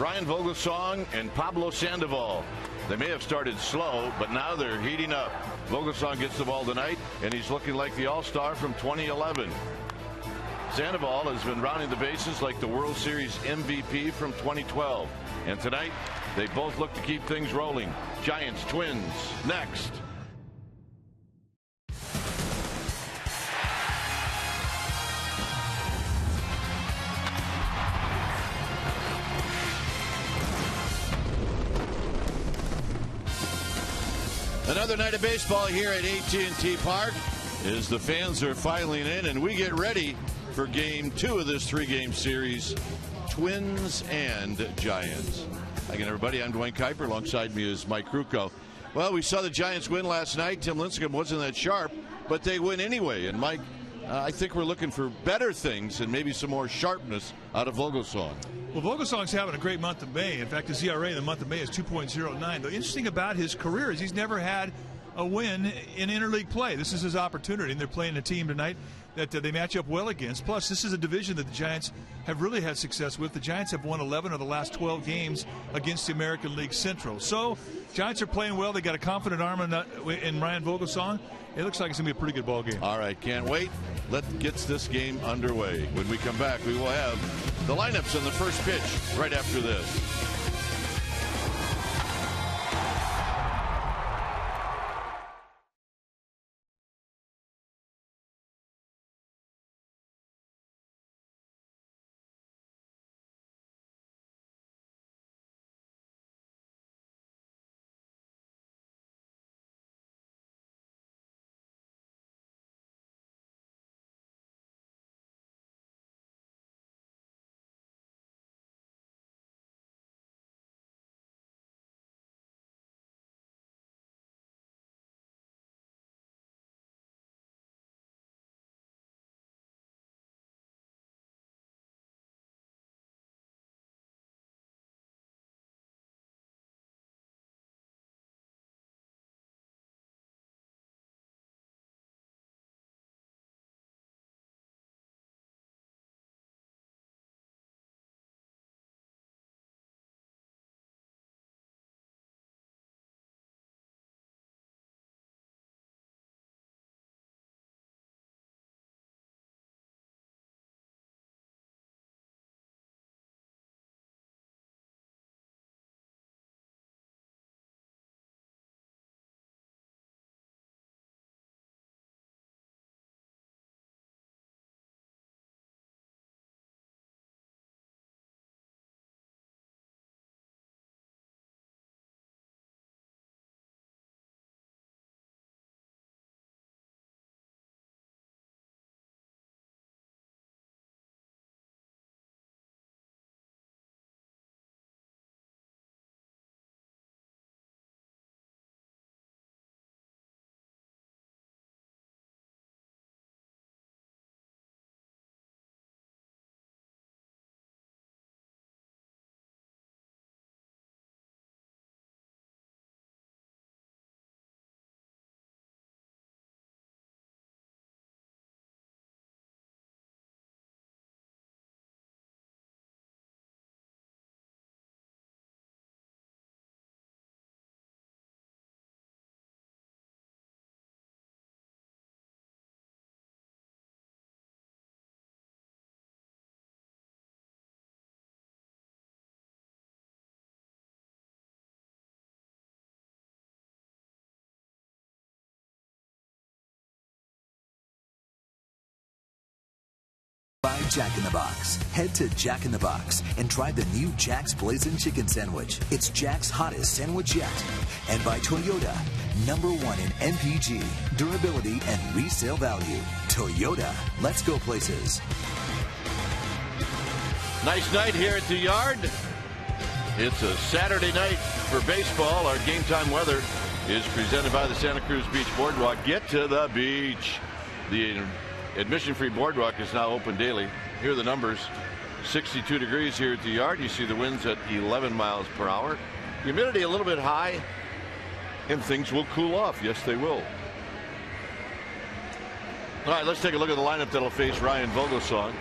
Ryan Vogelsong and Pablo Sandoval. They may have started slow, but now they're heating up. Vogelsong gets the ball tonight, and he's looking like the all-star from 2011. Sandoval has been rounding the bases like the World Series MVP from 2012. And tonight, they both look to keep things rolling. Giants, Twins, next. Another night of baseball here at AT Park as the fans are filing in, and we get ready for Game 2 of this 3-game series, Twins and Giants. Again, everybody, I'm Dwayne Kuiper. Alongside me is Mike Krukow. Well, we saw the Giants win last night. Tim Lincecum wasn't that sharp, but they win anyway. And Mike, I think we're looking for better things and maybe some more sharpness out of Vogelsong. Well, Vogelsong's having a great month of May. In fact, his ERA in the month of May is 2.09. The interesting about his career is he's never had a win in interleague play. This is his opportunity, and they're playing a team tonight that they match up well against. Plus, this is a division that the Giants have really had success with. The Giants have won 11 of the last 12 games against the American League Central. So, Giants are playing well. They got a confident arm in Ryan Vogelsong. It looks like it's going to be a pretty good ball game. All right, can't wait. Let's get this game underway. When we come back, we will have the lineups on the first pitch right after this. By Jack in the Box. Head to Jack in the Box and try the new Jack's Blazing Chicken Sandwich. It's Jack's hottest sandwich yet. And by Toyota, #1 in MPG, durability, and resale value. Toyota, let's go places. Nice night here at the Yard. It's a Saturday night for baseball. Our game time weather is presented by the Santa Cruz Beach Boardwalk. Get to the beach. The admission-free boardwalk is now open daily. Here are the numbers. 62 degrees here at the Yard. You see the winds at 11 miles per hour. Humidity a little bit high, and things will cool off. Yes, they will. All right, let's take a look at the lineup that'll face Ryan Vogelsong.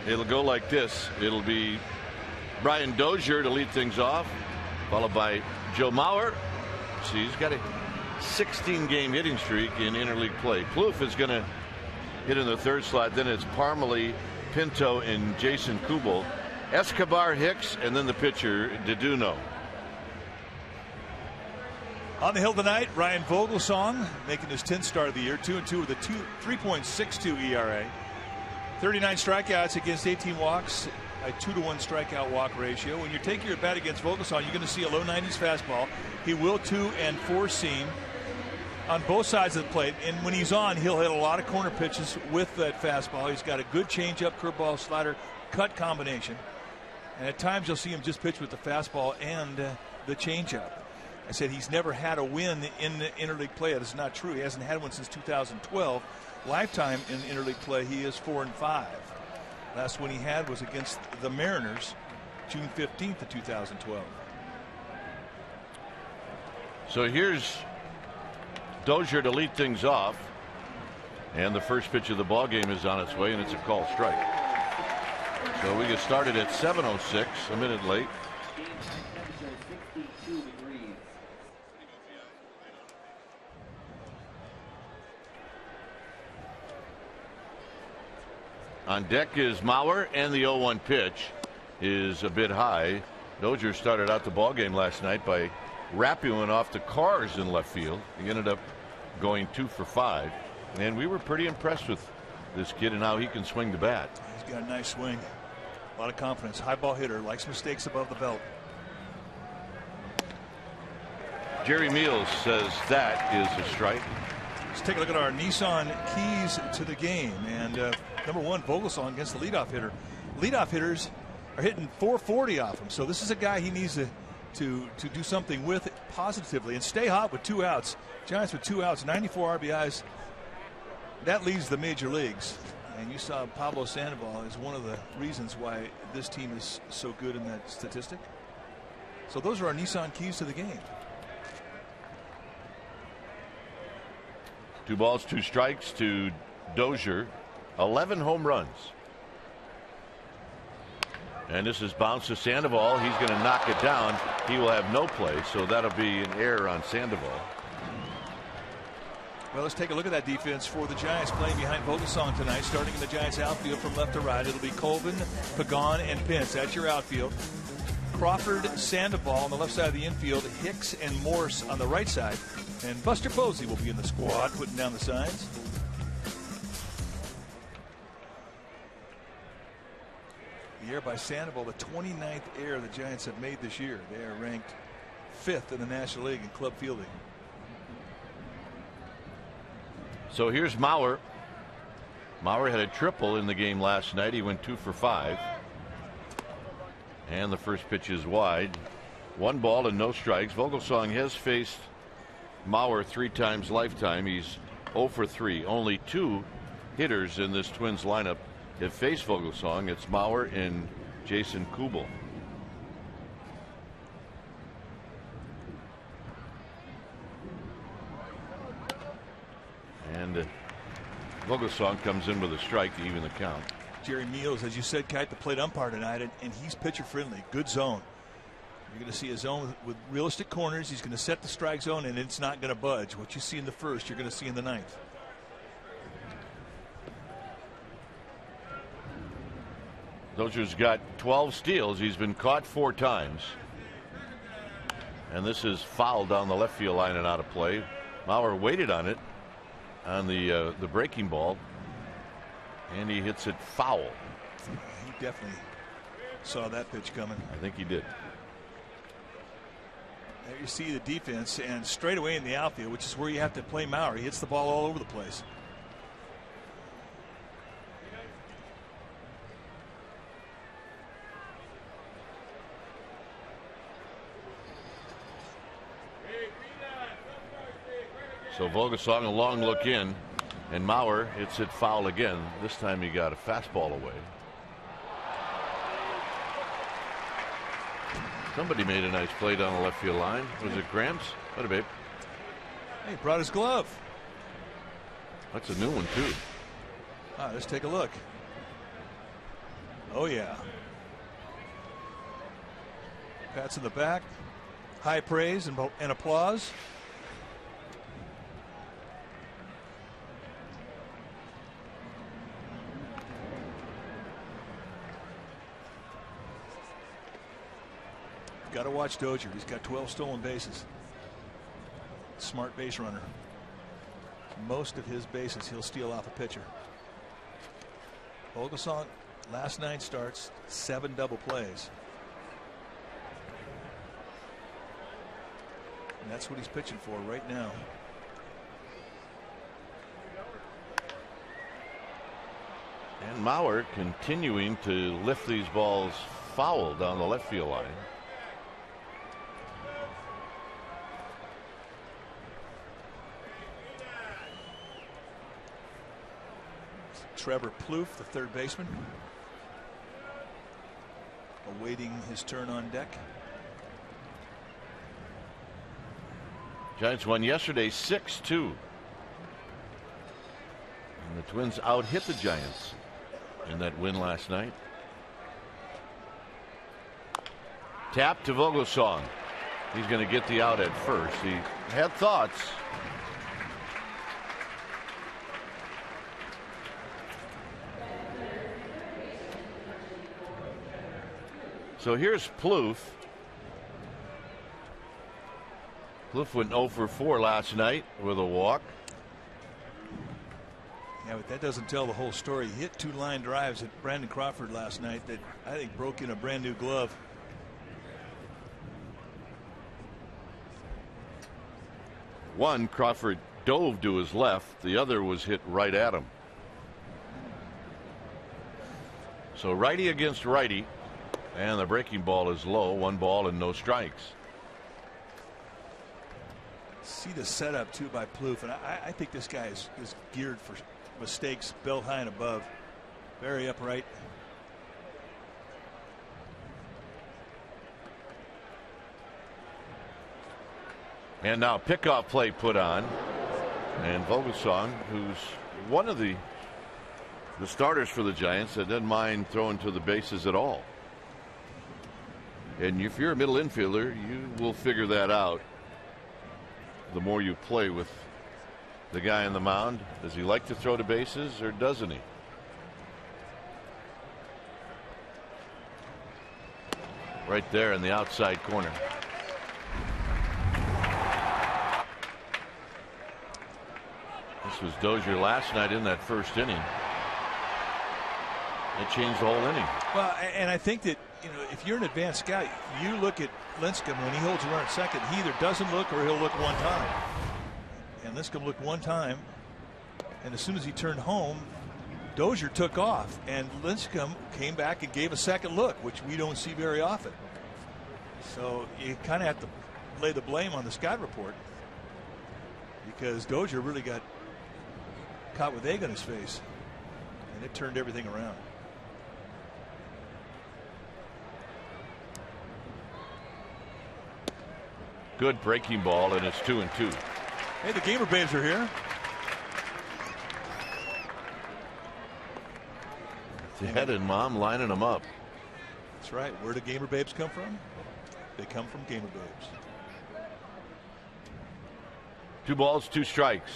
It'll go like this. It'll be Brian Dozier to lead things off, followed by Joe Mauer. See, he's got a 16-game hitting streak in interleague play. Plouffe is going to hit in the third slot. Then it's Parmelee, Pinto, and Jason Kubel. Escobar, Hicks, and then the pitcher, Deduno. On the hill tonight, Ryan Vogelsong making his 10th start of the year, 2-2 with a 3.62 ERA. 39 strikeouts against 18 walks, a 2-to-1 strikeout walk ratio. When you're taking your bat against Vogelsong, you're going to see a low 90s fastball. He will 2- and 4-seam on both sides of the plate, and when he's on, he'll hit a lot of corner pitches with that fastball. He's got a good changeup, curveball, slider, cut combination, and at times you'll see him just pitch with the fastball and the changeup. I said he's never had a win in the interleague play. That is not true. He hasn't had one since 2012. Lifetime in interleague play, he is 4-5. Last one he had was against the Mariners, June 15th of 2012. So here's Dozier to lead things off, and the first pitch of the ball game is on its way, and it's a called strike. So we get started at 7:06, a minute late. On deck is Mauer, and the 0-1 pitch is a bit high. Dozier started out the ball game last night by rapping off the cars in left field. He ended up going 2 for 5, and we were pretty impressed with this kid and how he can swing the bat. He's got a nice swing, a lot of confidence, high ball hitter, likes mistakes above the belt. Jerry Meals says that is a strike. Let's take a look at our Nissan keys to the game. And number one, Vogelsong against the leadoff hitter. Leadoff hitters are hitting 440 off him. So this is a guy he needs to do something with positively and stay hot with 2 outs. Giants with 2 outs, 94 RBIs. That leads the major leagues. And you saw Pablo Sandoval as one of the reasons why this team is so good in that statistic. So those are our Nissan keys to the game. 2 balls, 2 strikes to Dozier. 11 home runs. And this is bounced to Sandoval. He's going to knock it down. He will have no play, so that'll be an error on Sandoval. Well, let's take a look at that defense for the Giants playing behind Vogelsong tonight. Starting in the Giants outfield from left to right, it'll be Colvin, Pagan, and Pence. That's your outfield. Crawford, Sandoval on the left side of the infield, Hicks and Morse on the right side. And Buster Posey will be in the squad, putting down the signs. The error by Sandoval, the 29th error the Giants have made this year. They are ranked 5th in the National League in club fielding. So here's Mauer. Mauer had a triple in the game last night. He went 2 for 5. And the first pitch is wide. 1 ball and no strikes. Vogelsong has faced Mauer 3 times lifetime. He's 0 for 3. Only 2 hitters in this Twins lineup have faced Vogelsong. It's Mauer and Jason Kubel. And Vogelsong comes in with a strike to even the count. Jerry Meals, as you said, Kite, the plate umpire tonight, and he's pitcher friendly. Good zone. You're going to see a zone with realistic corners. He's going to set the strike zone, and it's not going to budge. What you see in the first, you're going to see in the 9th. Dozier's got 12 steals. He's been caught 4 times. And this is fouled down the left field line and out of play. Mauer waited on it on the breaking ball, and he hits it foul. He definitely saw that pitch coming. I think he did. There you see the defense, and straight away in the outfield, which is where you have to play Mauer. He hits the ball all over the place. So Vogelsong a long look in, and Mauer hits it foul again. This time he got a fastball away. Somebody made a nice play down the left field line. Was it Gramps? What a babe. Hey, brought his glove. That's a new one too. Let's take a look. Oh yeah. Pats in the back, high praise and applause. Got to watch Dozier. He's got 12 stolen bases. Smart base runner. Most of his bases he'll steal off a pitcher. Vogelsong, last 9 starts, 7 double plays. And that's what he's pitching for right now. And Mauer continuing to lift these balls foul down the left field line. Trevor Plouffe, the third baseman, awaiting his turn on deck. Giants won yesterday 6-2. And the Twins out-hit the Giants in that win last night. Tap to Vogelsong. He's going to get the out at first. He had thoughts. So here's Plouffe. Plouffe went 0 for 4 last night with a walk. Yeah, but that doesn't tell the whole story. He hit 2 line drives at Brandon Crawford last night that I think broke in a brand new glove. One, Crawford dove to his left. The other was hit right at him. So righty against righty. And the breaking ball is low. 1 ball and no strikes. See the setup too by Plouffe, and I think this guy is geared for mistakes, belt high and above. Very upright. And now pickoff play put on, and Vogelsong, who's one of the starters for the Giants, that doesn't mind throwing to the bases at all. And if you're a middle infielder, you will figure that out. The more you play with the guy on the mound, does he like to throw to bases or doesn't he? Right there in the outside corner. This was Dozier last night in that first inning. It changed the whole inning. Well, and I think that, you know, if you're an advanced scout, you look at Lincecum when he holds a runner at second. He either doesn't look or he'll look one time. And Lincecum looked one time, and as soon as he turned home, Dozier took off, and Lincecum came back and gave a second look, which we don't see very often. So you kind of have to lay the blame on the scout report, because Dozier really got caught with egg on his face, and it turned everything around. Good breaking ball, and it's 2-2. Hey, the Gamer Babes are here. Dad and Mom lining them up. That's right. Where do Gamer Babes come from? They come from Gamer Babes. 2 balls, 2 strikes.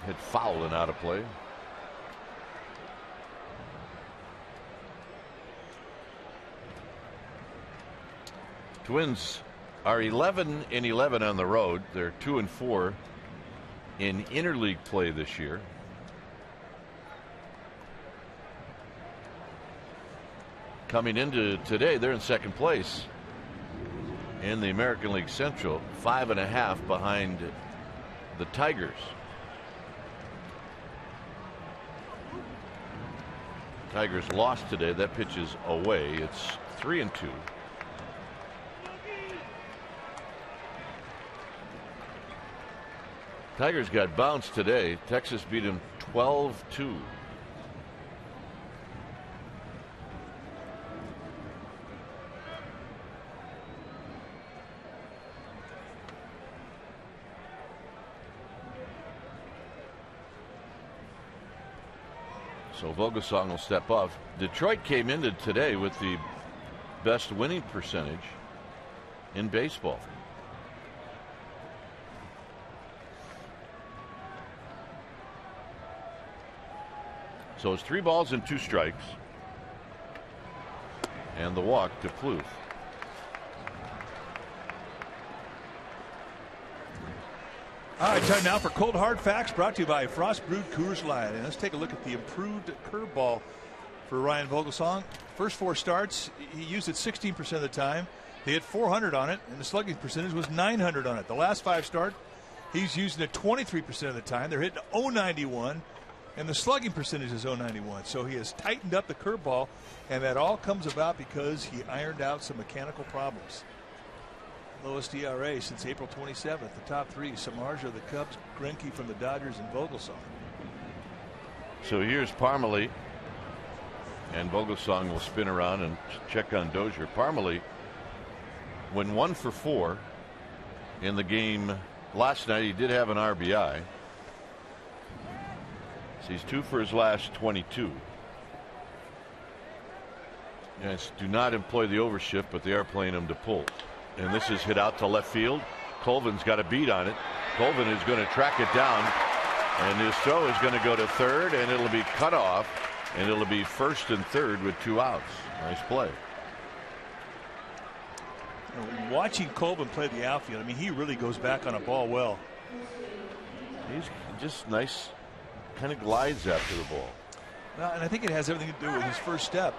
Hit foul and out of play. Twins are 11-11 on the road. They're 2-4 in interleague play this year. Coming into today, they're in second place in the American League Central, 5.5 behind the Tigers. Tigers lost today. That pitch is away. It's 3-2. Tigers got bounced today. Texas beat them 12-2. So Vogelsong will step up. Detroit came into today with the best winning percentage in baseball. So it's 3 balls and 2 strikes. And the walk to Plouffe. All right, time now for Cold Hard Facts, brought to you by Frost Brewed Coors Light. And let's take a look at the improved curveball for Ryan Vogelsong. First 4 starts, he used it 16% of the time. He hit 400 on it, and the slugging percentage was 900 on it. The last 5 starts, he's using it 23% of the time. They're hitting .091, and the slugging percentage is .091. So he has tightened up the curveball, and that all comes about because he ironed out some mechanical problems. Lowest ERA since April 27th. The top 3, Samardzija of the Cubs, Greinke from the Dodgers, and Vogelsong. So here's Parmelee, and Vogelsong will spin around and check on Dozier. Parmelee went 1 for 4 in the game last night. He did have an RBI. So he's 2 for his last 22. Yes, do not employ the overshift, but they are playing him to pull. And this is hit out to left field. Colvin's got a beat on it. Colvin is going to track it down, and his throw is going to go to third, and it'll be cut off, and it'll be first and third with 2 outs. Nice play. Watching Colvin play the outfield, I mean, he really goes back on a ball well. He's just nice, kind of glides after the ball. Well, and I think it has everything to do with his first step.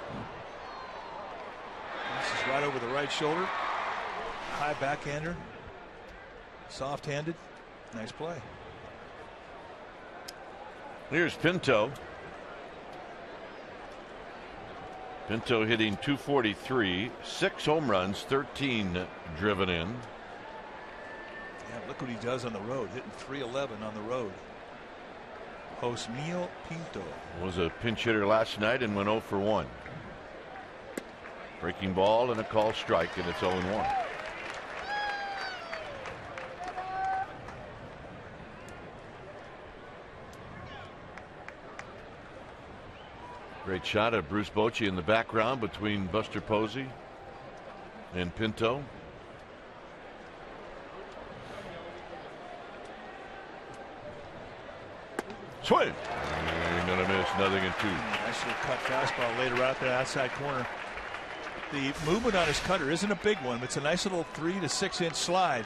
This is right over the right shoulder. High backhander, soft-handed, nice play. Here's Pinto. Pinto hitting .243, 6 home runs, 13 driven in. Yeah, look what he does on the road, hitting .311 on the road. Josmil Pinto was a pinch hitter last night and went 0 for 1. Breaking ball and a call strike, and it's 0-1. Great shot of Bruce Bochy in the background between Buster Posey and Pinto. Swing. You're going to miss, nothing in 2. Nice little cut fastball later out there outside corner. The movement on his cutter isn't a big one, but it's a nice little 3 to 6 inch slide.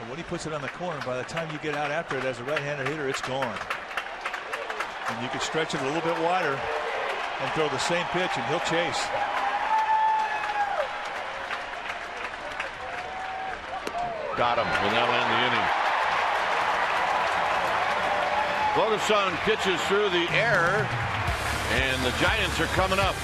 And when he puts it on the corner, by the time you get out after it as a right-handed hitter, it's gone. And you can stretch it a little bit wider and throw the same pitch, and he'll chase. Got him, and that'll end the inning. Vogelsong pitches through the air, and the Giants are coming up.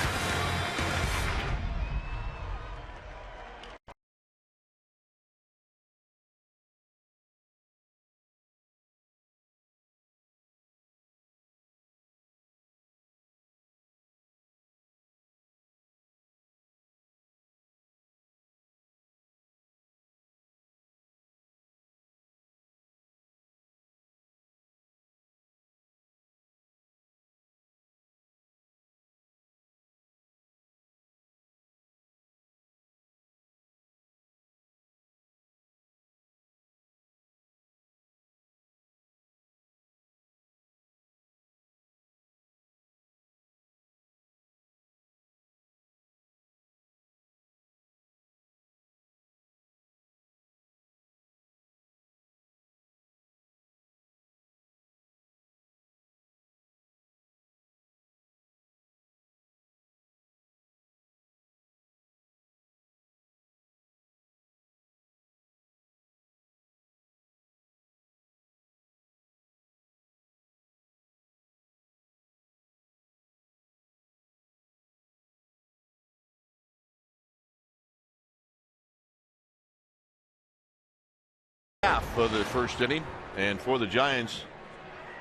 Half of the first inning, and for the Giants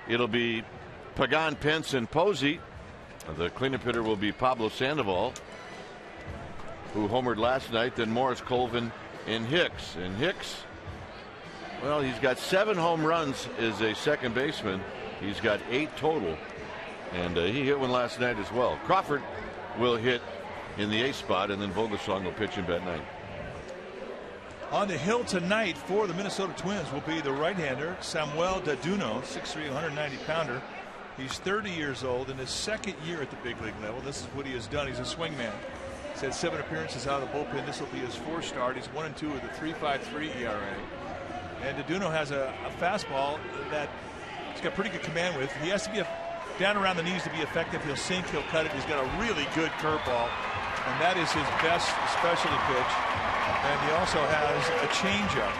it'll be Pagan, Pence, and Posey. The cleanup hitter will be Pablo Sandoval, who homered last night. Then Morris, Colvin, and Hicks. And Hicks, well, he's got 7 home runs as a second baseman, He's got 8 total, and he hit one last night as well. Crawford will hit in the 8th spot, and then Vogelsong will pitch in bat 9. On the hill tonight for the Minnesota Twins will be the right-hander Samuel Daduno, 6'3", 190-pounder. He's 30 years old in his 2nd year at the big league level. This is what he has done. He's a swingman. He's had 7 appearances out of the bullpen. This will be his 4th start. He's 1-2 with a 3.53 ERA. And Daduno has a fastball that he's got pretty good command with. He has to be down around the knees to be effective. He'll sink, he'll cut it. He's got a really good curveball, and that is his best specialty pitch. And he also has a changeup.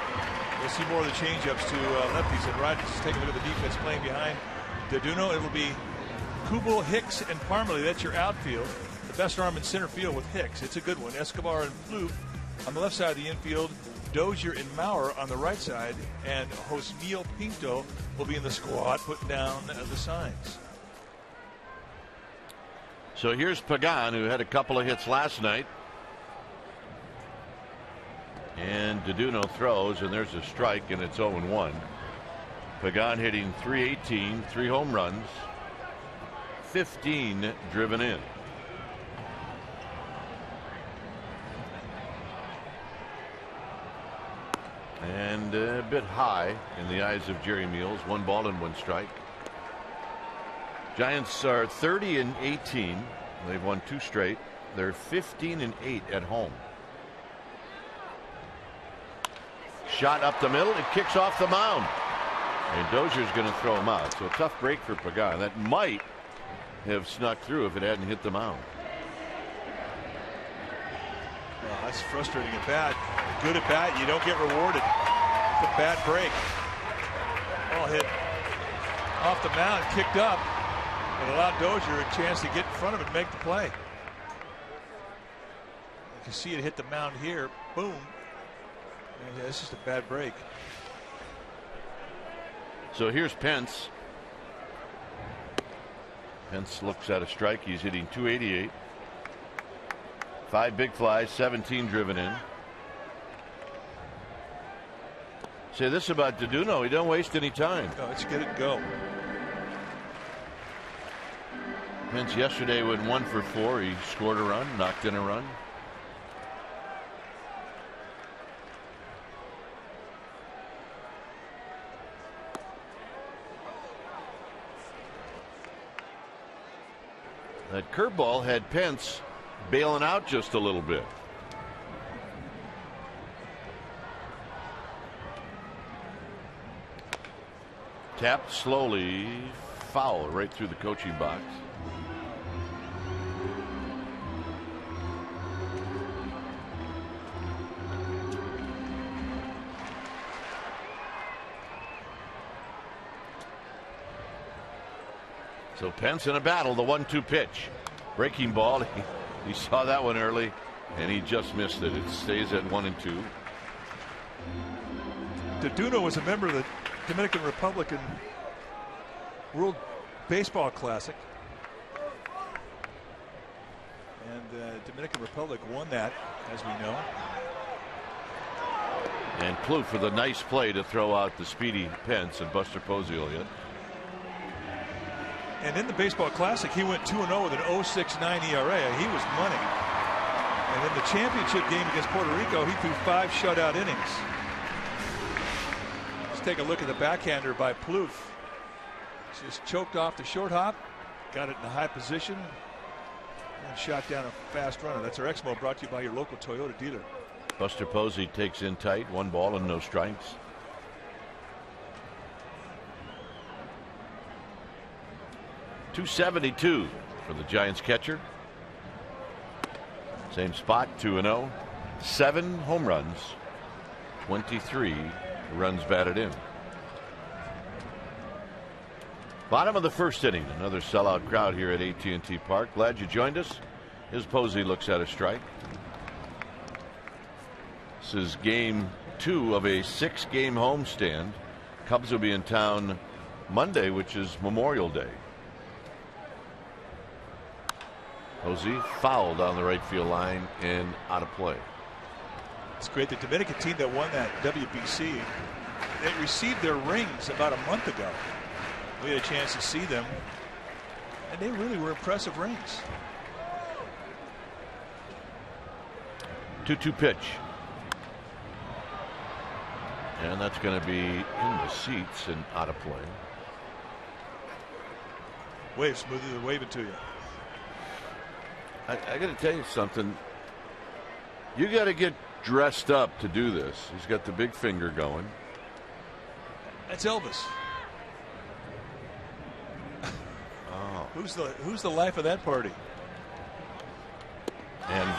We'll see more of the changeups to lefties and righties. Let's take a look at the defense playing behind Daduno. It'll be Kubel, Hicks, and Parmalee. That's your outfield. The best arm in center field with Hicks. It's a good one. Escobar and Plouffe on the left side of the infield. Dozier and Maurer on the right side. And Josmiel Pinto will be in the squad putting down the signs. So here's Pagan, who had a couple of hits last night. And Daduno throws, and there's a strike, and it's 0-1. Pagan hitting .318, 3 home runs, 15 driven in. And a bit high in the eyes of Jerry Meals. 1 ball and 1 strike. Giants are 30-18. They've won 2 straight. They're 15-8 at home. Shot up the middle. It kicks off the mound. And Dozier's going to throw him out. So a tough break for Pagan. That might have snuck through if it hadn't hit the mound. Well, that's frustrating at bat. Good at bat, you don't get rewarded. It's a bad break. Ball hit off the mound, kicked up. It allowed Dozier a chance to get in front of it and make the play. You can see it hit the mound here. Boom. Yeah, it's just a bad break. So here's Pence. Pence looks at a strike. He's hitting .288. 5 big flies, 17 driven in. Say this about Daduno, he don't waste any time. No, let's get it and go. Pence yesterday went 1 for 4. He scored a run, knocked in a run. That curveball had Pence bailing out just a little bit. Tapped slowly, foul right through the coaching box. So Pence in a battle, the 1-2 pitch. Breaking ball. He saw that one early, and he just missed it. It stays at 1-2. Daduno was a member of the Dominican Republic World Baseball Classic. And Dominican Republic won that, as we know. And Plouffe with a nice play to throw out the speedy Pence, and Buster Posey will hit. And in the Baseball Classic, he went 2-0 with an 0.69 ERA. He was money. And in the championship game against Puerto Rico, he threw 5 shutout innings. Let's take a look at the backhander by Plouffe. Just choked off the short hop, got it in a high position, and shot down a fast runner. That's our Exmo, brought to you by your local Toyota dealer. Buster Posey takes in tight, 1 ball and no strikes. .272 for the Giants catcher. Same spot, 2-0. 7 home runs, 23 runs batted in. Bottom of the first inning. Another sellout crowd here at AT&T Park. Glad you joined us. Here's Posey, looks at a strike. This is game 2 of a 6-game homestand. Cubs will be in town Monday, which is Memorial Day. Posey fouled on the right field line and out of play. It's great. The Dominican team that won that WBC, they received their rings about a month ago. We had a chance to see them, and they really were impressive rings. 2-2 pitch. And that's going to be in the seats and out of play. Wave smoothly, they're waving to you. I got to tell you something. You got to get dressed up to do this. He's got the big finger going. That's Elvis. Oh. Who's the life of that party? And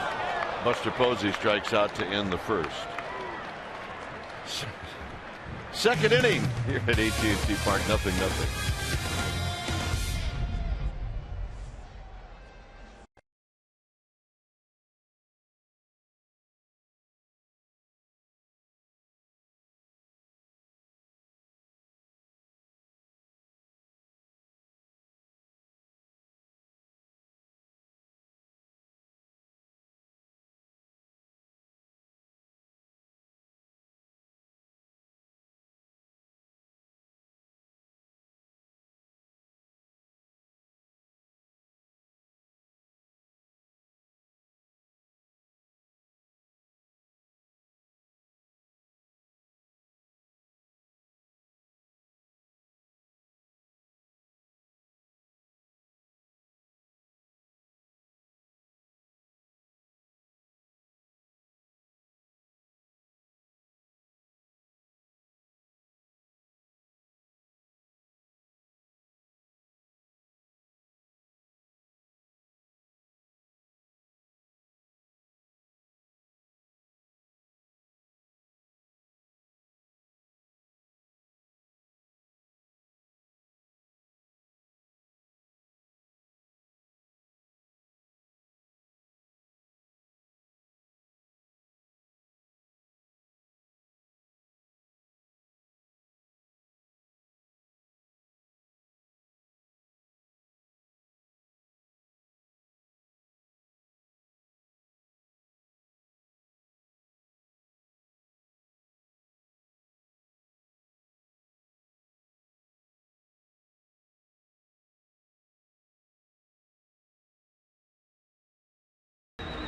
Buster Posey strikes out to end the first. Second inning here at AT Park. 0-0.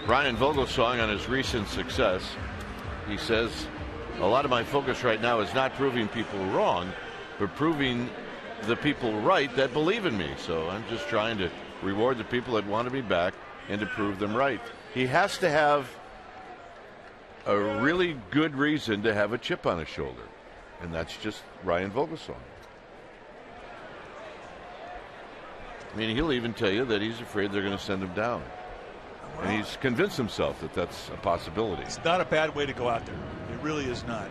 Brian Vogelsong on his recent success, he says, a lot of my focus right now is not proving people wrong, but proving the people right that believe in me. So I'm just trying to reward the people that want to be back and to prove them right. He has to have a really good reason to have a chip on his shoulder, and that's just Ryan Vogelsong. I mean, he'll even tell you that he's afraid they're going to send him down. And he's convinced himself that that's a possibility. It's not a bad way to go out there. It really is not.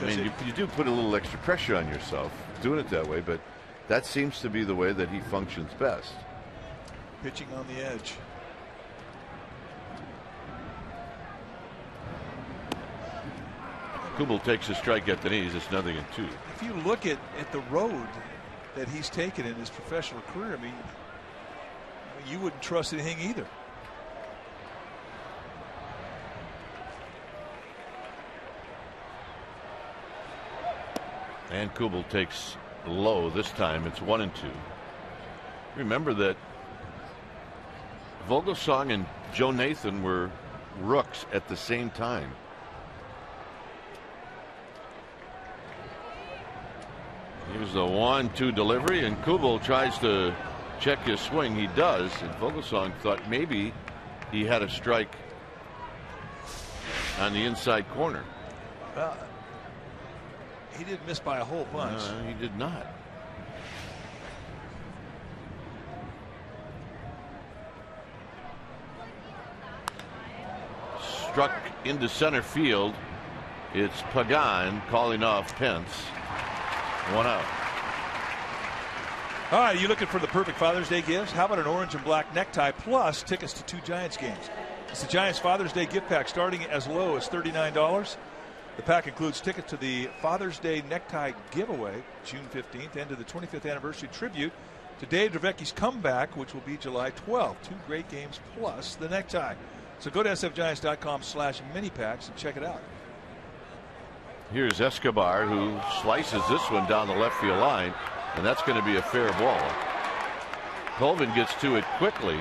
I mean, you do put a little extra pressure on yourself doing it that way, but that seems to be the way that he functions best. Pitching on the edge. Kubel takes a strike at the knees. It's 0-2. If you look at the road that he's taken in his professional career, I mean, you wouldn't trust anything either. And Kubel takes low this time. It's 1-2. Remember that Vogelsong and Joe Nathan were rooks at the same time. Here's the 1-2 delivery, and Kubel tries to check his swing. He does, and Vogelsong thought maybe he had a strike on the inside corner. He didn't miss by a whole bunch. He did not. Struck into center field. It's Pagan calling off Pence. 1 out. All right, are you looking for the perfect Father's Day gifts? How about an orange and black necktie plus tickets to 2 Giants games? It's the Giants Father's Day gift pack starting as low as $39. The pack includes tickets to the Father's Day necktie giveaway June 15th and to the 25th anniversary tribute to Dave Draveki's comeback, which will be July 12th. 2 great games plus the necktie. So go to sfgiants.com/mini packs and check it out. Here's Escobar, who slices this one down the left field line, and that's going to be a fair ball. Colvin gets to it quickly,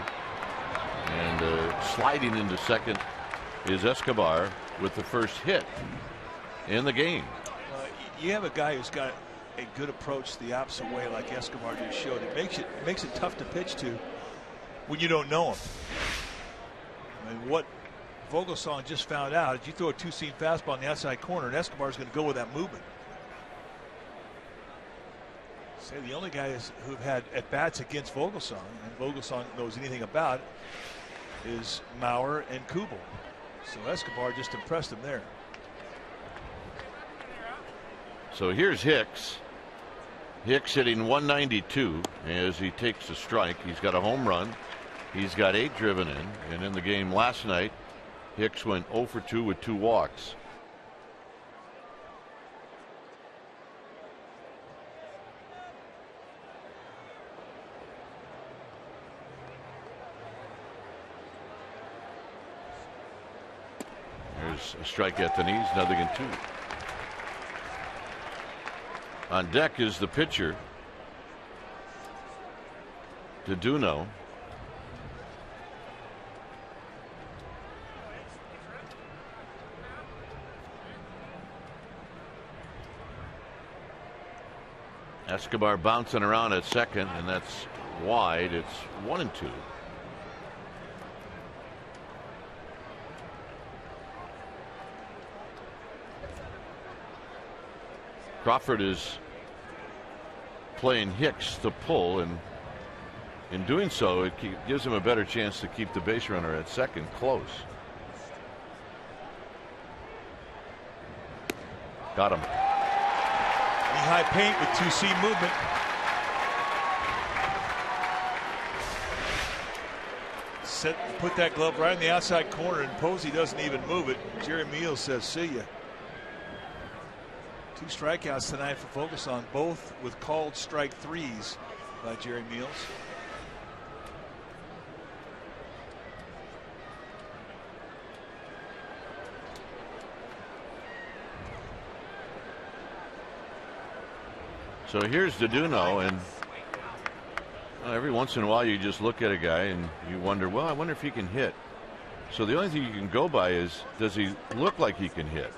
and sliding into second is Escobar with the first hit in the game. You have a guy who's got a good approach the opposite way, like Escobar just showed. It makes it tough to pitch to when you don't know him. I mean, what Vogelsong just found out is you throw a two-seam fastball in the outside corner, and Escobar's going to go with that movement. Say the only guys who've had at bats against Vogelsong, and Vogelsong knows anything about, is Mauer and Kubel. So Escobar just impressed him there. So here's Hicks. Hicks hitting 192 as he takes a strike. He's got a home run. He's got 8 driven in. And in the game last night, Hicks went 0 for 2 with 2 walks. There's a strike at the knees, 0-2. On deck is the pitcher, DeDuno. Escobar bouncing around at second, and that's wide. It's 1-2. Crawford is playing Hicks to pull, and in doing so, it gives him a better chance to keep the base runner at second close. Got him. High paint with two-seam movement. Put that glove right in the outside corner, and Posey doesn't even move it. Jerry Meals says, see ya. 2 strikeouts tonight for Vogelsong, both with called strike 3s by Jerry Meals. So here's DeDuno, and every once in a while you just look at a guy and you wonder, well, I wonder if he can hit. So the only thing you can go by is, does he look like he can hit?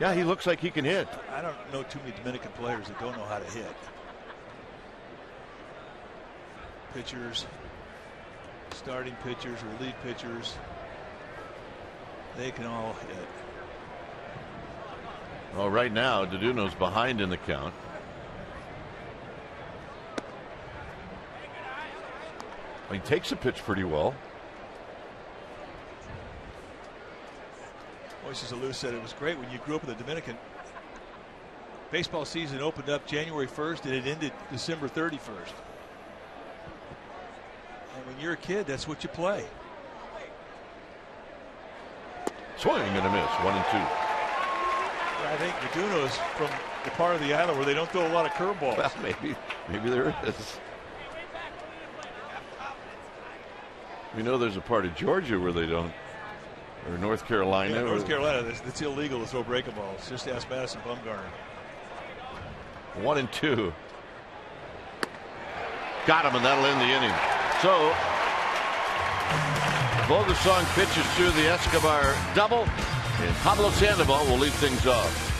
Yeah, he looks like he can hit. I don't know too many Dominican players that don't know how to hit. Pitchers, starting pitchers, relief pitchers, they can all hit. Well, right now, DeDuno's behind in the count. He takes a pitch pretty well. Moises Alou said it was great when you grew up in the Dominican. Baseball season opened up January 1st and it ended December 31st. And when you're a kid, that's what you play. Swing and a miss, 1-2. I think DeDuno is from the part of the island where they don't throw a lot of curveballs. Well, maybe there is. We know there's a part of Georgia where they don't, or North Carolina. Yeah, North Carolina, it's illegal to throw breaking balls. Just ask Madison Bumgarner. 1-2. Got him, and that'll end the inning. So Vogelsong pitches through the Escobar double, and Pablo Sandoval will lead things off.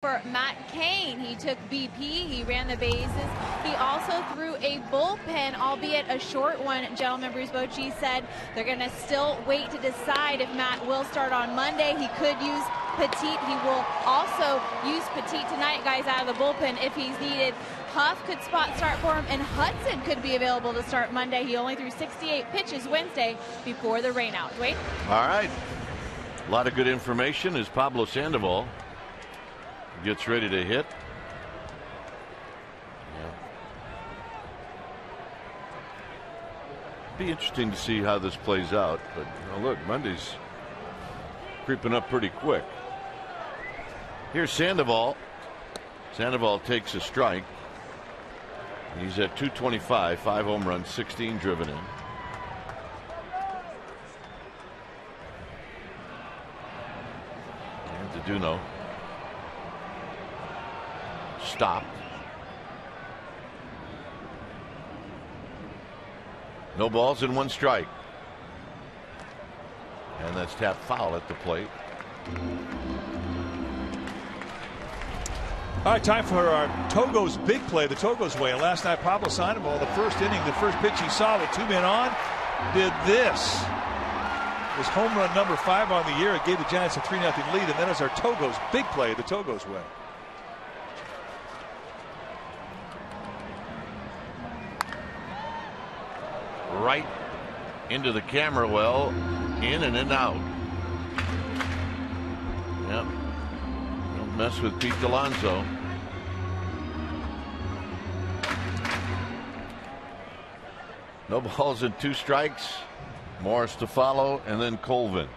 For Matt Cain, he took BP, he ran the bases. He also threw a bullpen, albeit a short one. Gentleman Bruce Bochy said they're going to still wait to decide if Matt will start on Monday. He could use Petit. He will also use Petit tonight, guys, out of the bullpen if he's needed. Huff could spot start for him, and Hudson could be available to start Monday. He only threw 68 pitches Wednesday before the rainout. Dwayne? All right. A lot of good information as Pablo Sandoval gets ready to hit. Be interesting to see how this plays out, but look, Monday's creeping up pretty quick. Here's Sandoval. Sandoval takes a strike. He's at 225, 5 home runs, 16 driven in. And DeDuno stopped. No balls and 1 strike. And that's tapped foul at the plate. All right, time for our Togo's big play, the Togo's way. And last night, Pablo Sandoval, the first inning, the first pitch he saw with 2 men on, did this. His home run number 5 on the year. It gave the Giants a 3-0 lead. And then is our Togo's big play, the Togo's way. Right into the camera well, in and out. Yep. Don't mess with Pete Alonso. No balls and 2 strikes. Morris to follow, and then Colvin.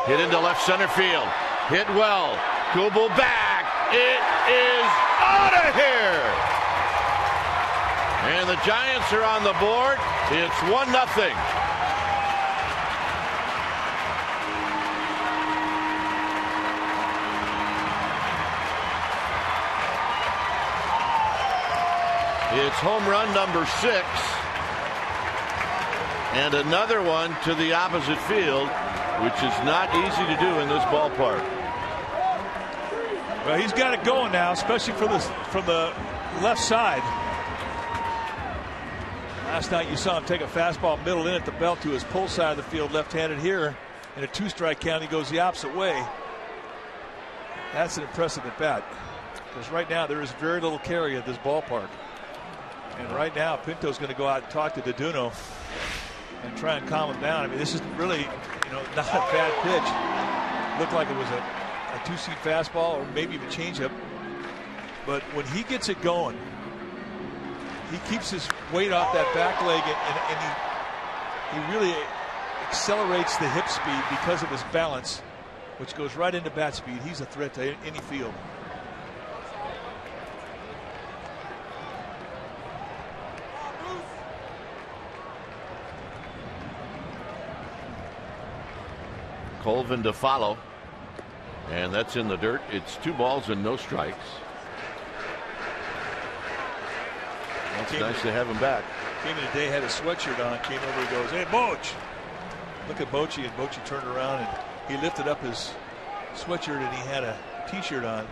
Hit into left center field. Hit well. Kubel back. It is out of here. And the Giants are on the board. It's 1-0. It's home run number 6. And another one to the opposite field, which is not easy to do in this ballpark. Well, he's got it going now, especially from the left side. Last night you saw him take a fastball middle in at the belt to his pull side of the field, left-handed here. In a 2-strike count, he goes the opposite way. That's an impressive at bat. Because right now there is very little carry at this ballpark. And right now Pinto's going to go out and talk to DeDuno and try and calm him down. I mean, this is really, not a bad pitch. Looked like it was a 2-seam fastball or maybe even changeup. But when he gets it going, he keeps his weight off that back leg, and he really accelerates the hip speed because of his balance, which goes right into bat speed. He's a threat to any field. Colvin to follow, and that's in the dirt. It's 2 balls and no strikes. It's nice to have him back. Came in today, had a sweatshirt on, came over and goes, "Hey, Boch." Look at Bochy, and Bochy turned around and he lifted up his sweatshirt and he had a t-shirt on.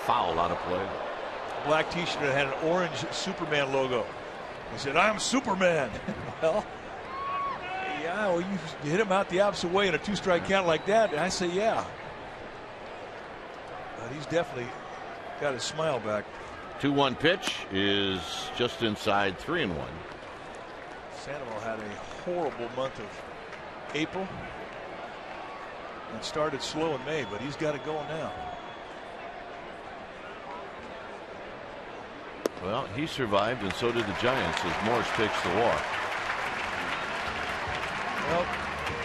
Foul out of play. Black t-shirt that had an orange Superman logo. He said, "I'm Superman." Well, yeah, well, you hit him out the opposite way in a 2-strike count like that, and I say, yeah. But he's definitely got his smile back. 2-1 pitch is just inside 3-1. Sandoval had a horrible month of April and started slow in May, but he's got it going now. Well, he survived, and so did the Giants as Morris takes the walk. Well,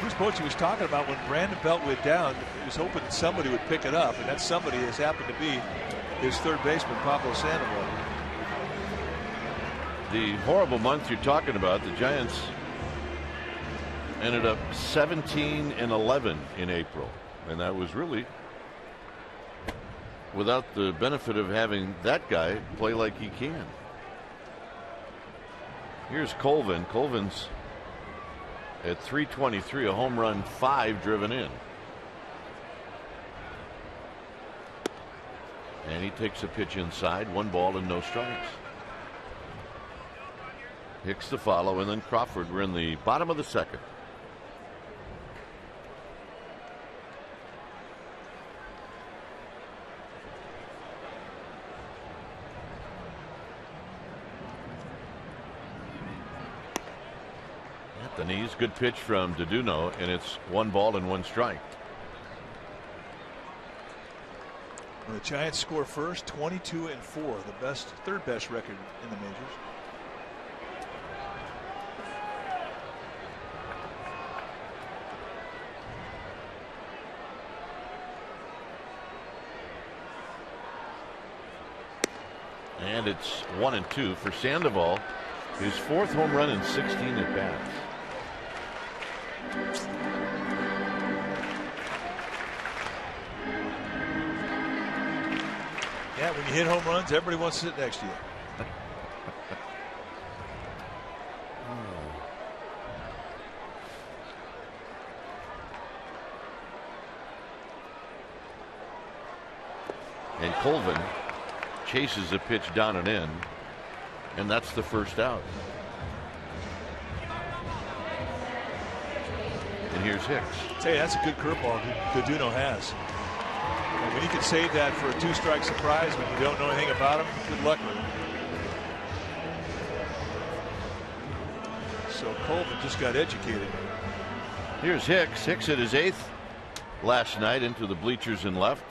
Bruce Bochy was talking about when Brandon Belt went down, he was hoping that somebody would pick it up, and that somebody has happened to be his third baseman, Pablo Sandoval. The horrible month you're talking about, the Giants ended up 17-11 in April, and that was really without the benefit of having that guy play like he can. Here's Colvin. Colvin's at 323, a home run, 5 driven in. And he takes a pitch inside, 1 ball and no strikes. Hicks the follow, and then Crawford. We're in the bottom of the second. At the knees, good pitch from Deduno, and it's 1 ball and 1 strike. Well, the Giants score first, 22-4, the best, third best record in the majors. And it's 1-2 for Sandoval, his 4th home run in 16 at bats. Yeah, when you hit home runs, everybody wants to sit next to you. And Colvin chases a pitch down and in, and that's the first out. And here's Hicks. Tell you, that's a good curveball Deduno has. And when you can save that for a 2-strike surprise when you don't know anything about him, good luck with it. So Colvin just got educated. Here's Hicks. Hicks hit his 8th last night into the bleachers and left.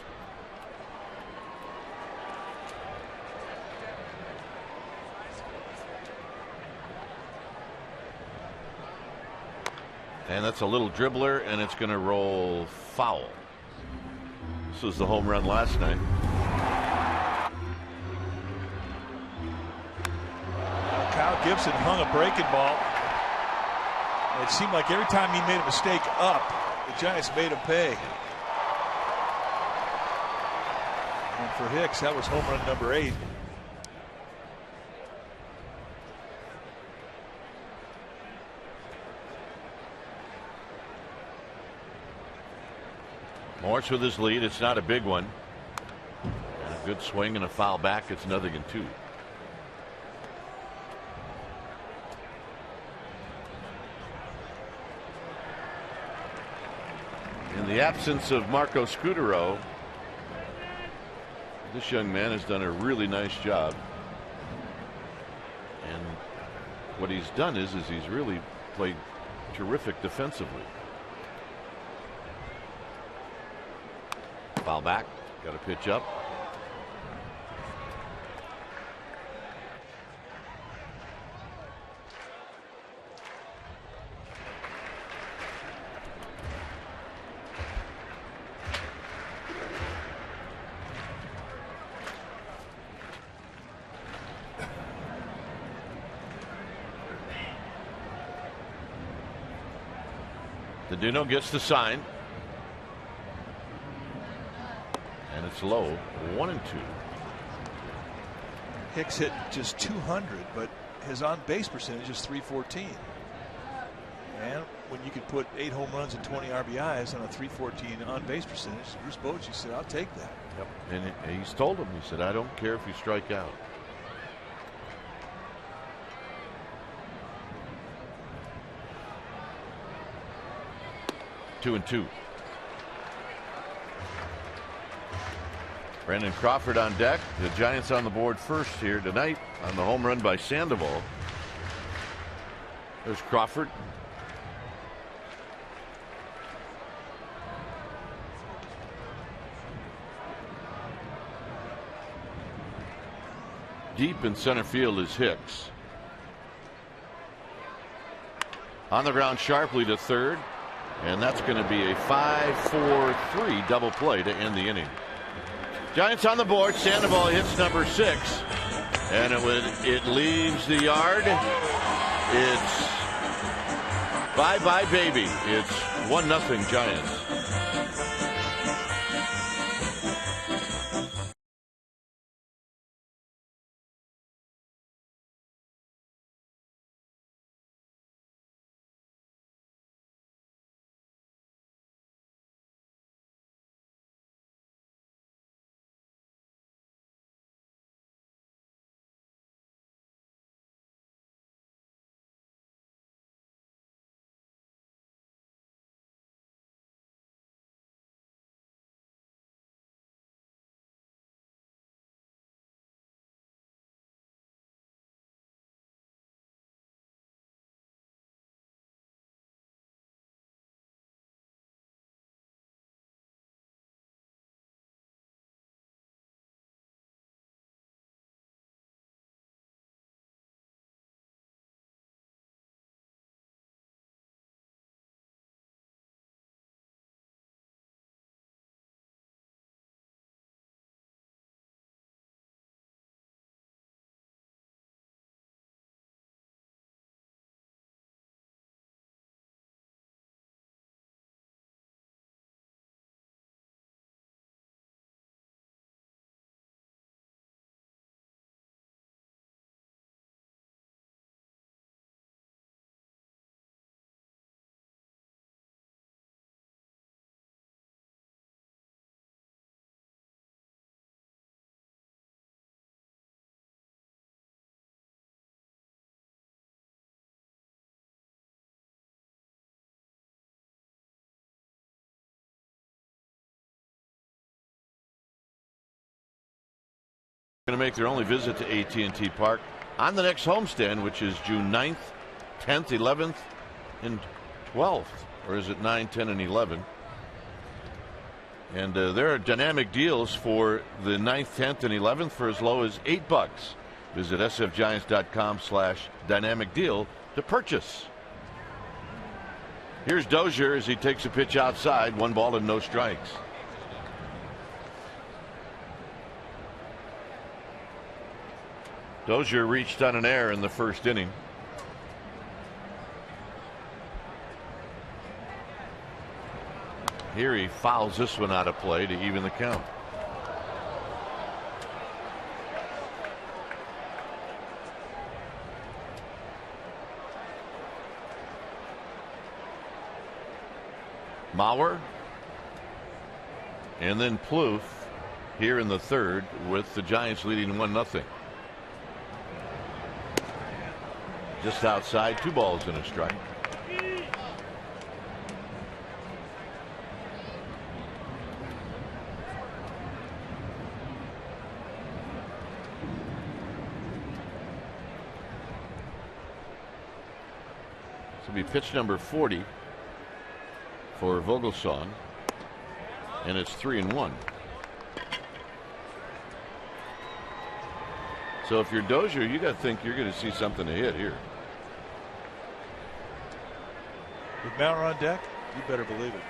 And that's a little dribbler, and it's going to roll foul. This was the home run last night. Kyle Gibson hung a breaking ball. It seemed like every time he made a mistake up, the Giants made him pay. And for Hicks, that was home run number 8. Morse with his lead. It's not a big one. And a good swing and a foul back. It's 0-2. In the absence of Marco Scutaro, this young man has done a really nice job. And what he's done is he's really played terrific defensively. Foul back. Got to pitch up. Deduno gets the sign. And it's low, 1-2. Hicks hit just 200, but his on-base percentage is 314. And when you could put 8 home runs and 20 RBIs on a 314 on-base percentage, Bruce Bochy said, "I'll take that." Yep. And he's told him, he said, "I don't care if you strike out." Two and two. Brandon Crawford on deck. The Giants on the board first here tonight on the home run by Sandoval. There's Crawford. Deep in center field is Hicks. On the ground sharply to third. And that's going to be a 5-4-3 double play to end the inning. Giants on the board. Sandoval hits number 6, and it leaves the yard. It's bye-bye, baby. It's 1-0 Giants. Going to make their only visit to AT&T Park on the next homestand, which is June 9th, 10th, 11th, and 12th. Or is it 9, 10, and 11? And there are dynamic deals for the 9th, 10th, and 11th for as low as $8. Visit sfgiants.com/dynamic deal to purchase. Here's Dozier as he takes a pitch outside. 1 ball and no strikes. Dozier reached on an error in the first inning. Here he fouls this one out of play to even the count. Mauer and then Plouffe here in the third with the Giants leading 1-0. Just outside, 2 balls and a strike. This will be pitch number 40 for Vogelsong, and it's 3-1. So if you're Dozier, you got to think you're going to see something to hit here. With Mauer on deck, you better believe it.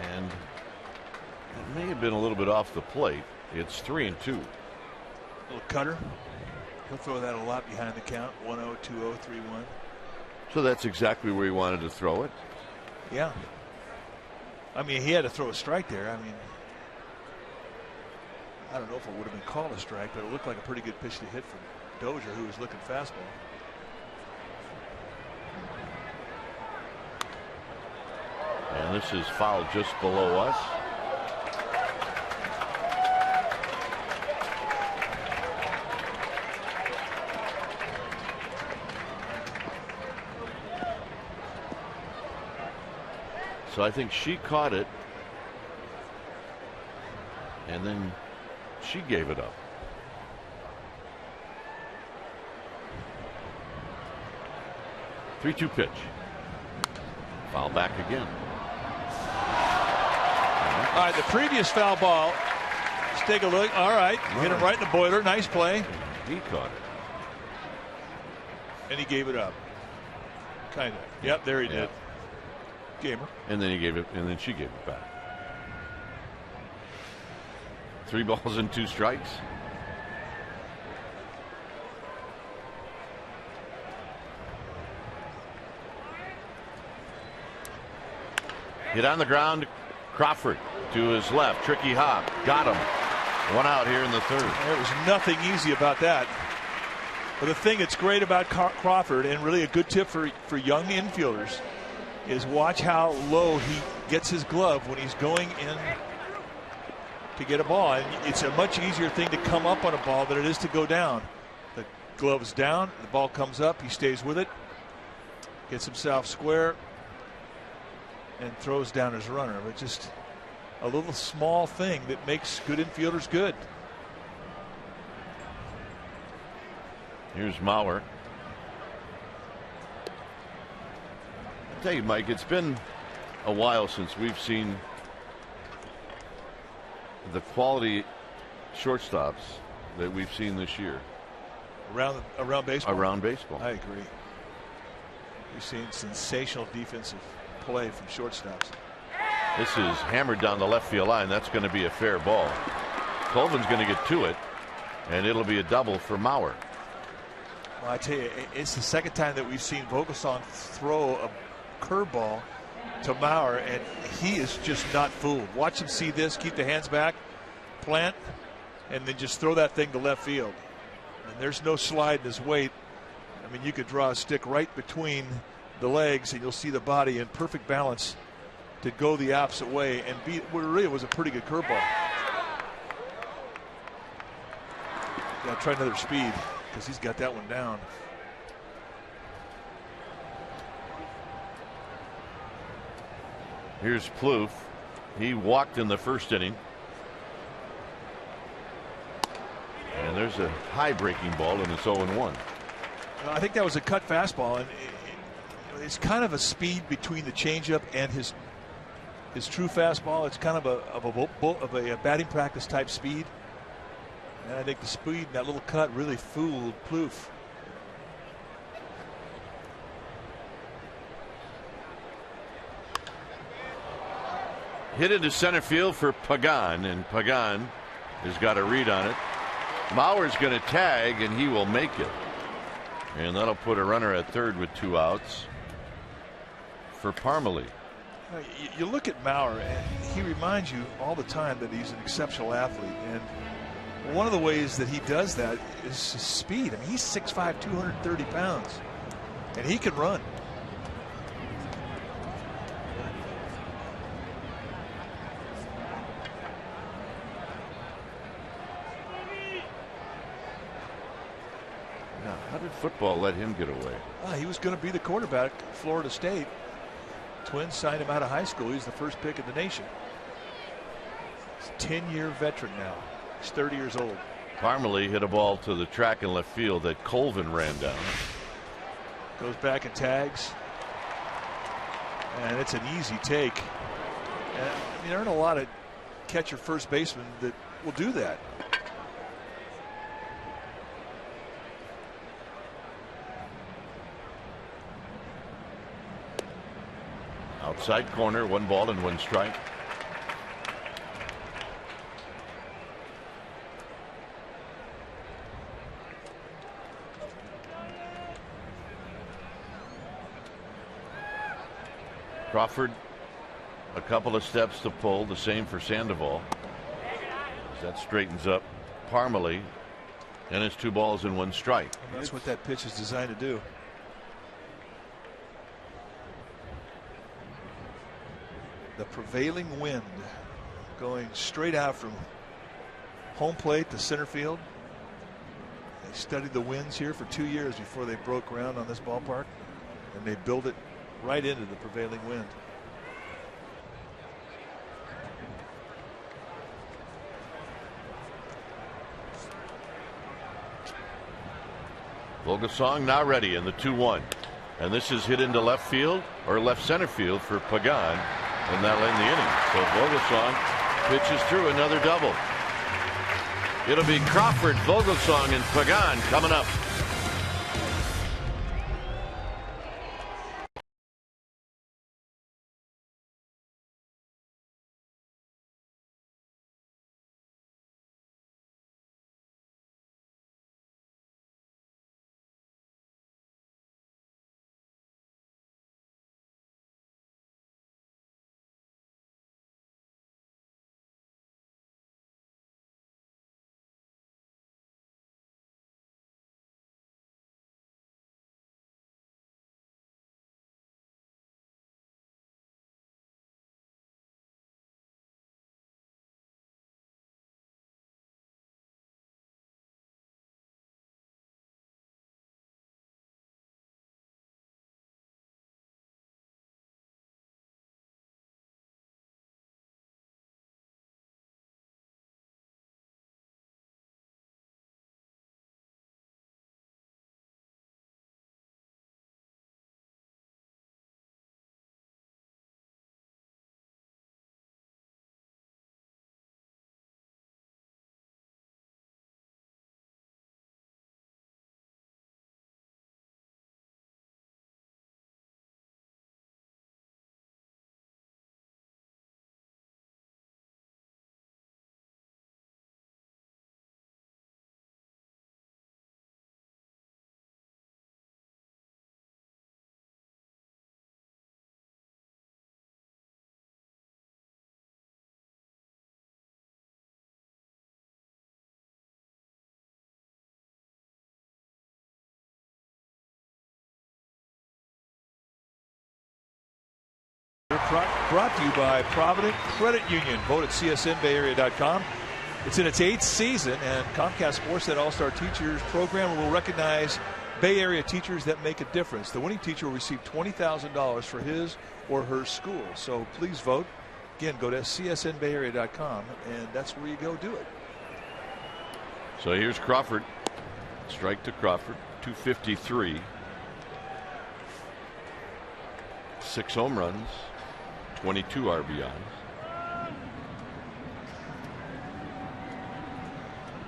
And it may have been a little bit off the plate. It's 3-2. Little cutter. He'll throw that a lot behind the count. 1-0, 2-0, 3-1. So that's exactly where he wanted to throw it. Yeah. I mean, he had to throw a strike there. I mean, I don't know if it would have been called a strike, but it looked like a pretty good pitch to hit from Dozier, who was looking fastball. And this is fouled just below us. So I think she caught it, and then she gave it up. Three-two pitch. Foul back again. All right, the previous foul ball. Let's take a look. All right, hit him right in the boiler. Nice play. He caught it. And he gave it up. Kind of. Yep, there he did. Gamer. And then he gave it, and then she gave it back. 3 balls and 2 strikes. Hit on the ground. Crawford to his left. Tricky hop. Got him. 1 out here in the third. There was nothing easy about that. But the thing that's great about Crawford, and really a good tip for young infielders, is watch how low he gets his glove when he's going in to get a ball. And it's a much easier thing to come up on a ball than it is to go down. The glove's down, the ball comes up, he stays with it, gets himself square, and throws down his runner. But just a little small thing that makes good infielders good. Here's Mauer. I'll tell you, Mike, it's been a while since we've seen the quality shortstops that we've seen this year. Around baseball? Around baseball. I agree. We've seen sensational defensive play from shortstops. This is hammered down the left field line. That's going to be a fair ball. Colvin's going to get to it, and it'll be a double for Mauer. Well, I tell you, it's the second time that we've seen Vogelsong throw a curveball to Mauer, and he is just not fooled. Watch him see this, keep the hands back, plant, and then just throw that thing to left field. And there's no slide in his weight. I mean, you could draw a stick right between the legs, and you'll see the body in perfect balance to go the opposite way and beat what really was a pretty good curveball. Got to try another speed because he's got that one down. Here's Plouffe. He walked in the first inning. And there's a high breaking ball, and it's 0-1. I think that was a cut fastball, and it's kind of a speed between the changeup and his true fastball. It's kind of a batting practice type speed, and I think the speed in that little cut really fooled Plouffe. Hit into center field for Pagan, and Pagan has got a read on it. Mauer's going to tag, and he will make it. And that'll put a runner at third with 2 outs for Parmalee. You look at Mauer, and he reminds you all the time that he's an exceptional athlete. And one of the ways that he does that is his speed. I mean, he's 6'5", 230 pounds, and he can run. How did football let him get away? He was going to be the quarterback at Florida State. Twins signed him out of high school. He's the first pick in the nation. He's a 10-year veteran now. He's 30 years old. Parmalee hit a ball to the track in left field that Colvin ran down. Goes back and tags. And it's an easy take. And, I mean, there aren't a lot of catcher first basemen that will do that. Outside corner, 1 ball and 1 strike. Crawford, a couple of steps to pull, the same for Sandoval. That straightens up Parmalee, and it's 2 balls and 1 strike. And that's what that pitch is designed to do. The prevailing wind going straight out from home plate to center field. They studied the winds here for 2 years before they broke ground on this ballpark, and they built it right into the prevailing wind. Vogelsong now ready in the 2-1. And this is hit into left field or left center field for Pagan. And that'll end the inning. So Vogelsong pitches through another double. It'll be Crawford, Vogelsong, and Pagan coming up. Brought to you by Provident Credit Union. Vote at csnbayarea.com. It's in its 8th season, and Comcast Sportsnet All-Star Teachers program will recognize Bay Area teachers that make a difference. The winning teacher will receive $20,000 for his or her school. So please vote. Again, go to csnbayarea.com, and that's where you go do it. So here's Crawford. Strike to Crawford. 253. 6 home runs. 22 RBIs.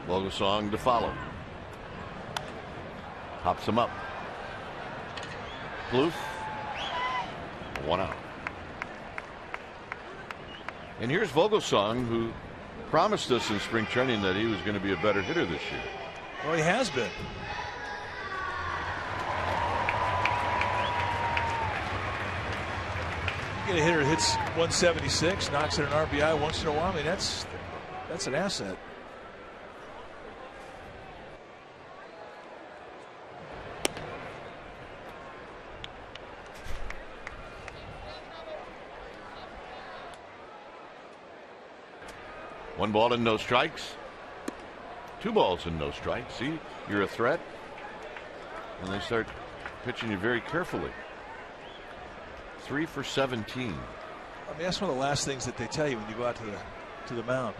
Vogelsong to follow. Hops him up. Plouffe. 1 out. And here's Vogelsong, who promised us in spring training that he was going to be a better hitter this year. Well, he has been. You get a hitter that hits 176, knocks in an RBI once in a while. I mean, that's an asset. One ball and no strikes. 2 balls and no strikes. See, you're a threat. And they start pitching you very carefully. 3 for 17. I mean, that's one of the last things that they tell you when you go out to the mound.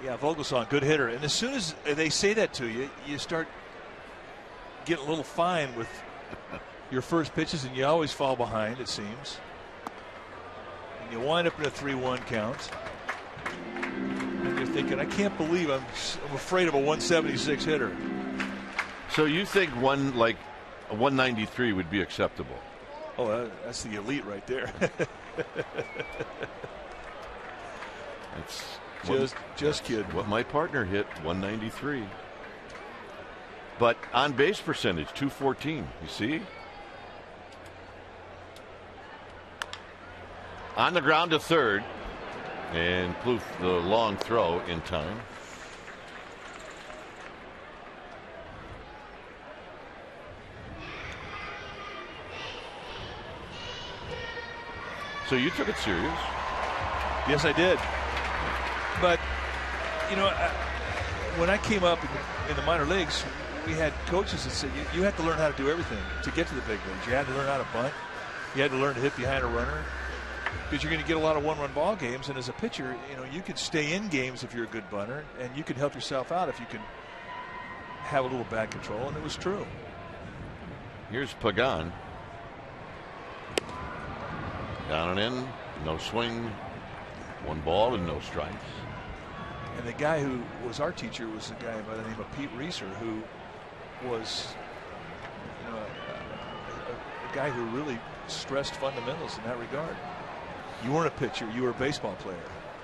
Yeah, Vogelsong, good hitter. And as soon as they say that to you, you start getting a little fine with your first pitches, and you always fall behind, it seems. And you wind up in a 3-1 count. And you're thinking, I can't believe I'm afraid of a 176 hitter. So you think a 193 would be acceptable? Oh, that's the elite right there. It's just kidding. What my partner hit, 193. But on base percentage, 214. You see? On the ground to third. And Plouffe, the long throw in time. So you took it serious? Yes, I did. But, you know, when I came up in the minor leagues, we had coaches that said you had to learn how to do everything to get to the big leagues. You had to learn how to bunt. You had to learn to hit behind a runner, because you're going to get a lot of one-run ball games. And as a pitcher, you know, you can stay in games if you're a good bunter, and you can help yourself out if you can have a little bat control. And it was true. Here's Pagan. Down and in, no swing, 1 ball and no strikes. And the guy who was our teacher was a guy by the name of Pete Reeser, who was, you know, a guy who really stressed fundamentals in that regard. You weren't a pitcher, you were a baseball player.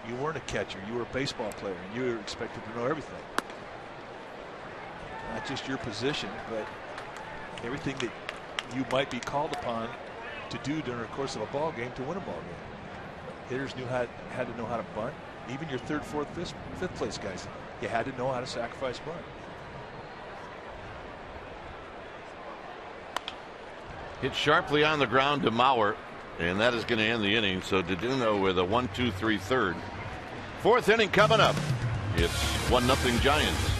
You weren't a catcher, you were a baseball player, and you were expected to know everything. Not just your position, but everything that you might be called upon to do during the course of a ball game to win a ball game. Hitters had to know how to bunt. Even your third, fourth, fifth place guys, you had to know how to sacrifice bunt. Hit sharply on the ground to Mauer, and that is going to end the inning. So Deduno with a 1-2-3 third. 4th inning coming up. It's 1-0 Giants.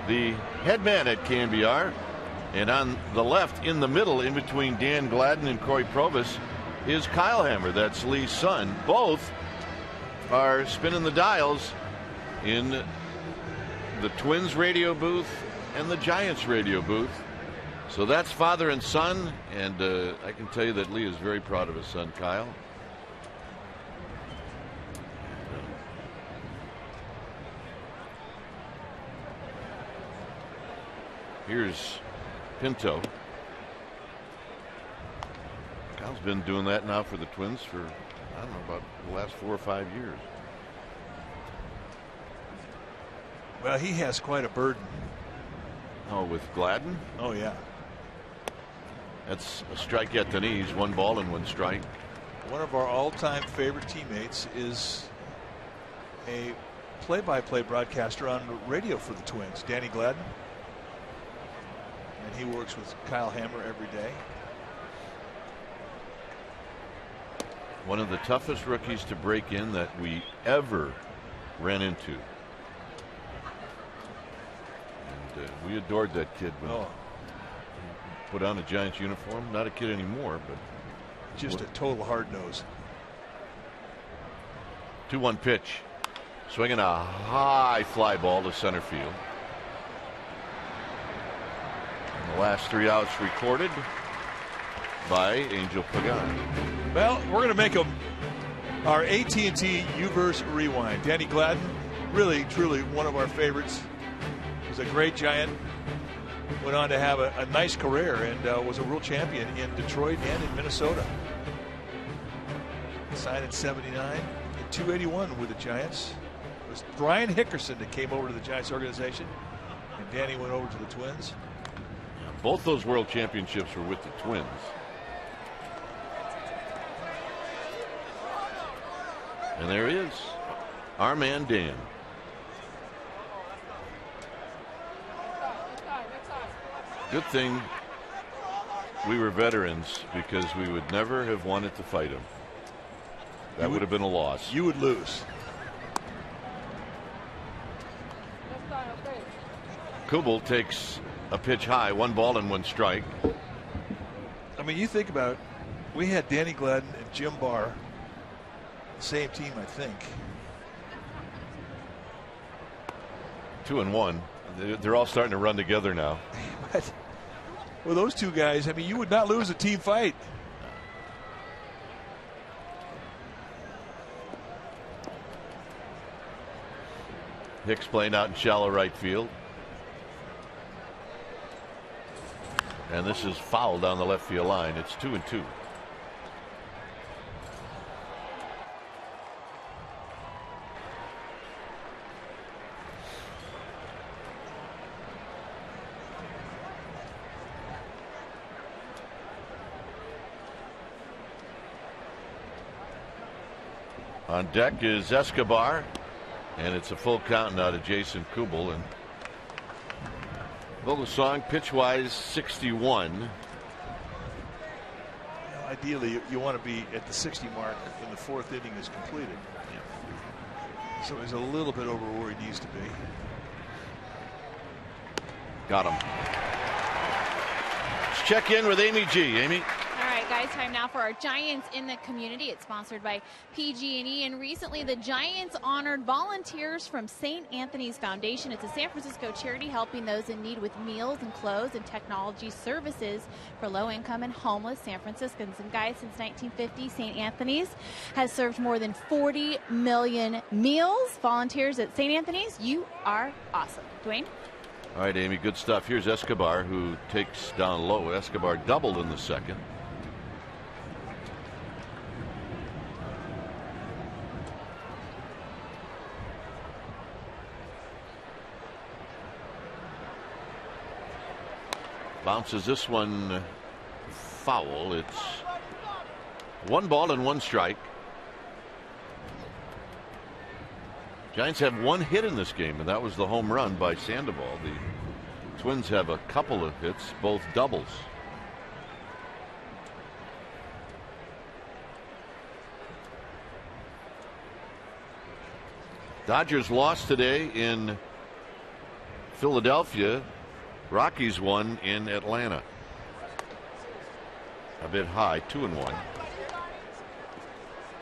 the head man at KNBR. And on the left, in the middle, in between Dan Gladden and Corey Provis, is Kyle Hammer. That's Lee's son. Both are spinning the dials in the Twins radio booth and the Giants radio booth. So that's father and son, and I can tell you that Lee is very proud of his son, Kyle. Here's Pinto. Kyle's been doing that now for the Twins for, I don't know, about the last 4 or 5 years. Well, he has quite a burden. Oh, with Gladden? Oh, yeah. That's a strike at the knees, 1 ball and 1 strike. One of our all-time favorite teammates is a play-by-play broadcaster on the radio for the Twins, Danny Gladden. And he works with Kyle Hammer every day. One of the toughest rookies to break in that we ever ran into. And we adored that kid when he put on a Giants uniform. Not a kid anymore, but just a total hard nose. 2-1 pitch. Swinging a high fly ball to center field. And the last 3 outs recorded by Angel Pagan. Well, we're going to make our AT&T U-verse rewind. Danny Gladden, really, truly one of our favorites. Was a great Giant. Went on to have a nice career and was a world champion in Detroit and in Minnesota. Signed in '79, in 281 with the Giants. It was Brian Hickerson that came over to the Giants organization, and Danny went over to the Twins. Both those world championships were with the Twins. And there he is, our man Dan. Good thing we were veterans, because we would never have wanted to fight him. That would have been a loss. You would lose. Kubel takes a pitch high, 1 ball and 1 strike. I mean, you think about it. We had Danny Gladden and Jim Barr, same team, I think. 2-1. They're all starting to run together now. But with those two guys, I mean, you would not lose a team fight. Hicks playing out in shallow right field. And this is foul down the left field line. It's 2-2. On deck is Escobar, and it's a full count now to Jason Kubel. And Vogelsong, pitch-wise, 61. Ideally, you want to be at the 60 mark when the 4th inning is completed. Yeah. So he's a little bit over where he needs to be. Got him. Let's check in with Amy G. Amy. All right, guys, time now for our Giants in the Community. It's sponsored by PG&E, and recently the Giants honored volunteers from St. Anthony's Foundation. It's a San Francisco charity helping those in need with meals and clothes and technology services for low-income and homeless San Franciscans. And guys, since 1950, St. Anthony's has served more than 40 million meals. Volunteers at St. Anthony's, you are awesome. Dwayne? All right, Amy, good stuff. Here's Escobar, who takes down low. Escobar doubled in the second. Bounces this one foul. It's 1 ball and 1 strike. Giants have 1 hit in this game, and that was the home run by Sandoval. The Twins have a couple of hits, both doubles. Dodgers lost today in Philadelphia. Rockies won in Atlanta. A bit high, 2-1.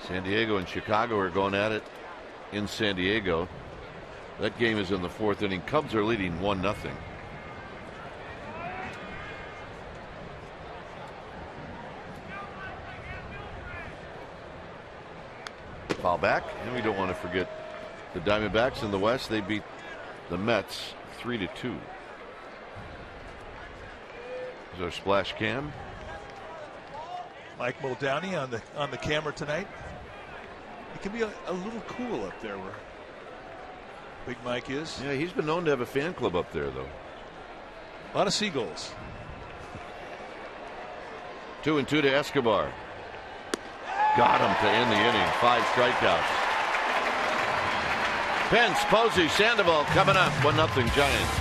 San Diego and Chicago are going at it in San Diego. That game is in the 4th inning. Cubs are leading 1-0. Foul back, and we don't want to forget the Diamondbacks in the West. They beat the Mets 3-2. There's our splash cam. Mike Muldowney on the camera tonight. It can be a little cool up there where Big Mike is. Yeah, he's been known to have a fan club up there, though. A lot of seagulls. 2-2 to Escobar. Got him to end the inning. 5 strikeouts. Pence, Posey, Sandoval coming up. 1-0 Giants.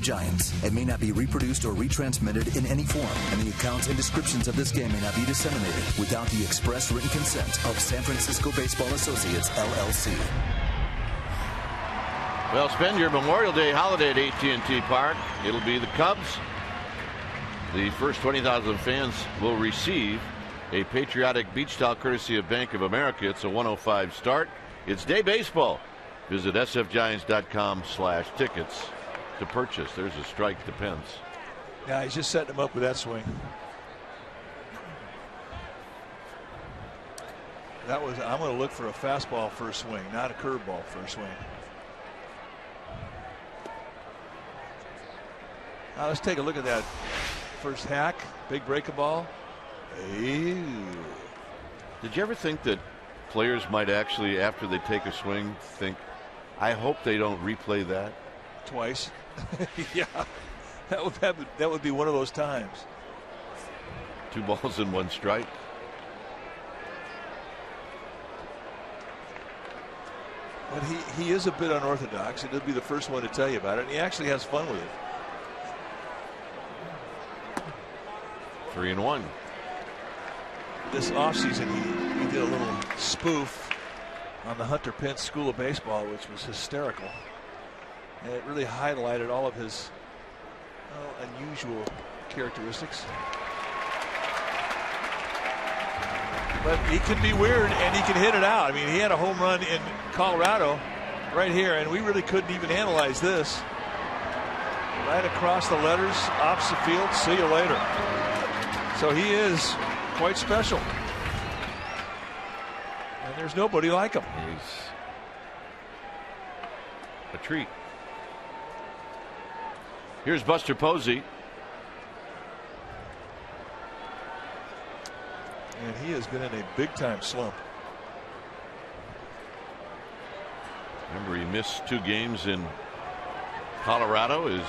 Giants and may not be reproduced or retransmitted in any form, and the accounts and descriptions of this game may not be disseminated without the express written consent of San Francisco Baseball Associates, LLC. Well, spend your Memorial Day holiday at AT Park. It'll be the Cubs. The first 20,000 fans will receive a patriotic beach towel courtesy of Bank of America. It's a 1:05 start. It's day baseball. Visit sfgiants.com/tickets to purchase. There's a strike to Pence. Yeah, he's just setting him up with that swing. That was, I'm going to look for a fastball first swing, not a curveball first swing. Now let's take a look at that first hack. Big breaker ball. Ew. Did you ever think that players might actually, after they take a swing, think, I hope they don't replay that? Twice. Yeah, that would be one of those times. 2 balls and 1 strike. But he is a bit unorthodox. He'll be the first one to tell you about it. And he actually has fun with it. 3-1. This offseason, he did a little spoof on the Hunter Pence School of Baseball, which was hysterical. And it really highlighted all of his unusual characteristics. But he can be weird, and he can hit it out. I mean, he had a home run in Colorado right here, and we really couldn't even analyze this. Right across the letters, opposite field, see you later. So he is quite special. And there's nobody like him. He's a treat. Here's Buster Posey. And he has been in a big-time slump. Remember, he missed 2 games in Colorado. A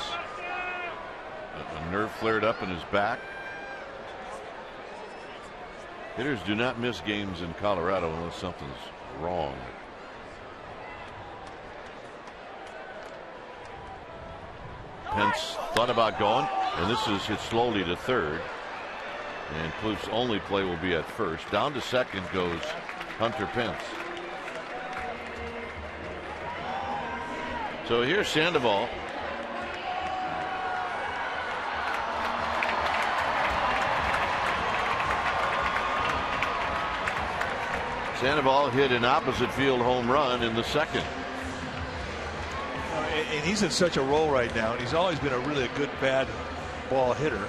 nerve flared up in his back. Hitters do not miss games in Colorado unless something's wrong. Pence thought about going, and this is hit slowly to third. And Plouffe's only play will be at first. Down to second goes Hunter Pence. So here's Sandoval. Sandoval hit an opposite field home run in the second. And he's in such a role right now, and he's always been a really good bad ball hitter,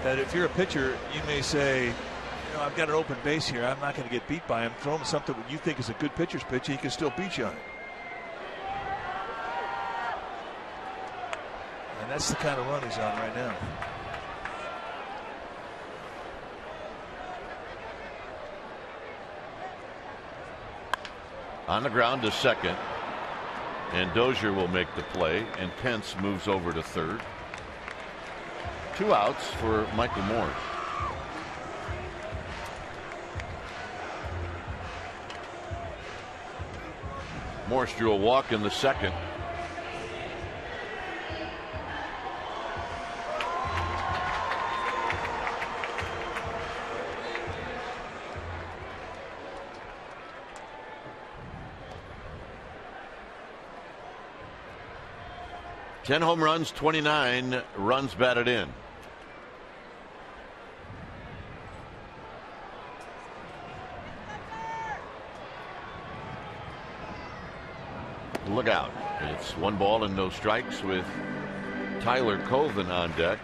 that if you're a pitcher, you may say, you know, I've got an open base here, I'm not going to get beat by him. Throw him something that you think is a good pitcher's pitch, he can still beat you on it. And that's the kind of run he's on right now. On the ground to second, and Dozier will make the play, and Pence moves over to third. 2 outs for Michael Morse. Morse drew a walk in the second. Ten home runs, 29 runs batted in. Look out. It's 1 ball and no strikes with Tyler Colvin on deck.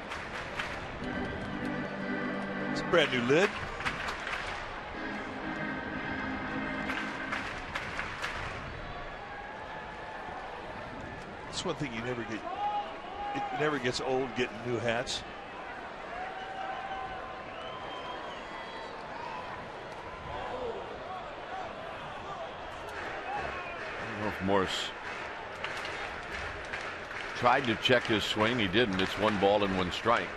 It's a brand new lid. That's one thing you never get. It never gets old getting new hats. I don't know if Morse tried to check his swing. He didn't. It's 1 ball and 1 strike.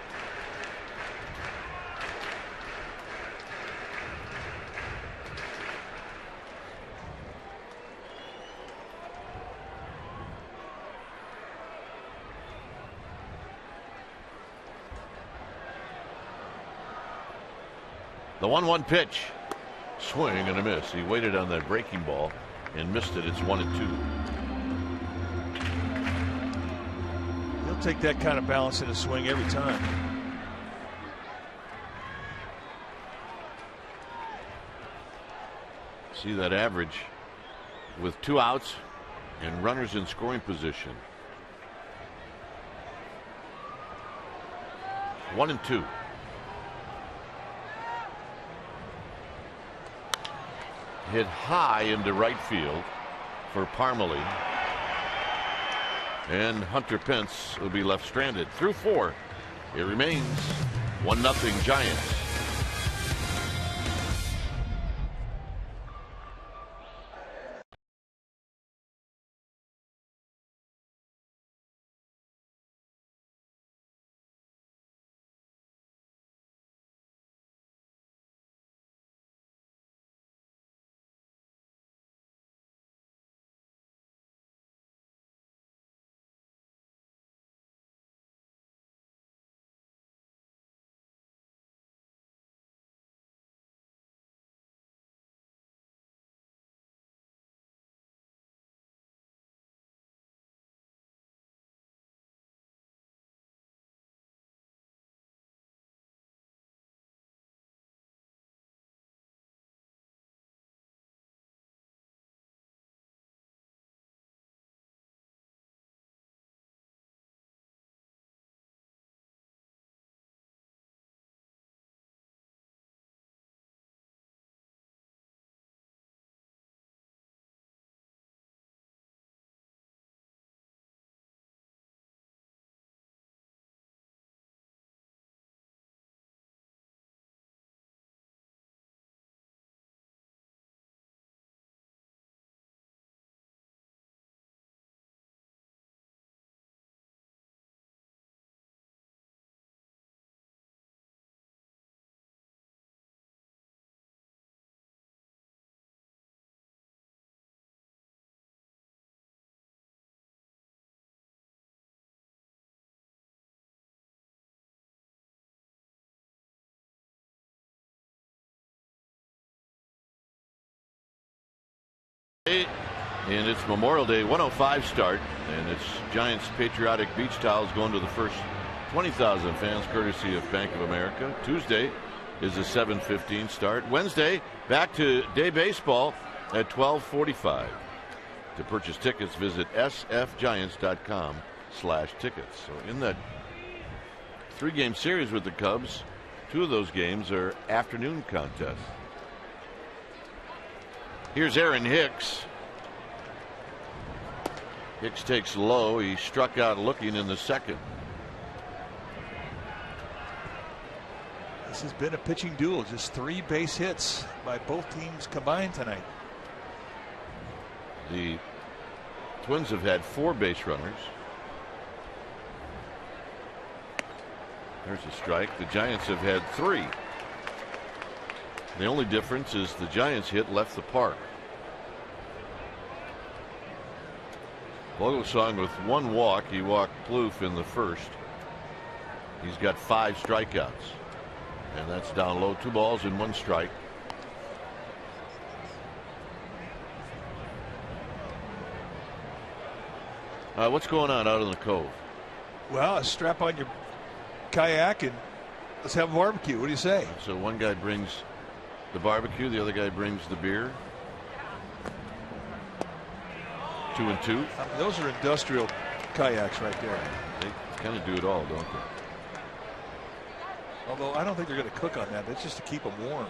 The 1-1 pitch. Swing and a miss. He waited on that breaking ball and missed it. It's 1-2. He'll take that kind of balance in a swing every time. See that average with 2 outs and runners in scoring position. 1-2. Hit high into right field for Parmalee. And Hunter Pence will be left stranded. Through 4. It remains 1-0 Giants. And it's Memorial Day 105 start, and it's Giants patriotic beach towels going to the first 20,000 fans courtesy of Bank of America. Tuesday is a 7:15 start. Wednesday back to day baseball at 12:45. To purchase tickets, visit sfgiants.com/tickets. So in that 3-game series with the Cubs, 2 of those games are afternoon contests. Here's Aaron Hicks. Hicks takes low. He struck out looking in the second. This has been a pitching duel. Just 3 base hits by both teams combined tonight. The Twins have had 4 base runners. There's a strike. The Giants have had 3. The only difference is the Giants hit left the park. Vogelsong with 1 walk. He walked Plouffe in the first. He's got 5 strikeouts. And that's down low. 2 balls and 1 strike. What's going on out in the Cove? Well, strap on your kayak and let's have a barbecue. What do you say? So one guy brings the barbecue, the other guy brings the beer. 2 and 2. Those are industrial kayaks right there. They kind of do it all, don't they? Although I don't think they're going to cook on that. That's just to keep them warm.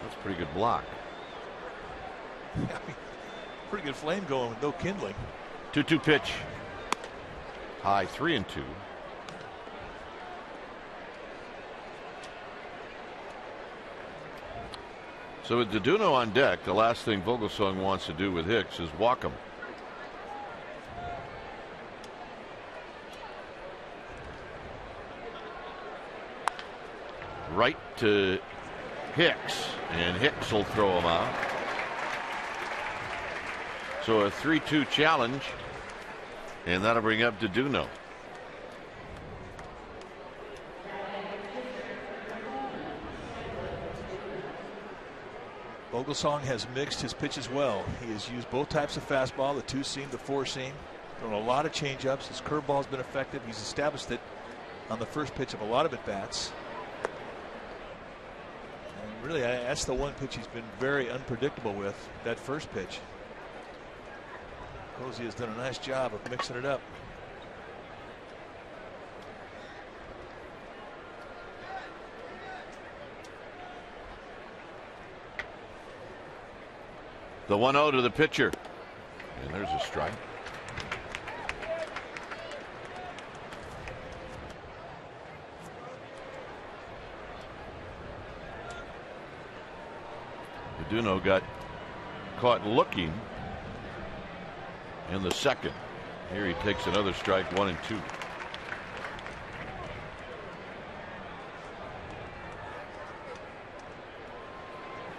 That's a pretty good block. Pretty good flame going with no kindling. 2-2 pitch. High, 3 and 2. So with DeDuno on deck, the last thing Vogelsong wants to do with Hicks is walk him. Right to Hicks, and Hicks will throw him out. So a 3-2 challenge, and that'll bring up DeDuno. Vogelsong has mixed his pitches well. He has used both types of fastball, the 2-seam, the 4-seam. Thrown a lot of changeups. His curveball has been effective. He's established it on the first pitch of a lot of at-bats. And really, that's the one pitch he's been very unpredictable with, that first pitch. Posey has done a nice job of mixing it up. The 1-0 to the pitcher. And there's a strike. DeDuno got caught looking in the second. Here he takes another strike, 1 and 2.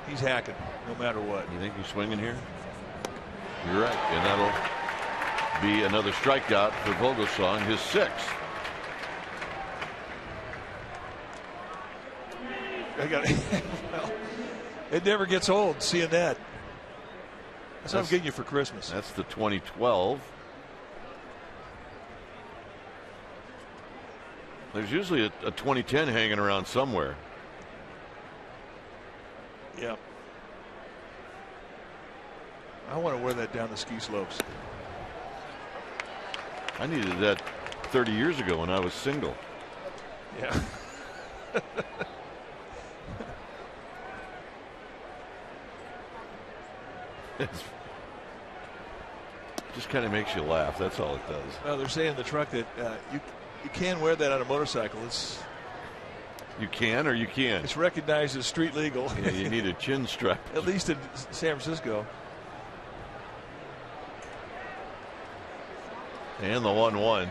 He's hacking no matter what. You think he's swinging here? You're right, and that'll be another strikeout for Vogelsong, his 6th. Well, it never gets old seeing that. That's what I'm getting you for Christmas. That's the 2012. There's usually a 2010 hanging around somewhere. Yeah. I want to wear that down the ski slopes. I needed that 30 years ago when I was single. Yeah. It just kind of makes you laugh. That's all it does. Well, they're saying in the truck that you can wear that on a motorcycle. You can or you can't. It's recognized as street legal. Yeah, you need a chin strap. At least in San Francisco. And the 1-1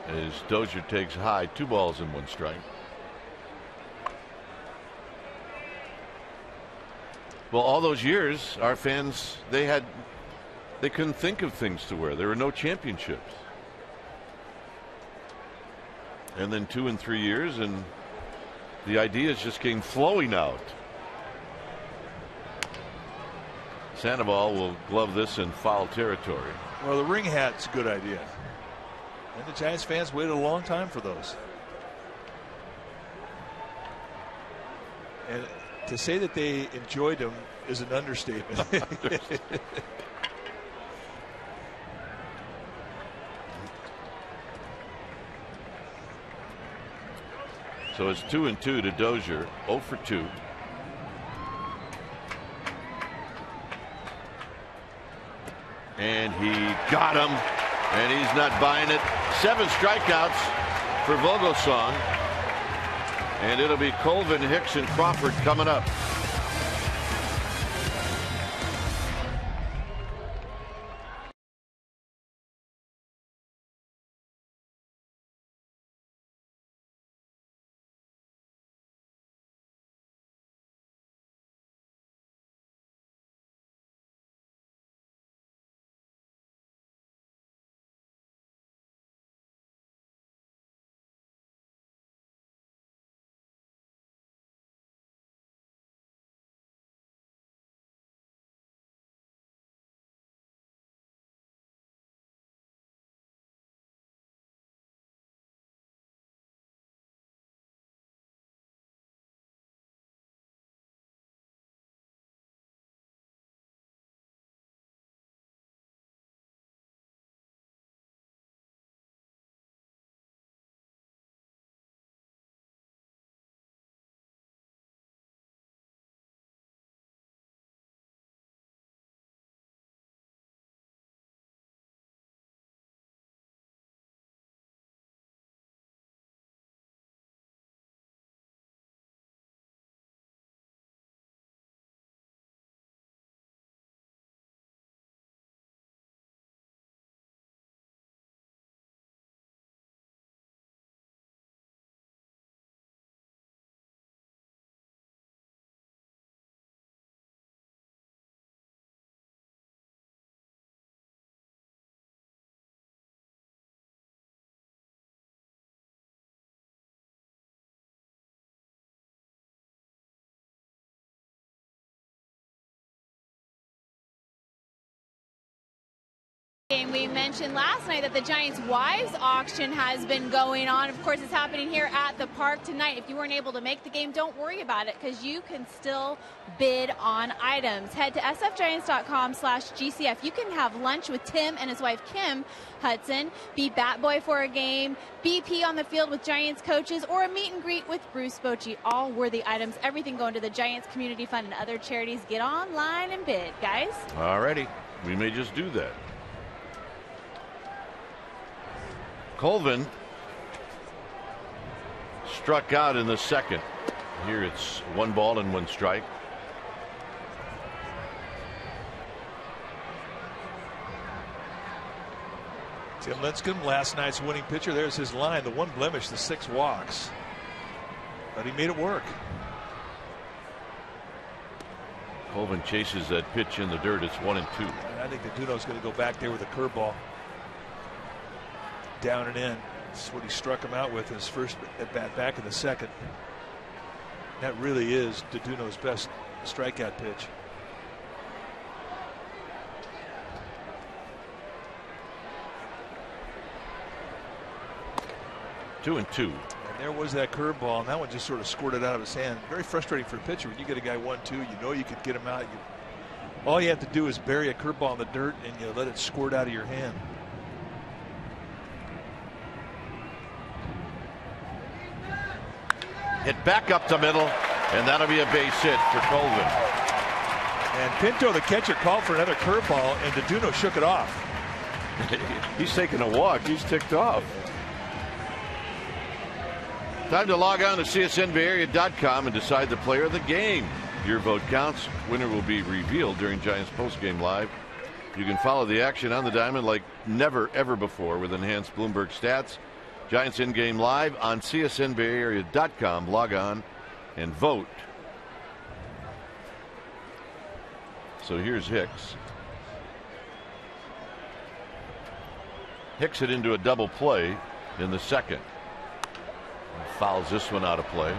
as Dozier takes high, 2 balls and 1 strike. Well, all those years, our fans, they couldn't think of things to wear. There were no championships. And then 2 and 3 years, and the ideas just came flowing out. Sandoval will glove this in foul territory. Well, the ring hat's a good idea. And the Giants fans waited a long time for those. And to say that they enjoyed them is an understatement. So it's 2-2 to Dozier, 0 for 2. And he got him, and he's not buying it. 7 strikeouts for Vogelsong. And it'll be Colvin, Hicks, and Crawford coming up. We mentioned last night that the Giants' wives auction has been going on. Of course, it's happening here at the park tonight. If you weren't able to make the game, don't worry about it because you can still bid on items. Head to sfgiants.com/GCF. You can have lunch with Tim and his wife Kim Hudson, be bat boy for a game, BP on the field with Giants coaches, or a meet and greet with Bruce Bochy. All worthy items. Everything going to the Giants Community Fund and other charities. Get online and bid, guys. All righty. We may just do that. Colvin struck out in the second. Here it's 1 ball and 1 strike. Tim Lincecum, last night's winning pitcher. There's his line. The one blemish, the 6 walks. But he made it work. Colvin chases that pitch in the dirt. It's 1-2. And I think Duno's going to go back there with a curveball. Down and in. That's what he struck him out with his first at bat back in the second. That really is Duno's best strikeout pitch. Two and two. And there was that curveball, and that one just sort of squirted out of his hand. Very frustrating for a pitcher. When you get a guy 1-2, you know you could get him out. All you have to do is bury a curveball in the dirt and you let it squirt out of your hand. Hit back up the middle, and that'll be a base hit for Colvin. And Pinto, the catcher, called for another curveball, and Duno shook it off. He's taking a walk. He's ticked off. Time to log on to csnbayarea.com and decide the player of the game. Your vote counts. Winner will be revealed during Giants postgame live. You can follow the action on the diamond like never, ever before with enhanced Bloomberg stats. Giants in-game live on csnbayarea.com. Log on and vote. So here's Hicks. Hicks it into a double play in the second. Fouls this one out of play.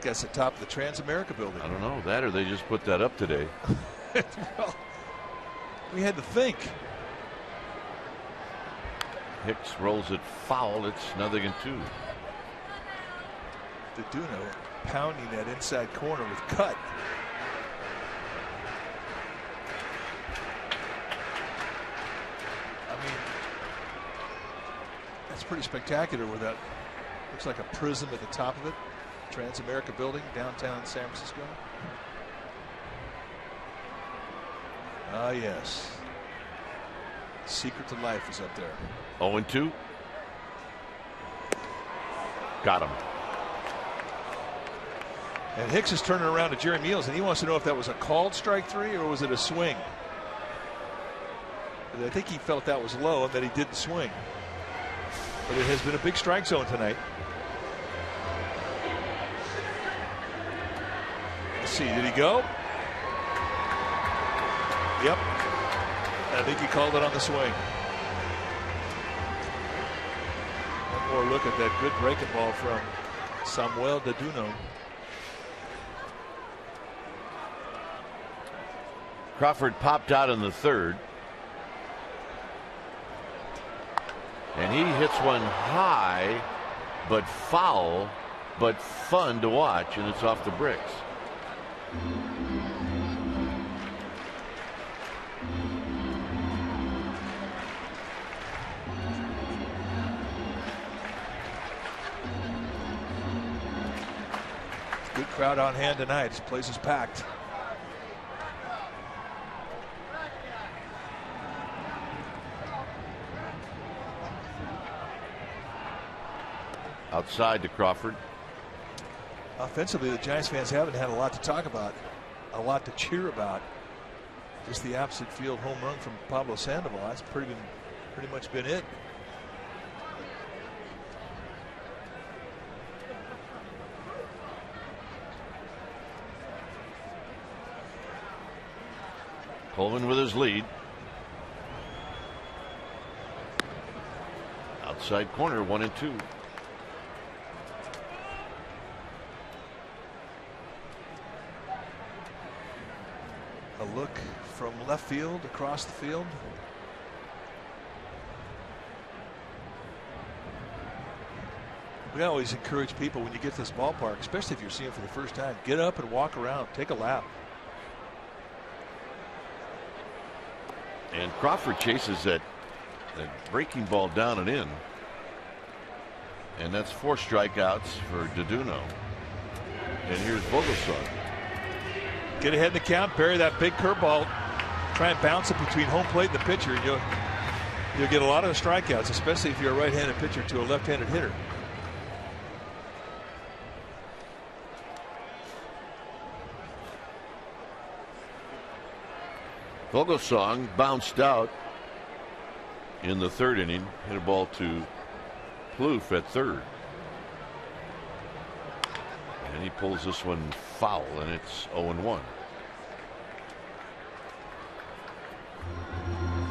that's the top of the Transamerica building. I don't know that, or they just put that up today. Well, we had to think. Hicks rolls it foul. It's 0-2. Deduno pounding that inside corner with cut. I mean, that's pretty spectacular with that. Looks like a prism at the top of it. Transamerica building, downtown San Francisco. Ah, yes. Secret to life is up there. 0-2. Got him. And Hicks is turning around to Jerry Meals, and he wants to know if that was a called strike three or was it a swing. And I think he felt that was low and that he didn't swing. But it has been a big strike zone tonight. Let's see, did he go? Yep. I think he called it on the swing. One more look at that good breaking ball from Samuel Deduno. Crawford popped out in the third. And he hits one high, but foul, but fun to watch, and it's off the bricks. Good crowd on hand tonight. This place is packed. Outside to Crawford. Offensively, the Giants fans haven't had a lot to talk about, a lot to cheer about. Just the opposite field home run from Pablo Sandoval. That's pretty much been it. Coleman with his lead. Outside corner, 1-2. A look from left field across the field. We always encourage people when you get to this ballpark, especially if you're seeing it for the first time, get up and walk around, take a lap. And Crawford chases that breaking ball down and in. And that's 4 strikeouts for Deduno. And here's Vogelsong. Get ahead in the count, bury that big curveball, try and bounce it between home plate and the pitcher, and you'll get a lot of strikeouts, especially if you're a right-handed pitcher to a left-handed hitter. Vogelsong bounced out in the third inning, hit a ball to Plouffe at third. And he pulls this one foul, and it's 0-1.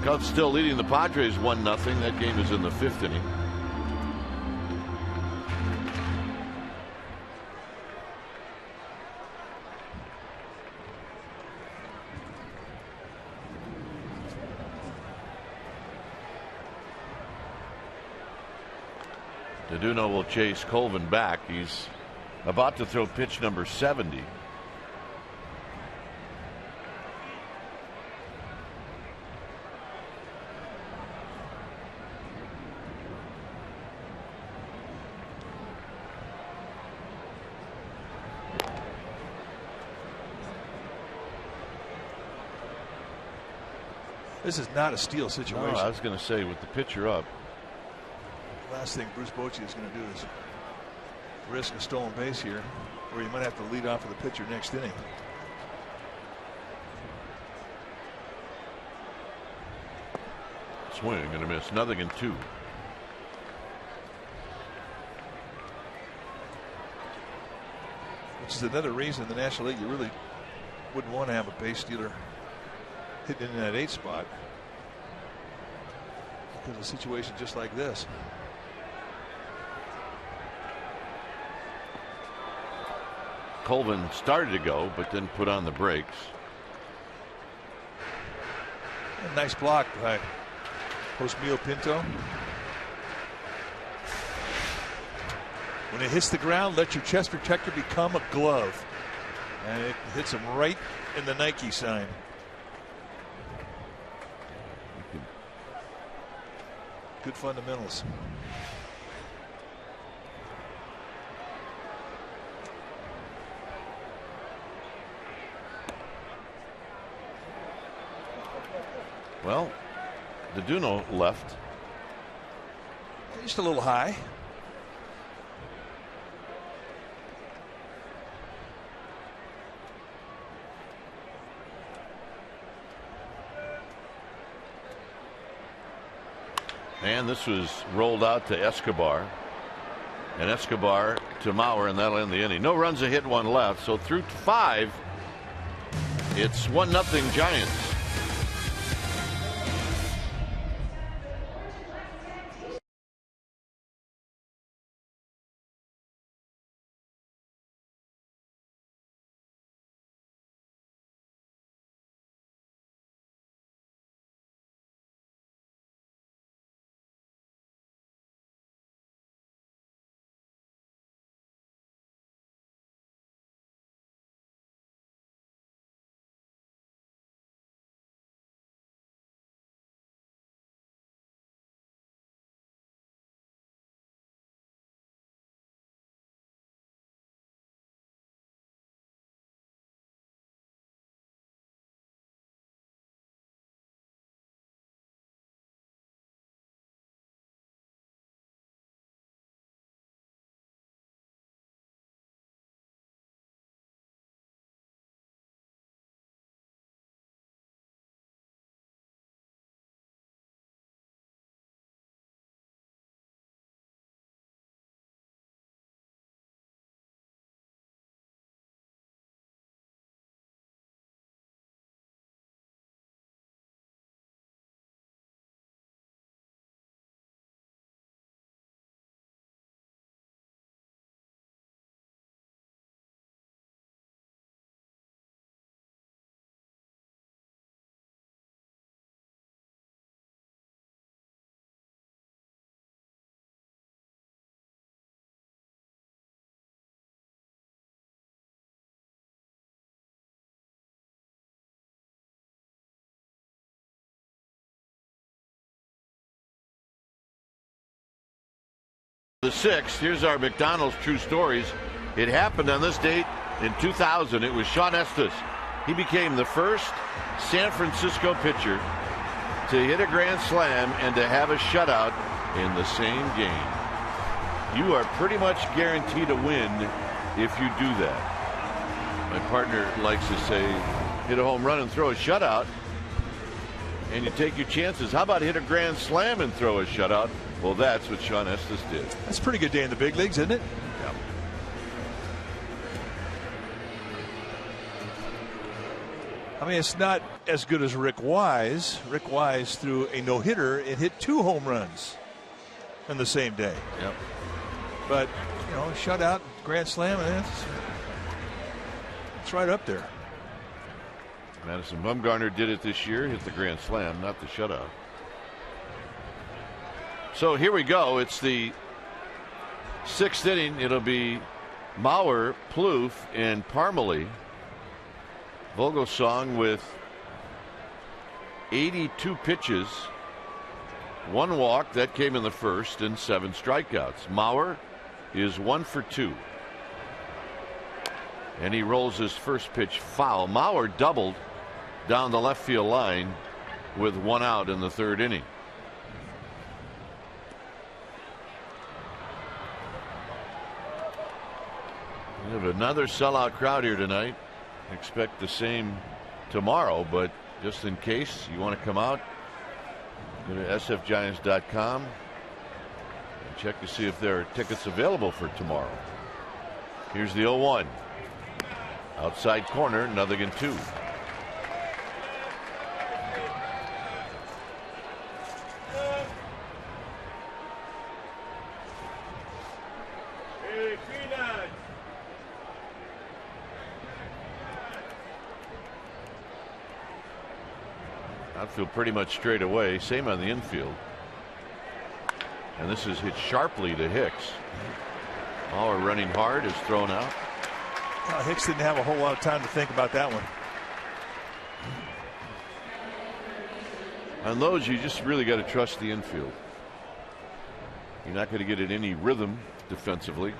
Cubs still leading the Padres 1-0. That game is in the 5th inning. Deduno will chase Colvin back. He's about to throw pitch number 70. This is not a steal situation. No, I was going to say, with the pitcher up. Last thing Bruce Bochy is going to do is risk a stolen base here, or you might have to lead off with the pitcher next inning. Swing and a miss. 0-2. Which is another reason in the National League you really wouldn't want to have a base stealer hitting in that 8 spot, because of a situation just like this. Colvin started to go, but then put on the brakes. A nice block by Josmio Pinto. When it hits the ground, let your chest protector become a glove. And it hits him right in the Nike sign. Good fundamentals. Well, DeDuno left. Just a little high. And this was rolled out to Escobar. And Escobar to Mauer, and that'll end the inning. No runs, a hit, one left. So through 5, it's 1-0 Giants. The 6th, here's our McDonald's True Stories. It happened on this date in 2000. It was Sean Estes. He became the first San Francisco pitcher to hit a grand slam and to have a shutout in the same game. You are pretty much guaranteed to win if you do that. My partner likes to say, hit a home run and throw a shutout, and you take your chances. How about hit a grand slam and throw a shutout? Well, that's what Sean Estes did. That's a pretty good day in the big leagues, isn't it? Yeah. I mean, it's not as good as Rick Wise. Rick Wise threw a no-hitter and hit 2 home runs in the same day. Yep. But, you know, shutout, grand slam, and it's right up there. Madison Bumgarner did it this year, hit the grand slam, not the shutout. So here we go. It's the 6th inning. It'll be Mauer, Plouffe, and Parmelee. Vogelsong with 82 pitches, 1 walk that came in the first, and 7 strikeouts. Mauer is 1 for 2, and he rolls his first pitch foul. Mauer doubled down the left field line with 1 out in the 3rd inning. We have another sellout crowd here tonight. Expect the same tomorrow, but just in case you want to come out, go to sfgiants.com and check to see if there are tickets available for tomorrow. Here's the 0-1. Outside corner, 0-2. Outfield pretty much straight away. Same on the infield. And this is hit sharply to Hicks. All running hard is thrown out. Hicks didn't have a whole lot of time to think about that one. On those, you just really got to trust the infield. You're not going to get in any rhythm defensively.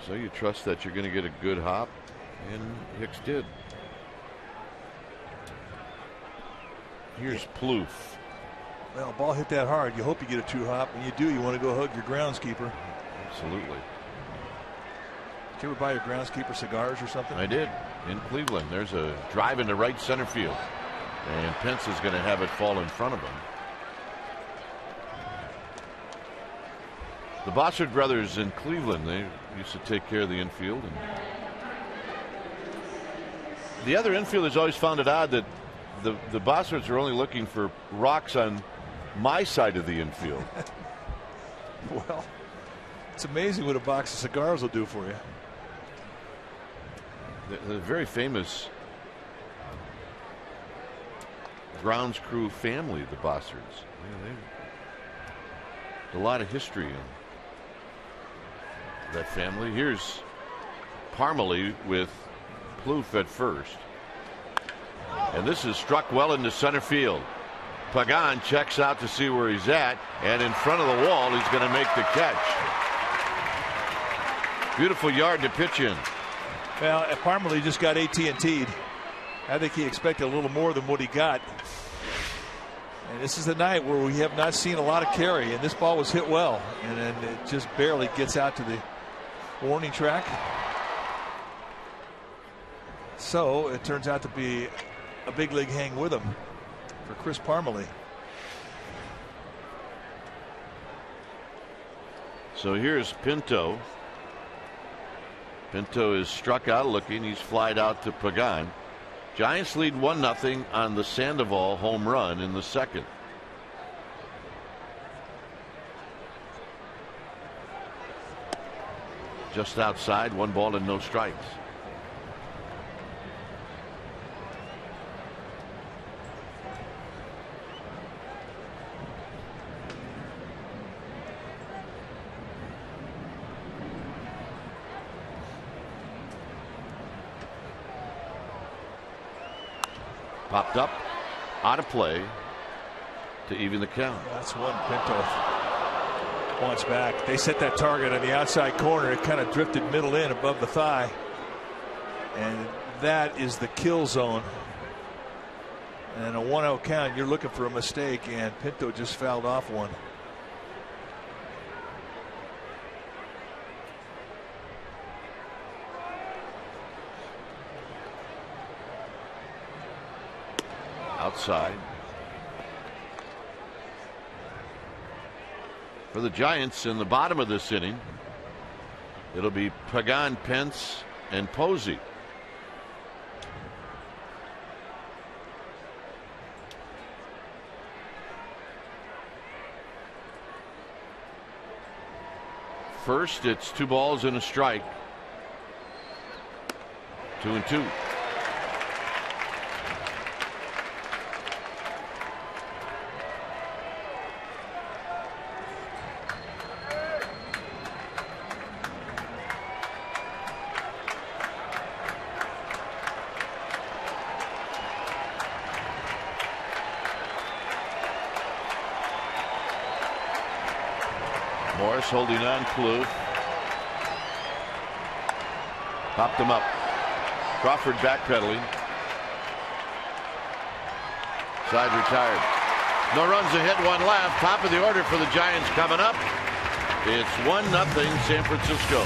So you trust that you're going to get a good hop, and Hicks did. Here's Plouffe. Well, a ball hit that hard. You hope you get a true hop. When you do, you want to go hug your groundskeeper. Absolutely. Did you ever buy your groundskeeper cigars or something? I did in Cleveland. There's a drive into right center field, and Pence is going to have it fall in front of him. The Bossard brothers in Cleveland, they used to take care of the infield. And the other infielders always found it odd that the Bossards are only looking for rocks on my side of the infield. Well, it's amazing what a box of cigars will do for you. The very famous grounds crew family, the Bossards. A lot of history in that family. Here's Parmalee with Plouffe at first. And this is struck well into center field. Pagan checks out to see where he's at, and in front of the wall, he's going to make the catch. Beautiful yard to pitch in. Well, Parmalee just got AT&T'd. I think he expected a little more than what he got. And this is the night where we have not seen a lot of carry, and this ball was hit well, and then it just barely gets out to the warning track. So it turns out to be a big league hang with him for Chris Parmalee. So here's Pinto. Pinto is struck out looking. He's flied out to Pagan. Giants lead 1-0 on the Sandoval home run in the second. Just outside, 1 ball and no strikes. Popped up, out of play to even the count. That's one Pinto wants back. They set that target on the outside corner. It kind of drifted middle in above the thigh. And that is the kill zone. And a 1-0 count, you're looking for a mistake, and Pinto just fouled off one. Outside. For the Giants in the bottom of this inning, it'll be Pagan, Pence, and Posey. First, it's 2 balls and a strike. 2-2. Morris holding on. Plouffe popped him up. Crawford backpedaling. Side retired. No runs, a hit, 1 left. Top of the order for the Giants coming up. It's 1-0 San Francisco.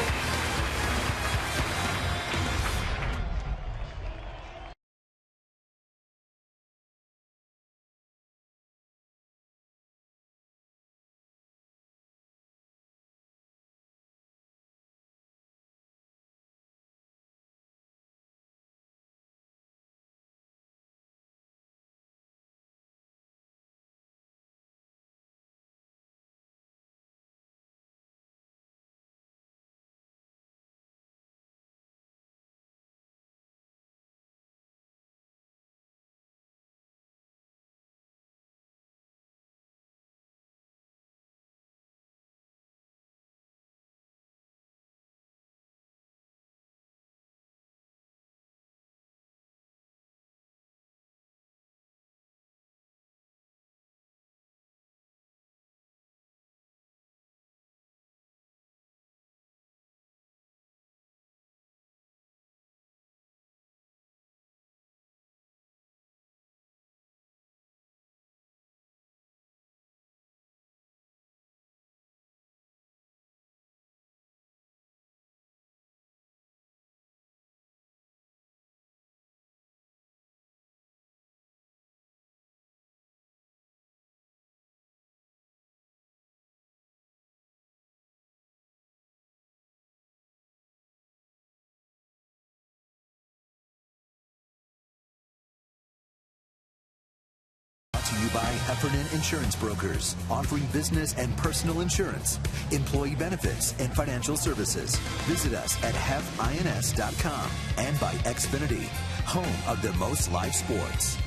by Heffernan Insurance Brokers, offering business and personal insurance, employee benefits, and financial services. Visit us at hefins.com and by Xfinity, home of the most live sports.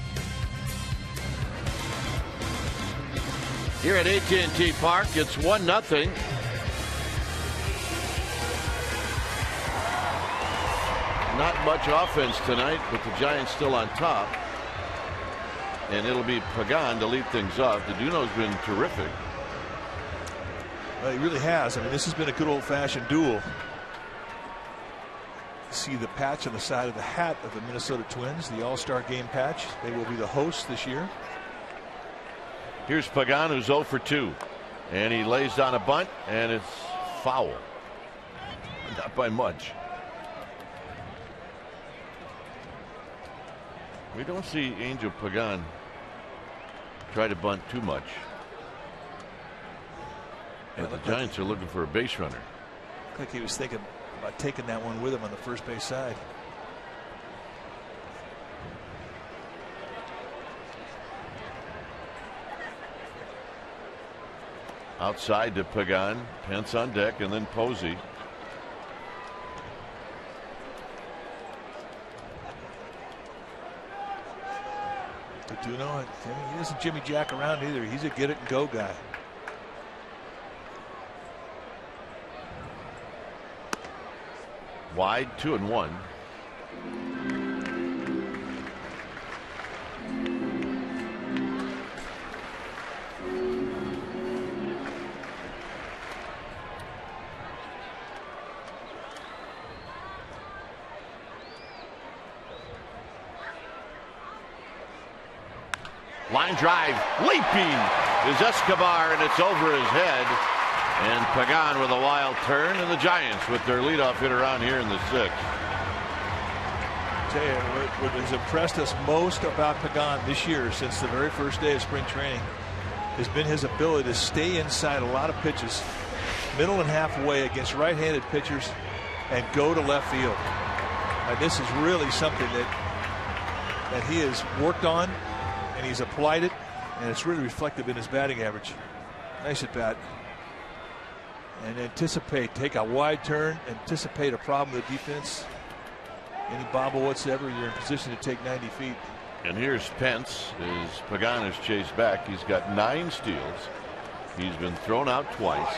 Here at AT Park, it's 1-0. Not much offense tonight, but the Giants still on top. And it'll be Pagan to lead things off. DeDuno's been terrific. Well, he really has. I mean, this has been a good old-fashioned duel. See the patch on the side of the hat of the Minnesota Twins, the All-Star Game patch. They will be the hosts this year. Here's Pagan, who's 0 for 2. And he lays down a bunt, and it's foul. Not by much. We don't see Angel Pagan try to bunt too much. And the Giants are looking for a base runner. Looked like he was thinking about taking that one with him on the first base side. Outside to Pagan, Pence on deck, and then Posey. DeDuno, he doesn't Jimmy Jack around either. He's a get it and go guy. Wide, 2-1. Line drive, leaping is Escobar, and it's over his head. And Pagan with a wild turn, and the Giants with their leadoff hitter on here in the 6th. I'll tell you what has impressed us most about Pagan this year, since the very first day of spring training, has been his ability to stay inside a lot of pitches, middle and halfway against right-handed pitchers, and go to left field. And this is really something that he has worked on, and he's applied it, and it's really reflective in his batting average. Nice at bat. And anticipate, take a wide turn, anticipate a problem with the defense. Any bobble whatsoever, you're in position to take 90 feet. And here's Pence as Pagan is chased back. He's got 9 steals. He's been thrown out twice.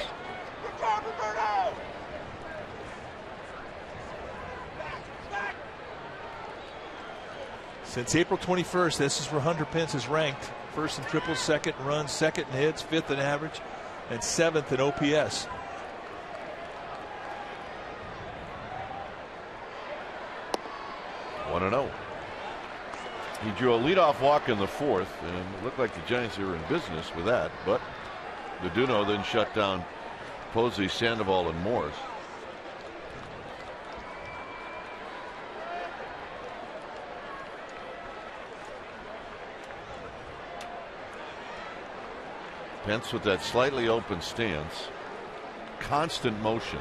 Since April 21st, this is where Hunter Pence is ranked. First in triples, second in runs, second in hits, 5th in average, and 7th in OPS. One and 0. He drew a leadoff walk in the 4th, and it looked like the Giants were in business with that. But DeDuno then shut down Posey, Sandoval, and Morris. Pence with that slightly open stance, constant motion.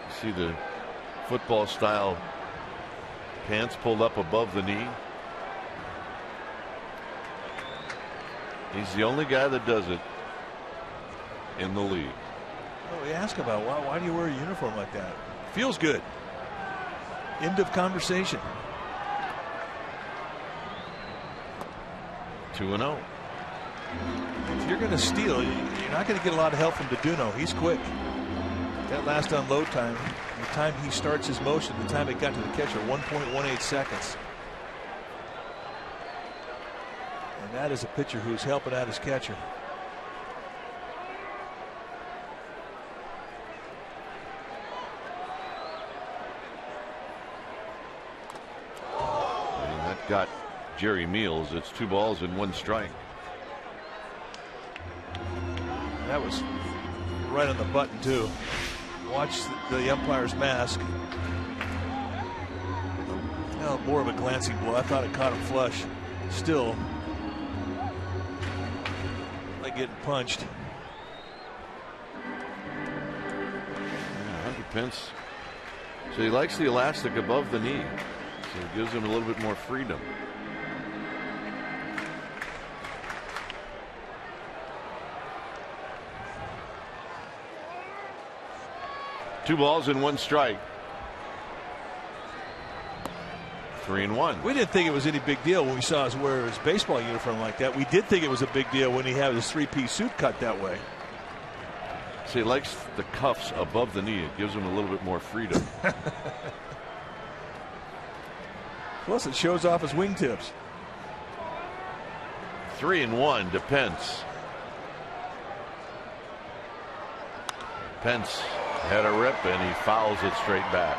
You see the football style pants pulled up above the knee. He's the only guy that does it in the league. Well, we ask about why do you wear a uniform like that? Feels good. End of conversation. 2-0. If you're going to steal, you're not going to get a lot of help from DeDuno. He's quick. That last unload time, the time he starts his motion, the time it got to the catcher, 1.18 seconds. And that is a pitcher who's helping out his catcher. And that got Jerry Meals. It's 2 balls and 1 strike. That was right on the button too. Watch the umpire's mask. Oh, more of a glancing blow. I thought it caught him flush. Still like getting punched. Hunter Pence. So he likes the elastic above the knee. So it gives him a little bit more freedom. Two balls and one strike. 3-1. We didn't think it was any big deal when we saw us wear his baseball uniform like that. We did think it was a big deal when he had his three-piece suit cut that way. So he likes the cuffs above the knee. It gives him a little bit more freedom. Plus, it shows off his wingtips. 3-1 to Pence. Pence had a rip and he fouls it straight back.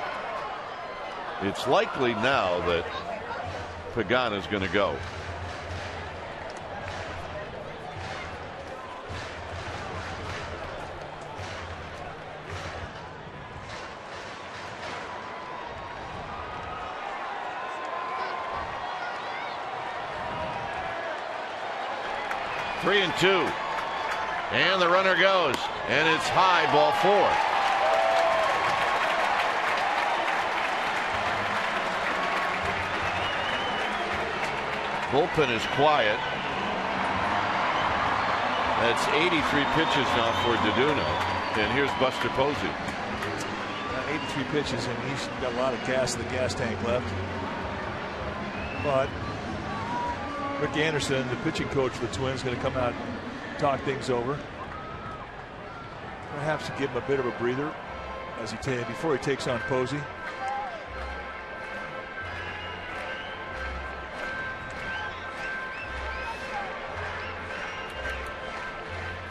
It's likely now that Pagano's going to go. Three and two. And the runner goes. And it's high, ball 4. Bullpen is quiet. That's 83 pitches now for DeDuno. And here's Buster Posey. 83 pitches, and he's got a lot of gas in the gas tank left. But Rick Anderson, the pitching coach for the Twins, going to come out and talk things over. Perhaps to give him a bit of a breather as before he takes on Posey.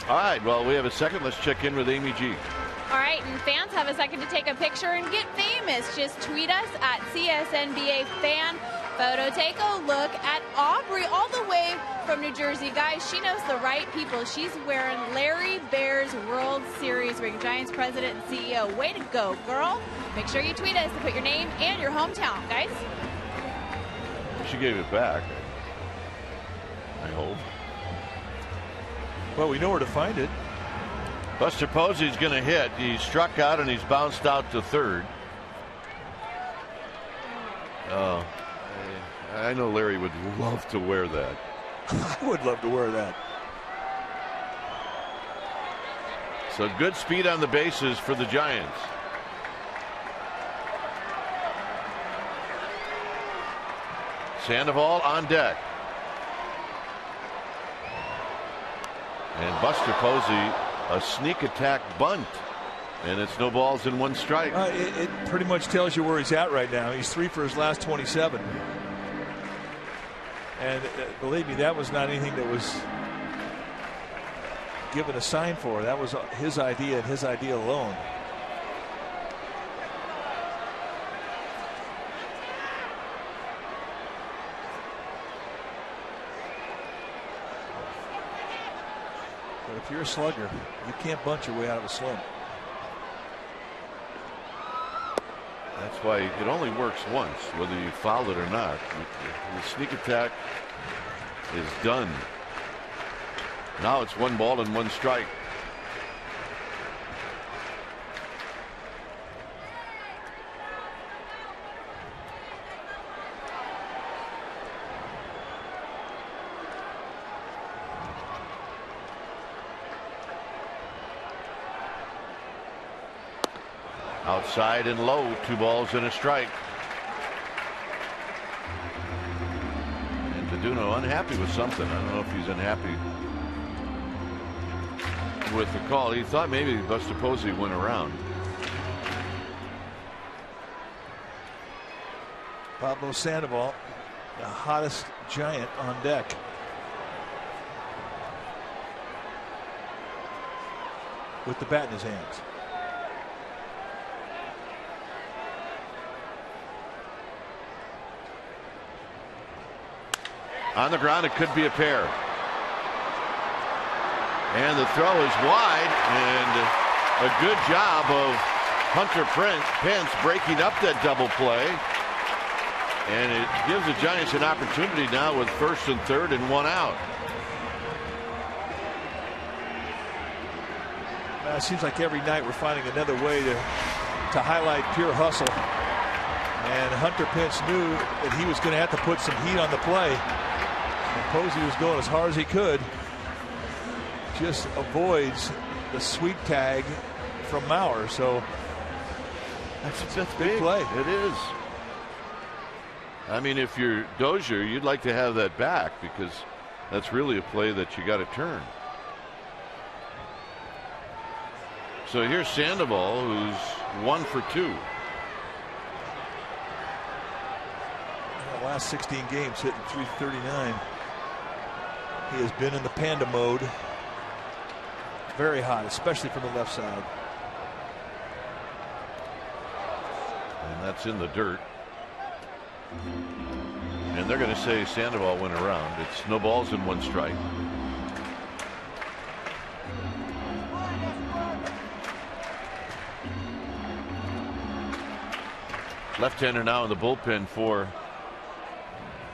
All right, well, we have a second. Let's check in with Amy G. All right, and fans have a second to take a picture and get famous. Just tweet us at CSNBA fan. Photo, take a look at Aubrey all the way from New Jersey. Guys, she knows the right people. She's wearing Larry Bear's World Series ring. Giants president and CEO. Way to go, girl. Make sure you tweet us to put your name and your hometown, guys. She gave it back, I hope. Well, we know where to find it. Buster Posey's going to hit. He struck out and he's bounced out to third. I know Larry would love to wear that. I would love to wear that. So good speed on the bases for the Giants. Sandoval on deck. And Buster Posey, a sneak attack bunt. And it's no balls and one strike. It pretty much tells you where he's at right now. He's 3 for his last 27. And believe me, that was not anything that was given a sign for. That was his idea and his idea alone. But if you're a slugger, you can't bunt your way out of a slump. That's why it only works once, whether you foul it or not. The sneak attack is done. Now it's 1 ball and 1 strike. Outside and low, 2 balls and a strike. And DeDuno unhappy with something. I don't know if he's unhappy with the call. He thought maybe Buster Posey went around. Pablo Sandoval, the hottest Giant on deck. With the bat in his hands. On the ground, it could be a pair. And the throw is wide, and a good job of Hunter Pence breaking up that double play. And it gives the Giants an opportunity now with first and third and 1 out. It seems like every night we're finding another way to highlight pure hustle. And Hunter Pence knew that he was going to have to put some heat on the play. And Posey was going as hard as he could. Just avoids the sweep tag from Mauer. So that's big play. It is. I mean, if you're Dozier, you'd like to have that back because that's really a play that you got to turn. So here's Sandoval, who's 1 for 2. In the last 16 games, hitting .339. He has been in the panda mode. Very hot, especially from the left side. And that's in the dirt. And they're going to say Sandoval went around. It's no balls and 1 strike. Left-hander now in the bullpen for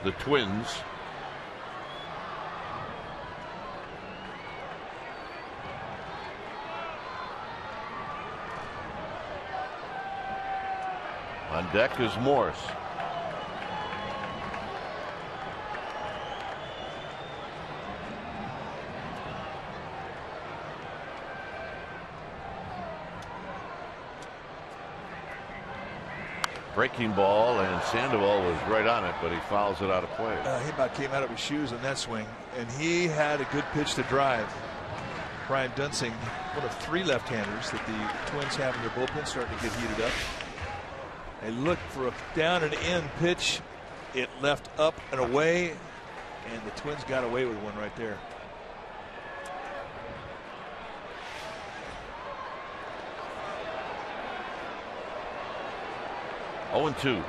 the Twins. On deck is Morse. Breaking ball, and Sandoval was right on it, but he fouls it out of play. He about came out of his shoes on that swing, and he had a good pitch to drive. Brian Dunsing, one of 3 left-handers that the Twins have in their bullpen, starting to get heated up. They looked for a down and in pitch. It left up and away, and the Twins got away with one right there. Oh, 2.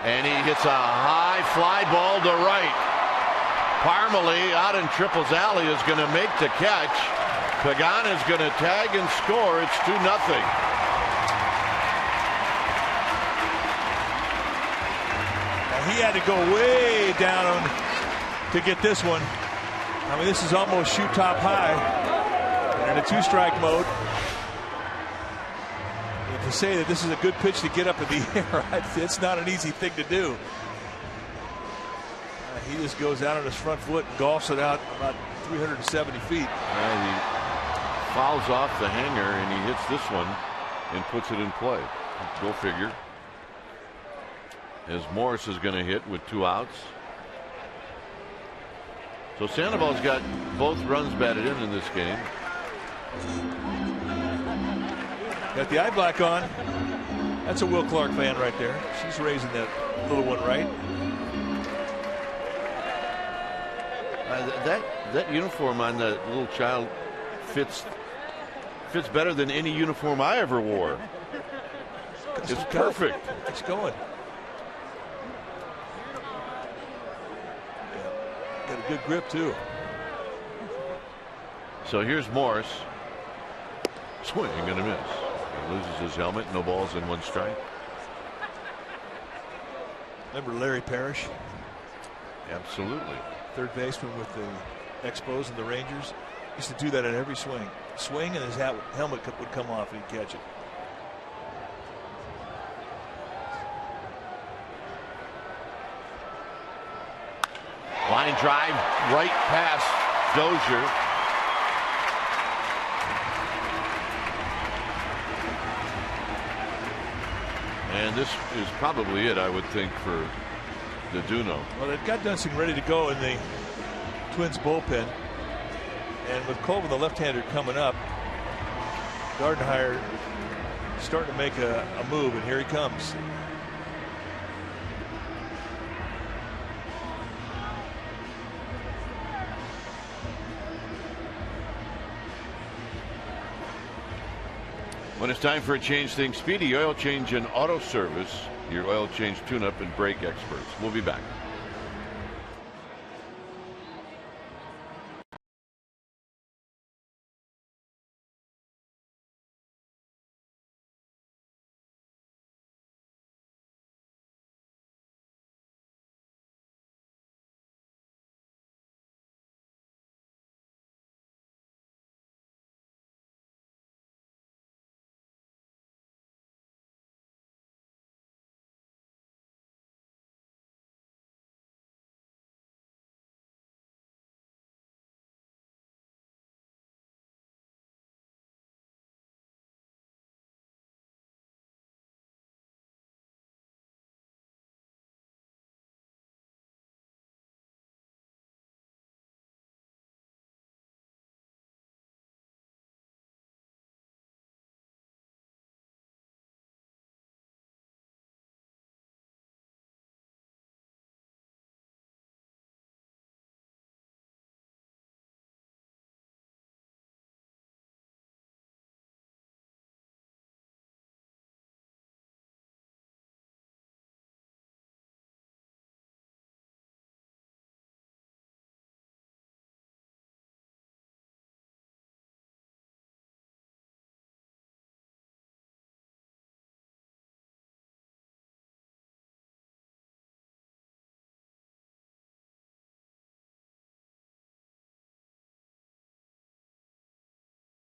And he hits a high fly ball to right. Parmalee out in Triple's alley is going to make the catch. Pagan is going to tag and score. It's 2-0. Now he had to go way down to get this one. I mean, this is almost shoot top high. And in a 2-strike mode. To say that this is a good pitch to get up in the air, it's not an easy thing to do. He just goes out on his front foot and golfs it out about 370 feet. He fouls off the hanger and he hits this one and puts it in play. Go figure. As Morris is going to hit with 2 outs. So Sandoval's got both runs batted in this game. Got the eye black on. That's a Will Clark fan right there. She's raising that little one right. That uniform on that little child fits better than any uniform I ever wore. It's perfect. It's going. Got a good grip too. So here's Morris. Swing and a miss. He loses his helmet. No balls and 1 strike. Remember Larry Parrish? Absolutely. Third baseman with the Expos and the Rangers. Used to do that at every swing. Swing and his helmet would come off and he'd catch it. Line drive right past Dozier. And this is probably it, I would think, for the Duno. Well, they've got Dunsing ready to go in the Twins bullpen. And with Colvin, the left-hander, coming up, Gardenhire starting to make a move, and here he comes. When it's time for a change, think Speedy Oil Change and Auto Service, your oil change tune-up and brake experts. We'll be back.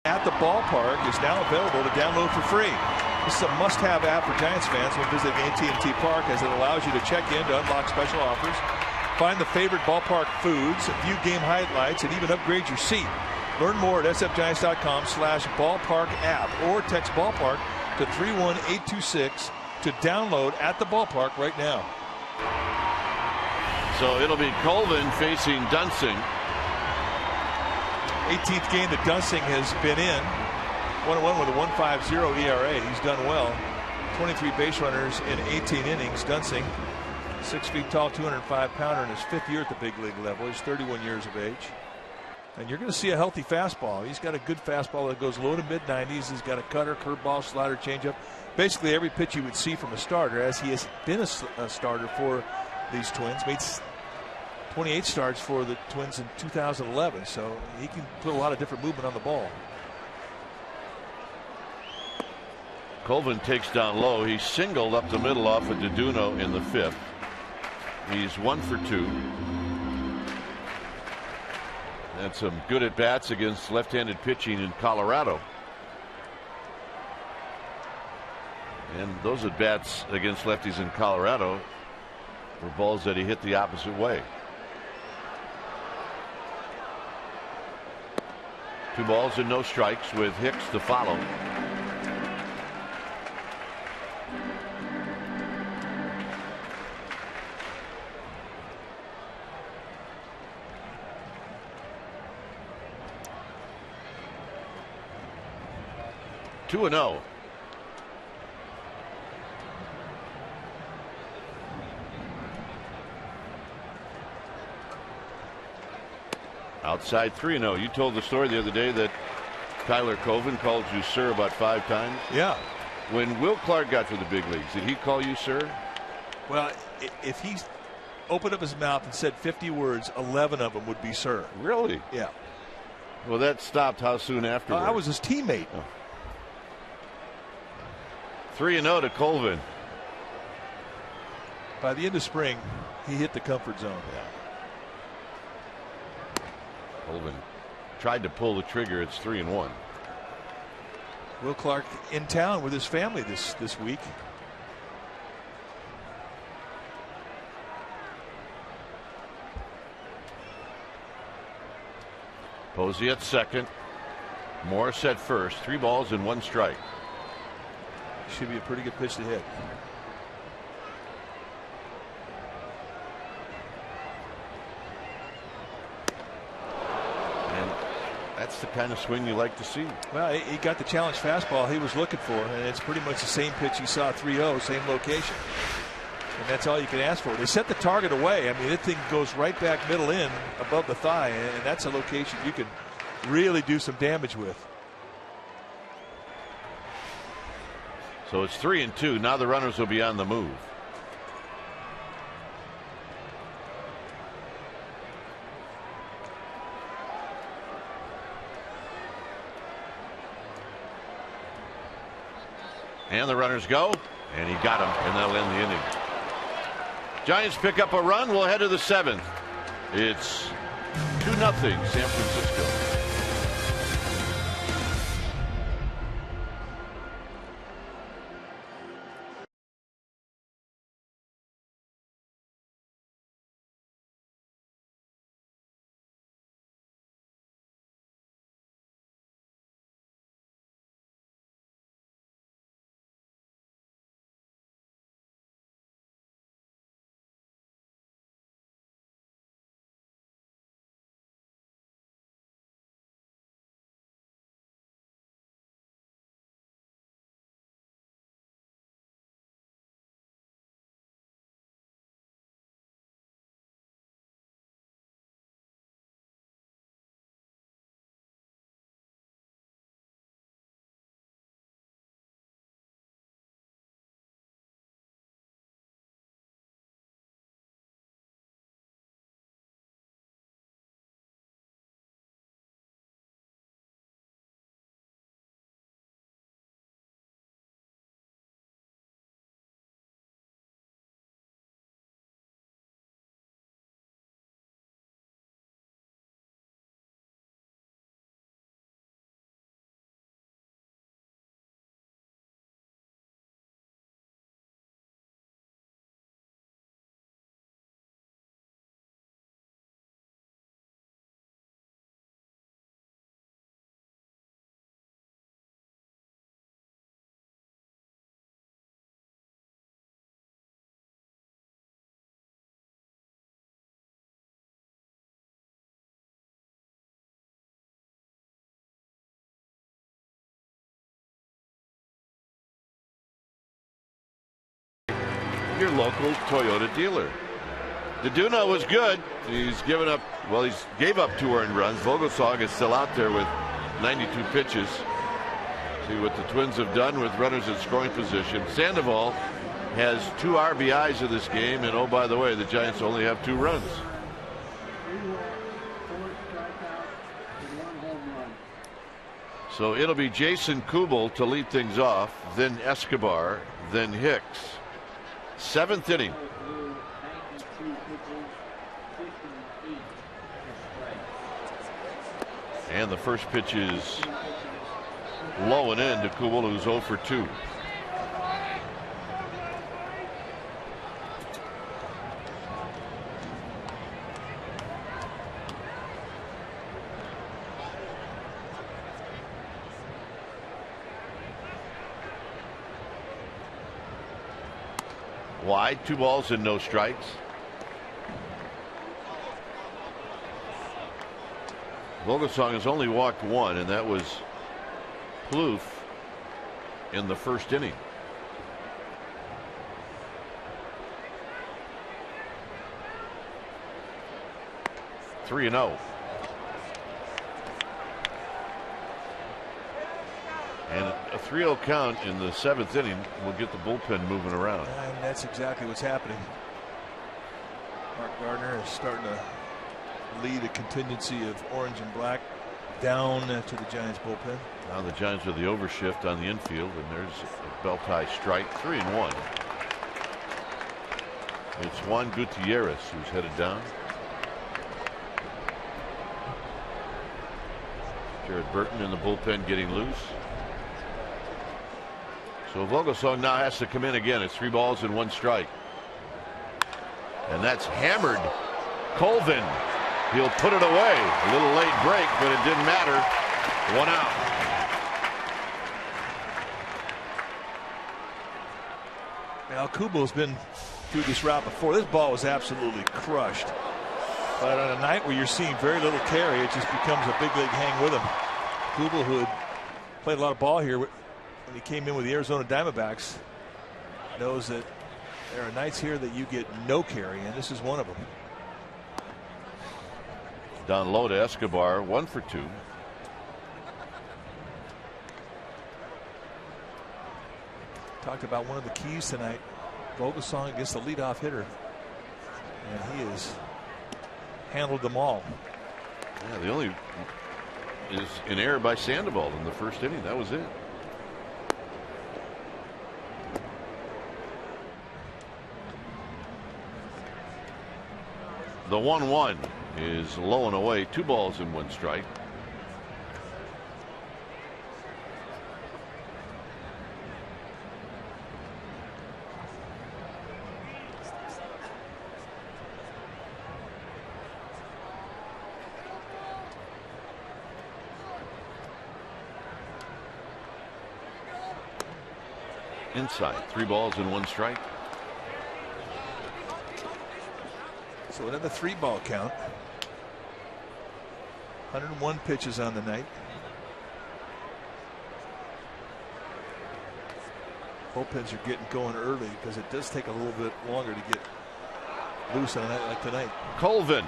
At the Ballpark is now available to download for free. This is a must-have app for Giants fans when visiting AT Park, as it allows you to check in to unlock special offers, find the favorite ballpark foods, view game highlights, and even upgrade your seat. Learn more at sfgiants.com/ballpark app or text ballpark to 31826 to download at the ballpark right now. So it'll be Colvin facing Dunsing. 18th game that Dunsing has been in. 1-1 with a 1.50 ERA. He's done well. 23 base runners in 18 innings. Dunsing, 6 feet tall, 205-pounder in his 5th year at the big league level. He's 31 years of age. And you're going to see a healthy fastball. He's got a good fastball that goes low to mid-90s. He's got a cutter, curveball, slider, changeup. Basically every pitch you would see from a starter, as he has been a starter for these Twins. Made 28 starts for the Twins in 2011, so he can put a lot of different movement on the ball. Colvin takes down low. He singled up the middle off of Deduno in the 5th. He's 1 for 2. Had some good at bats against left-handed pitching in Colorado. And those at bats against lefties in Colorado were balls that he hit the opposite way. 2 balls and no strikes with Hicks to follow. Two and 0. Outside 3-0. You told the story the other day that Tyler Colvin called you sir about 5 times. Yeah. When Will Clark got to the big leagues, did he call you sir? Well, if he opened up his mouth and said 50 words, 11 of them would be sir. Really? Yeah. Well, that stopped how soon afterwards? I was his teammate. Oh. 3-0 to Colvin. By the end of spring, he hit the comfort zone. Yeah. Colvin tried to pull the trigger. It's 3-1. Will Clark in town with his family this week. Posey at second. Morris at first. 3 balls and 1 strike. Should be a pretty good pitch to hit. That's the kind of swing you like to see. Well, he got the challenge fastball he was looking for, and it's pretty much the same pitch you saw 3-0, same location. And that's all you can ask for. They set the target away. I mean, that thing goes right back middle in above the thigh, and that's a location you can really do some damage with. So it's 3-2. Now the runners will be on the move. And the runners go, and he got him, and that'll end the inning. Giants pick up a run. We'll head to the 7th. It's 2-0 San Francisco. your local Toyota dealer. DeDuna was good. He's given up, well, he's gave up 2 earned runs. Vogelsong is still out there with 92 pitches. See what the Twins have done with runners in scoring position. Sandoval has 2 RBIs in this game, and oh, by the way, the Giants only have 2 runs. So it'll be Jason Kubel to lead things off, then Escobar, then Hicks. 7th inning. And the first pitch is low and in to Kubel, who's 0 for 2. Wide, 2 balls and no strikes. Vogelsong has only walked 1, and that was Plouffe in the first inning. Three and 0. And a 3-0 count in the 7th inning will get the bullpen moving around. And that's exactly what's happening. Mark Gardner is starting to lead a contingency of orange and black down to the Giants bullpen. Now the Giants with the overshift on the infield, and there's a belt high strike. 3-1. It's Juan Gutierrez who's headed down. Jared Burton in the bullpen getting loose. So Vogelsong now has to come in again. It's 3 balls and 1 strike. And that's hammered. Colvin. He'll put it away. A little late break, but it didn't matter. 1 out. Now Kubel's been through this route before. This ball was absolutely crushed. But on a night where you're seeing very little carry, it just becomes a big league hang with him. Kubel, who had played a lot of ball here when he came in with the Arizona Diamondbacks, knows that there are nights here that you get no carry, and this is one of them. Down low to Escobar, 1 for 2. Talked about one of the keys tonight. Vogelsong against the leadoff hitter, and he has handled them all. Yeah, the only is an error by Sandoval in the first inning. That was it. The 1-1 is low and away. 2 balls and 1 strike. Inside, 3 balls and 1 strike. So another 3-ball count. 101 pitches on the night. Bullpens are getting going early because it does take a little bit longer to get loose on a night like tonight. Colvin.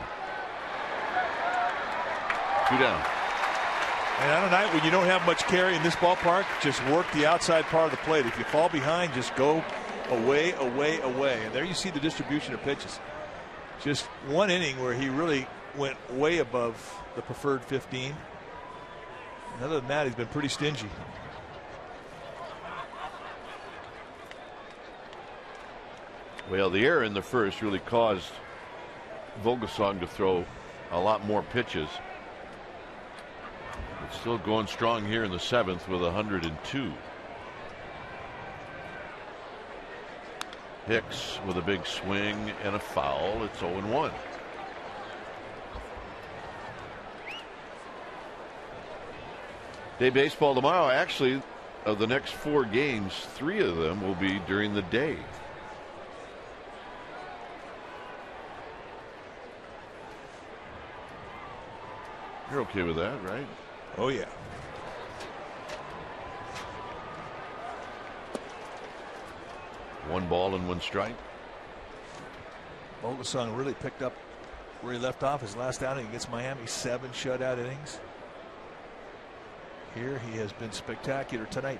2 down. And on a night when you don't have much carry in this ballpark, just work the outside part of the plate. If you fall behind, just go away, away, away. And there you see the distribution of pitches. Just one inning where he really went way above the preferred 15. And other than that, he's been pretty stingy. Well, the error in the first really caused Vogelsong to throw a lot more pitches. It's still going strong here in the 7th with 102. Hicks with a big swing and a foul. It's 0-1. Day baseball tomorrow. Actually, of the next 4 games, 3 of them will be during the day. You're okay with that, right? Oh, yeah. One ball and 1 strike. Vogelsong really picked up where he left off his last outing against Miami. 7 shutout innings. Here he has been spectacular tonight.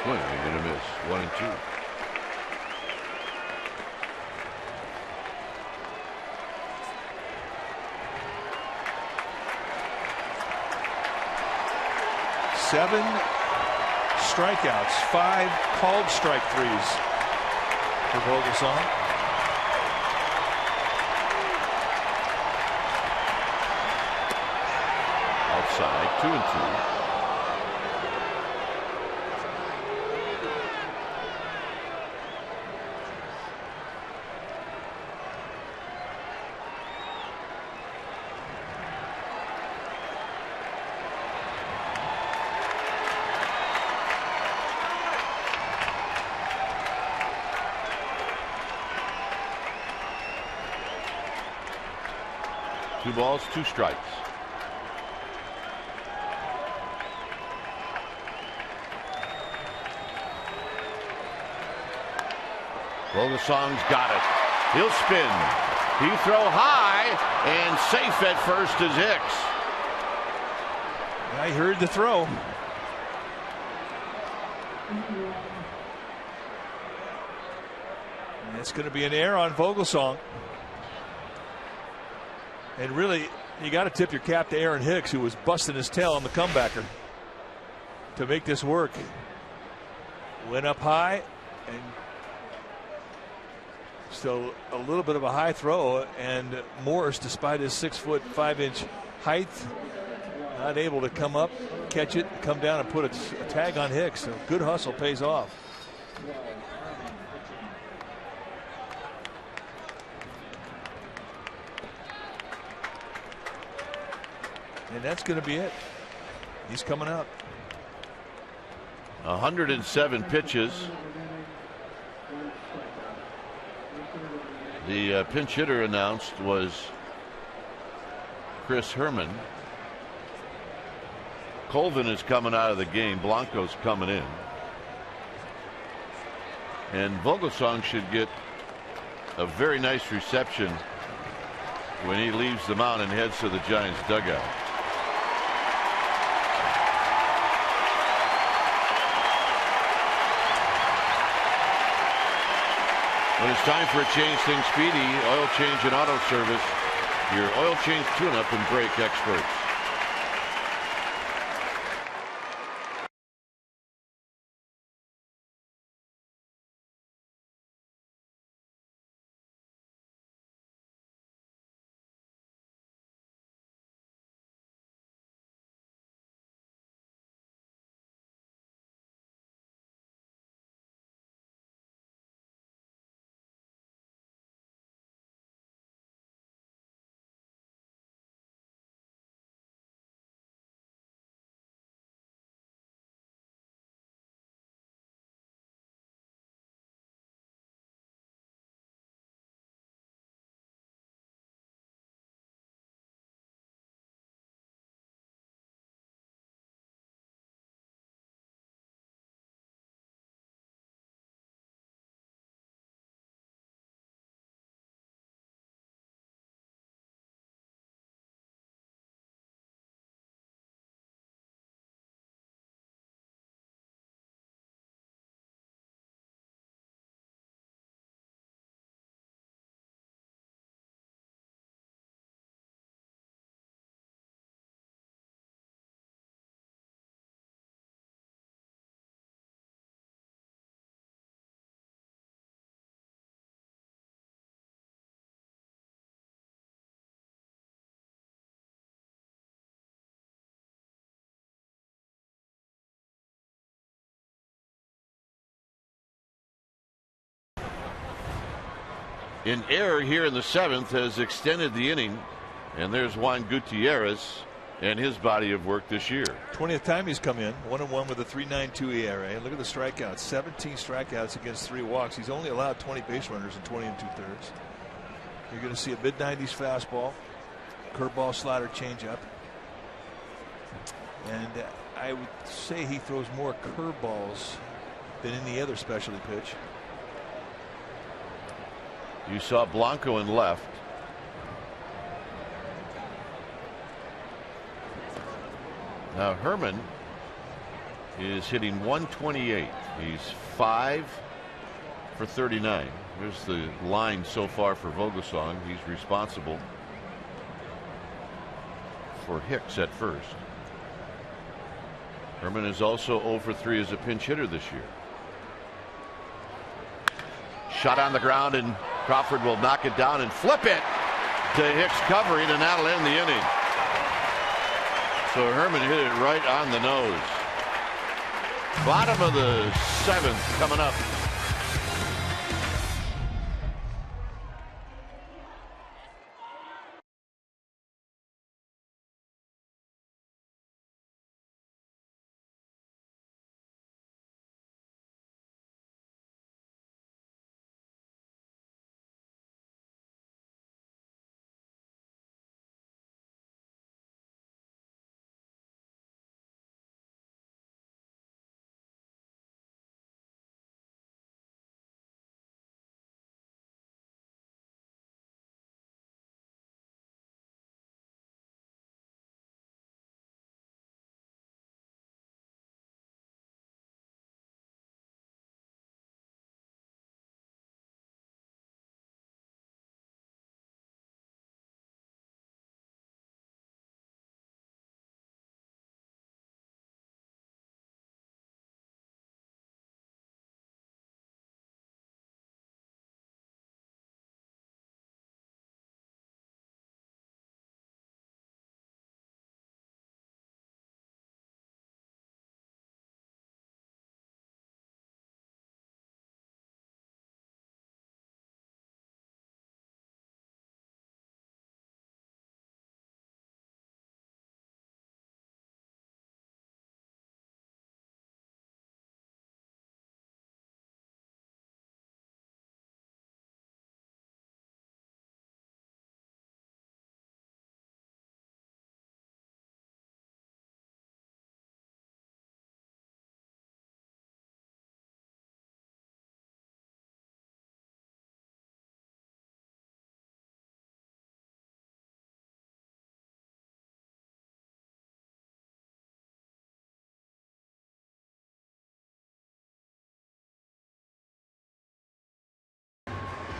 Swing and a miss. 1-2. Seven strikeouts, 5 called strike threes for Vogelsong. Outside, 2-2. Two balls, 2 strikes. Vogelsong's got it. He'll spin. He throw high and safe at first is Hicks. I heard the throw. And it's going to be an error on Vogelsong. And really, you got to tip your cap to Aaron Hicks, who was busting his tail on the comebacker to make this work. Went up high, and still a little bit of a high throw. And Morris, despite his 6'5" height, not able to come up, catch it, come down, and put a tag on Hicks. So good hustle pays off. And that's going to be it. He's coming up. 107 pitches. The pinch hitter announced was Chris Herman. Colvin is coming out of the game. Blanco's coming in. And Vogelsong should get a very nice reception when he leaves the mound and heads to the Giants dugout. When it's time for a change, things speedy. Oil change and auto service. Your oil change tune-up and brake experts. An error here in the 7th has extended the inning, and there's Juan Gutierrez and his body of work this year. 20th time he's come in, 1-1 with a 3.92 ERA. And look at the strikeouts, 17 strikeouts against 3 walks. He's only allowed 20 base runners in 20 2/3. You're going to see a mid-90s fastball, curveball, slider, changeup. And I would say he throws more curveballs than any other specialty pitch. You saw Blanco in left. Now Herman is hitting .128. He's 5 for 39. Here's the line so far for Vogelsong. He's responsible for Hicks at first. Herman is also 0 for 3 as a pinch hitter this year. Shot on the ground, and Crawford will knock it down and flip it to Hicks covering, and that'll end the inning. So Herman hit it right on the nose. Bottom of the 7th coming up.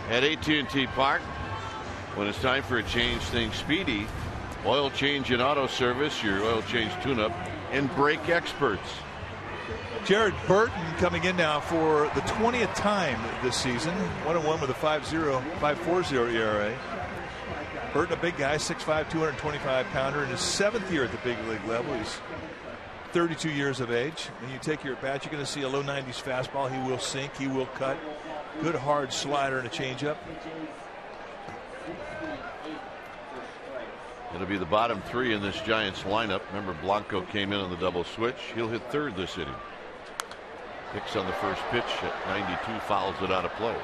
At AT Park, when it's time for a change, think Speedy. Oil change and auto service, your oil change tune-up, and brake experts. Jared Burton coming in now for the 20th time this season. 1-1 with a 5.40 ERA. Burton, a big guy, 6'5", 225-pounder, in his 7th year at the big league level. He's 32 years of age. When you take your at bat, you're going to see a low 90s fastball. He will sink. He will cut. Good hard slider and a changeup. It'll be the bottom 3 in this Giants lineup. Remember, Blanco came in on the double switch. He'll hit 3rd this inning. Hicks on the first pitch at 92, fouls it out of play.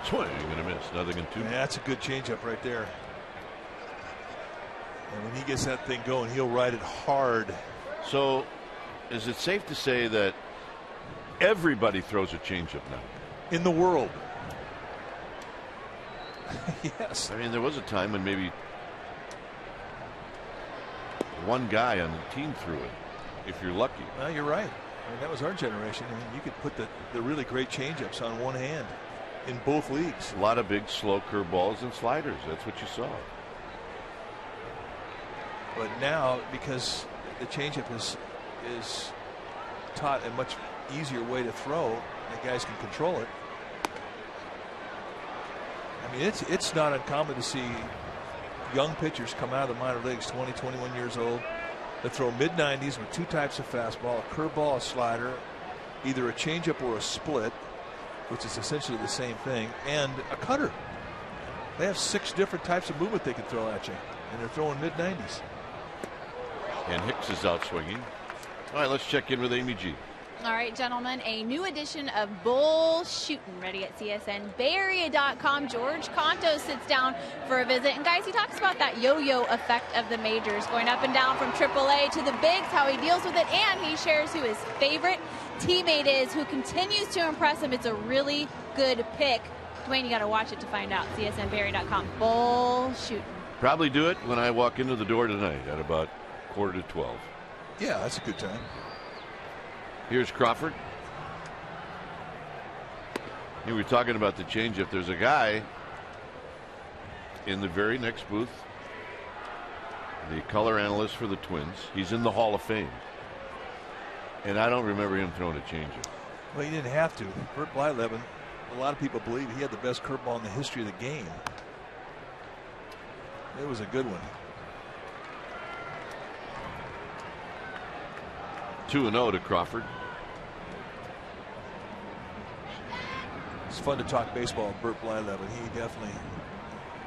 Swing and a miss, nothing in 2. Yeah, that's a good changeup right there. And when he gets that thing going, he'll ride it hard. So, is it safe to say that everybody throws a changeup now in the world? Yes. I mean, there was a time when maybe one guy on the team threw it, if you're lucky. No, you're right. I mean, that was our generation. I mean, you could put the really great changeups on one hand in both leagues. A lot of big, slow curveballs and sliders. That's what you saw. But now, because the changeup is taught a much easier way to throw, and guys can control it. I mean, it's not uncommon to see young pitchers come out of the minor leagues, 20, 21 years old, that throw mid-90s with 2 types of fastball, a curveball, a slider, either a changeup or a split, which is essentially the same thing, and a cutter. They have 6 different types of movement they can throw at you, and they're throwing mid-90s. And Hicks is out swinging. All right, let's check in with Amy G. All right, gentlemen, a new edition of Bull Shootin' ready at CSN BayArea.com. George Contos sits down for a visit. And, guys, he talks about that yo-yo effect of the majors, going up and down from AAA to the bigs, how he deals with it, and he shares who his favorite teammate is, who continues to impress him. It's a really good pick. Dwayne, you got to watch it to find out. CSN BayArea.com. Bull Shootin'. Probably do it when I walk into the door tonight at about 11:45. Yeah, that's a good time. Here's Crawford. We were talking about the changeup. There's a guy in the very next booth, the color analyst for the Twins. He's in the Hall of Fame. And I don't remember him throwing a changeup. Well, he didn't have to. Bert Blyleven, a lot of people believe he had the best curveball in the history of the game. It was a good one. 2-0 to Crawford. It's fun to talk baseball with Bert Blyleven. He definitely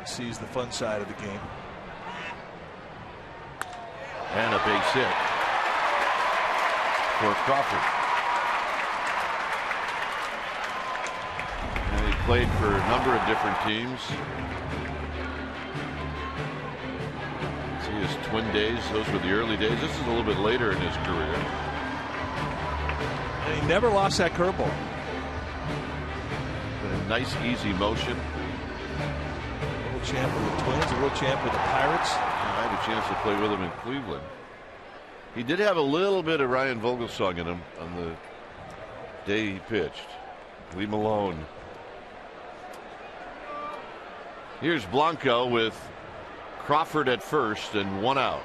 sees the fun side of the game. And a base hit for Crawford. And he played for a number of different teams. See his Twin days, those were the early days. This is a little bit later in his career. And he never lost that curveball. But a nice, easy motion. A little champ with the Twins, a little champ with the Pirates. I had a chance to play with him in Cleveland. He did have a little bit of Ryan Vogelsong in him on the day he pitched. Leave him alone. Here's Blanco with Crawford at first and one out.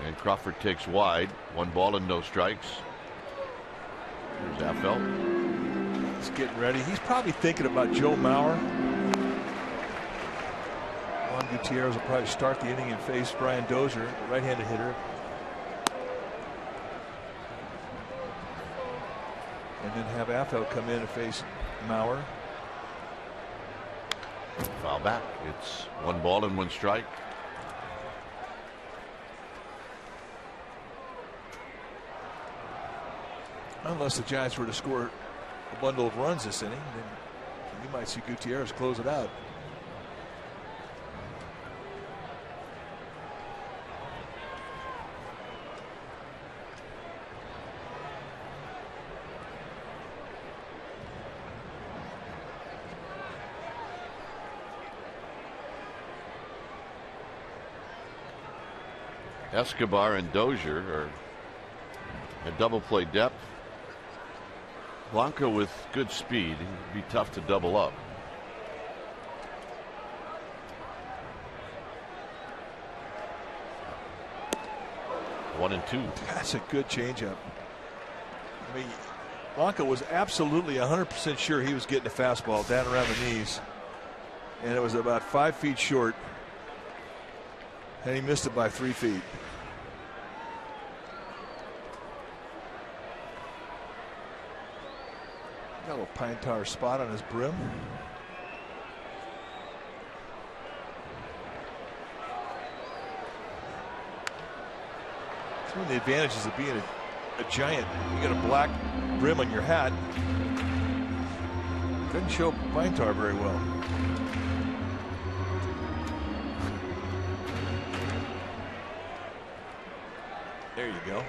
And Crawford takes wide. 1 ball and no strikes. Here's Affel. He's getting ready. He's probably thinking about Joe Mauer. Juan Gutierrez will probably start the inning and face Brian Dozier, the right-handed hitter. And then have Affel come in and face Mauer. Foul back. It's 1 ball and 1 strike. Unless the Giants were to score a bundle of runs this inning, then you might see Gutierrez close it out. Escobar and Dozier are at double play depth. Blanco with good speed. It'd be tough to double up. One and two. That's a good changeup. I mean, Blanco was absolutely 100% sure he was getting a fastball down around the knees, and it was about 5 feet short, and he missed it by 3 feet. Got a little pine tar spot on his brim. It's one of the advantages of being a giant. You got a black brim on your hat. Doesn't show pine tar very well. There you go.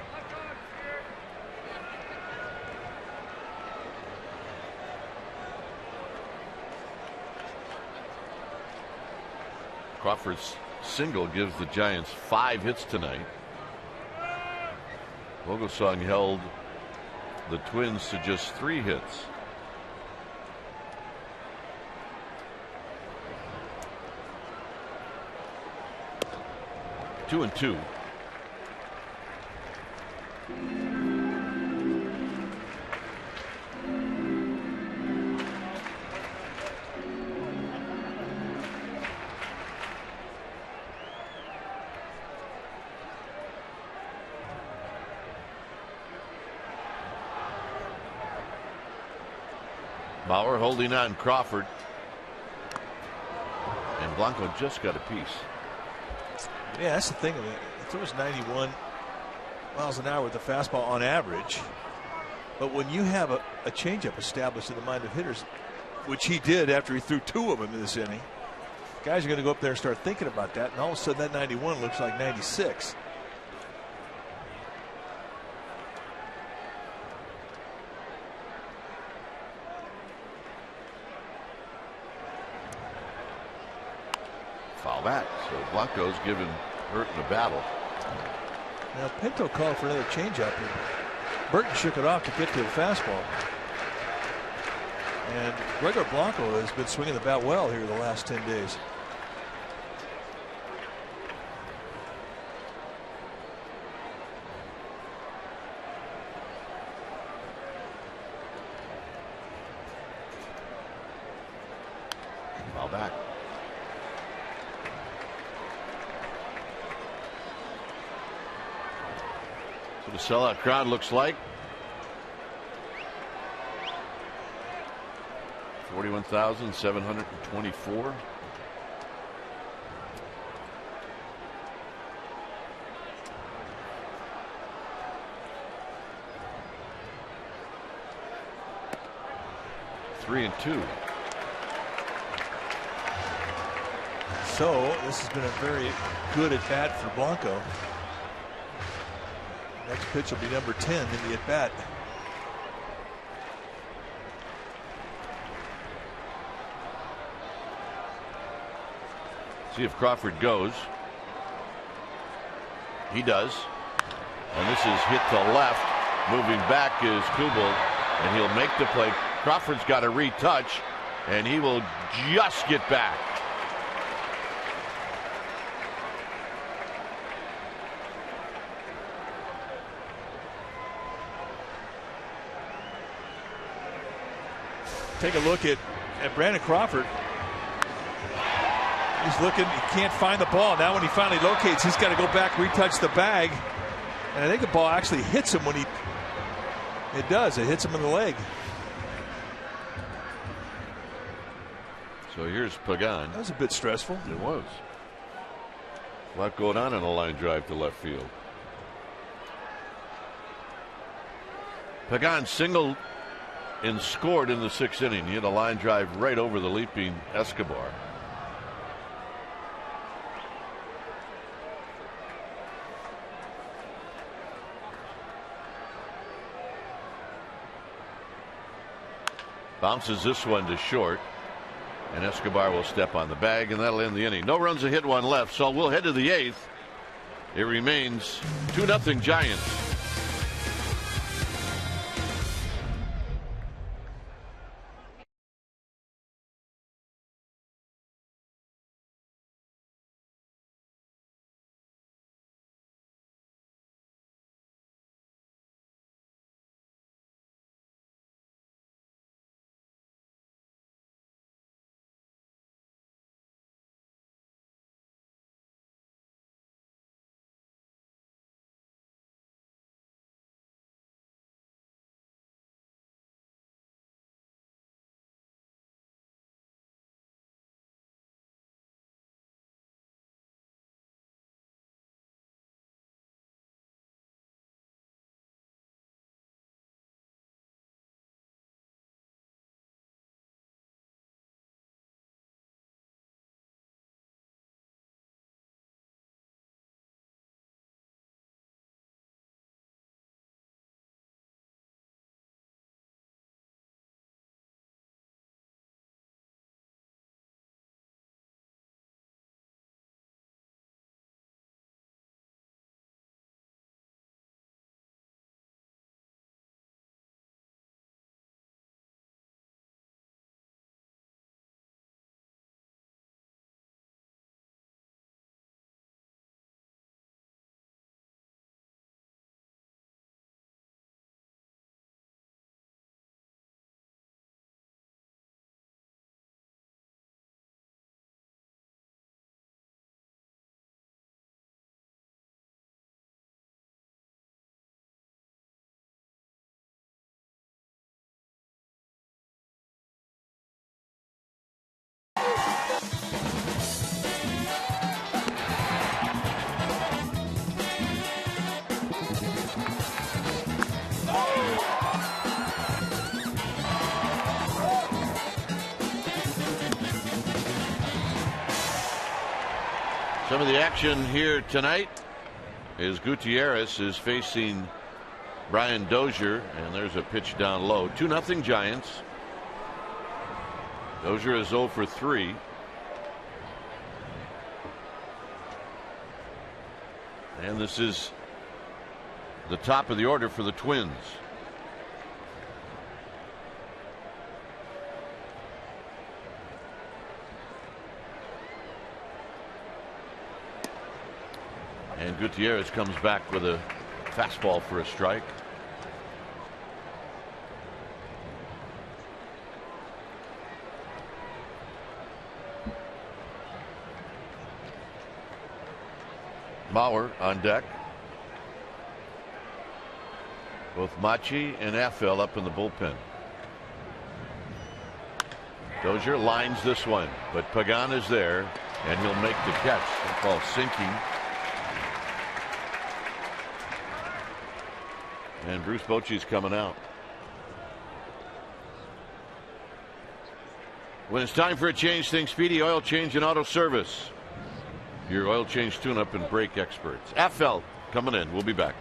Crawford's single gives the Giants 5 hits tonight. Vogelsong held the Twins to just 3 hits. Two and two. Bauer holding on Crawford. And Blanco just got a piece. Yeah, that's the thing of it. He throws 91 miles an hour with the fastball on average. But when you have a changeup established in the mind of hitters, which he did after he threw 2 of them in this inning, guys are going to go up there and start thinking about that, and all of a sudden that 91 looks like 96. Foul back. So Blanco's given Burton a battle. Now Pinto called for another changeup, and Burton shook it off to get to the fastball. And Gregor Blanco has been swinging the bat well here the last 10 days. Foul back. So the sellout crowd looks like 41,724. Three and 2. So this has been a very good at bat for Blanco. Next pitch will be number 10 in the at bat. See if Crawford goes. He does. And this is hit to left. Moving back is Kubel, and he'll make the play. Crawford's got a retouch, and he will just get back. Take a look at Brandon Crawford. He's looking, he can't find the ball. Now when he finally locates, he's got to go back, retouch the bag. And I think the ball actually hits him when it does. It hits him in the leg. So here's Pagan. That was a bit stressful. It was. A lot going on in a line drive to left field. Pagan singled and scored in the 6th inning. He had a line drive right over the leaping Escobar. Bounces this one to short, and Escobar will step on the bag, and that'll end the inning. No runs, a hit, 1 left. So we'll head to the 8th. It remains 2-0 Giants. Some of the action here tonight is Gutierrez is facing Brian Dozier, and there's a pitch down low. 2-0 Giants. Dozier is 0 for 3. And this is the top of the order for the Twins. And Gutierrez comes back with a fastball for a strike. Mauer on deck. Both Machi and Affel up in the bullpen. Dozier lines this one, but Pagan is there, and he'll make the catch. They call sinking. And Bruce Bochy's coming out. When it's time for a change, think Speedy Oil Change and Auto Service. Your oil change tune-up and brake experts. Affel coming in. We'll be back.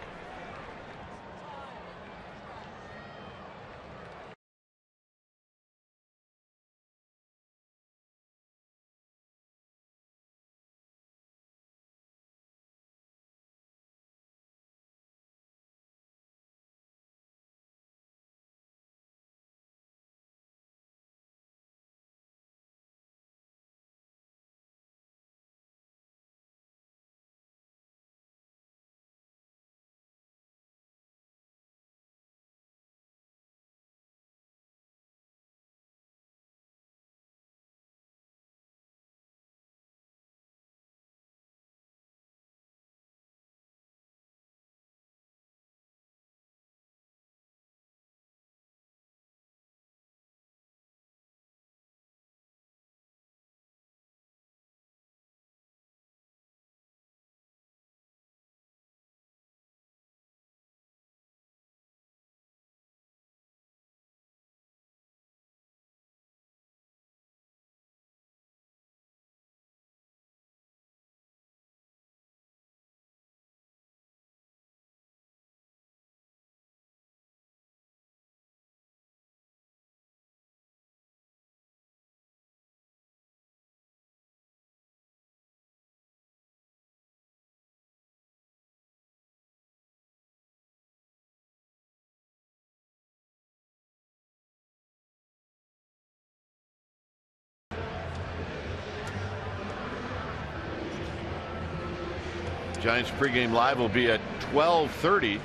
Giants pregame live will be at 12:30.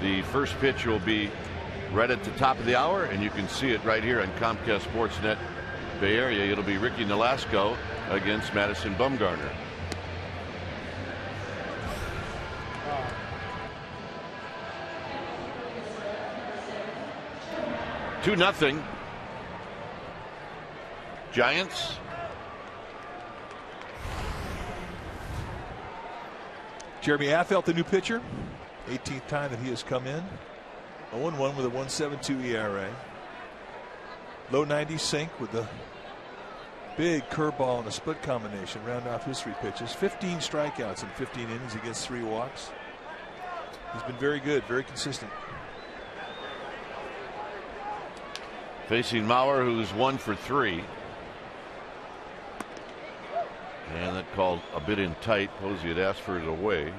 The first pitch will be right at the top of the hour, and you can see it right here on Comcast Sportsnet Bay Area. It'll be Ricky Nolasco against Madison Bumgarner. Two nothing Giants. Jeremy Affel, the new pitcher. 18th time that he has come in. 0-1 with a 1.72 ERA. Low 90 sink with the big curveball and a split combination. Round off his 3 pitches. 15 strikeouts in 15 innings against 3 walks. He's been very good, very consistent. Facing Mauer, who's 1 for 3. And that called a bit in tight. Posey had asked for it away.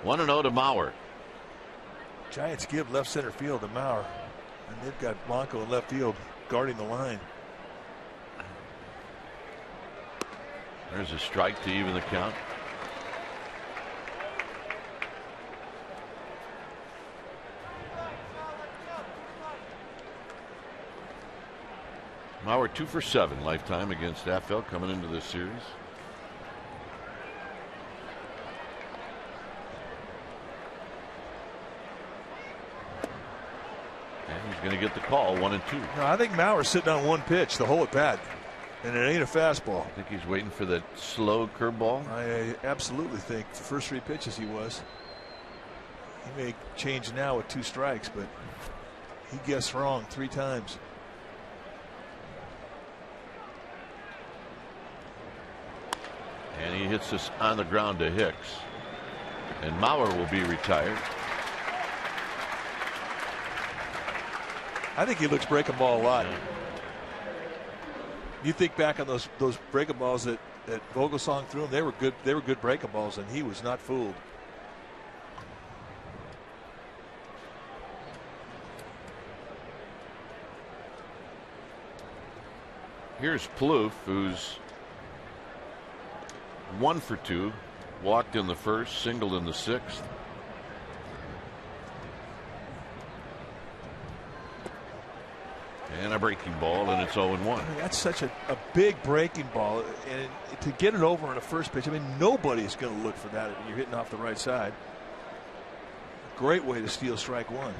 1-0 to Mauer. Giants give left center field to Mauer, and they've got Blanco in left field guarding the line. There's a strike to even the count. Mauer 2 for 7 lifetime against Affel coming into this series. And he's going to get the call, 1-2. No, I think Mauer's sitting on 1 pitch the whole at bat, and it ain't a fastball. I think he's waiting for that slow curveball. I absolutely think the first 3 pitches he was. He may change now with 2 strikes, but he guessed wrong 3 times. And he hits this on the ground to Hicks. And Mauer will be retired. I think he looks breaking ball a lot. Yeah. You think back on those breaking balls that Vogelsong threw him, they were good. They were good breaking balls, and he was not fooled. Here's Plouffe, who's 1 for 2, walked in the first, singled in the 6th. And a breaking ball, and it's 0-1. I mean, that's such a big breaking ball, and to get it over on a first pitch, I mean, nobody's going to look for that. You're hitting off the right side. Great way to steal strike one.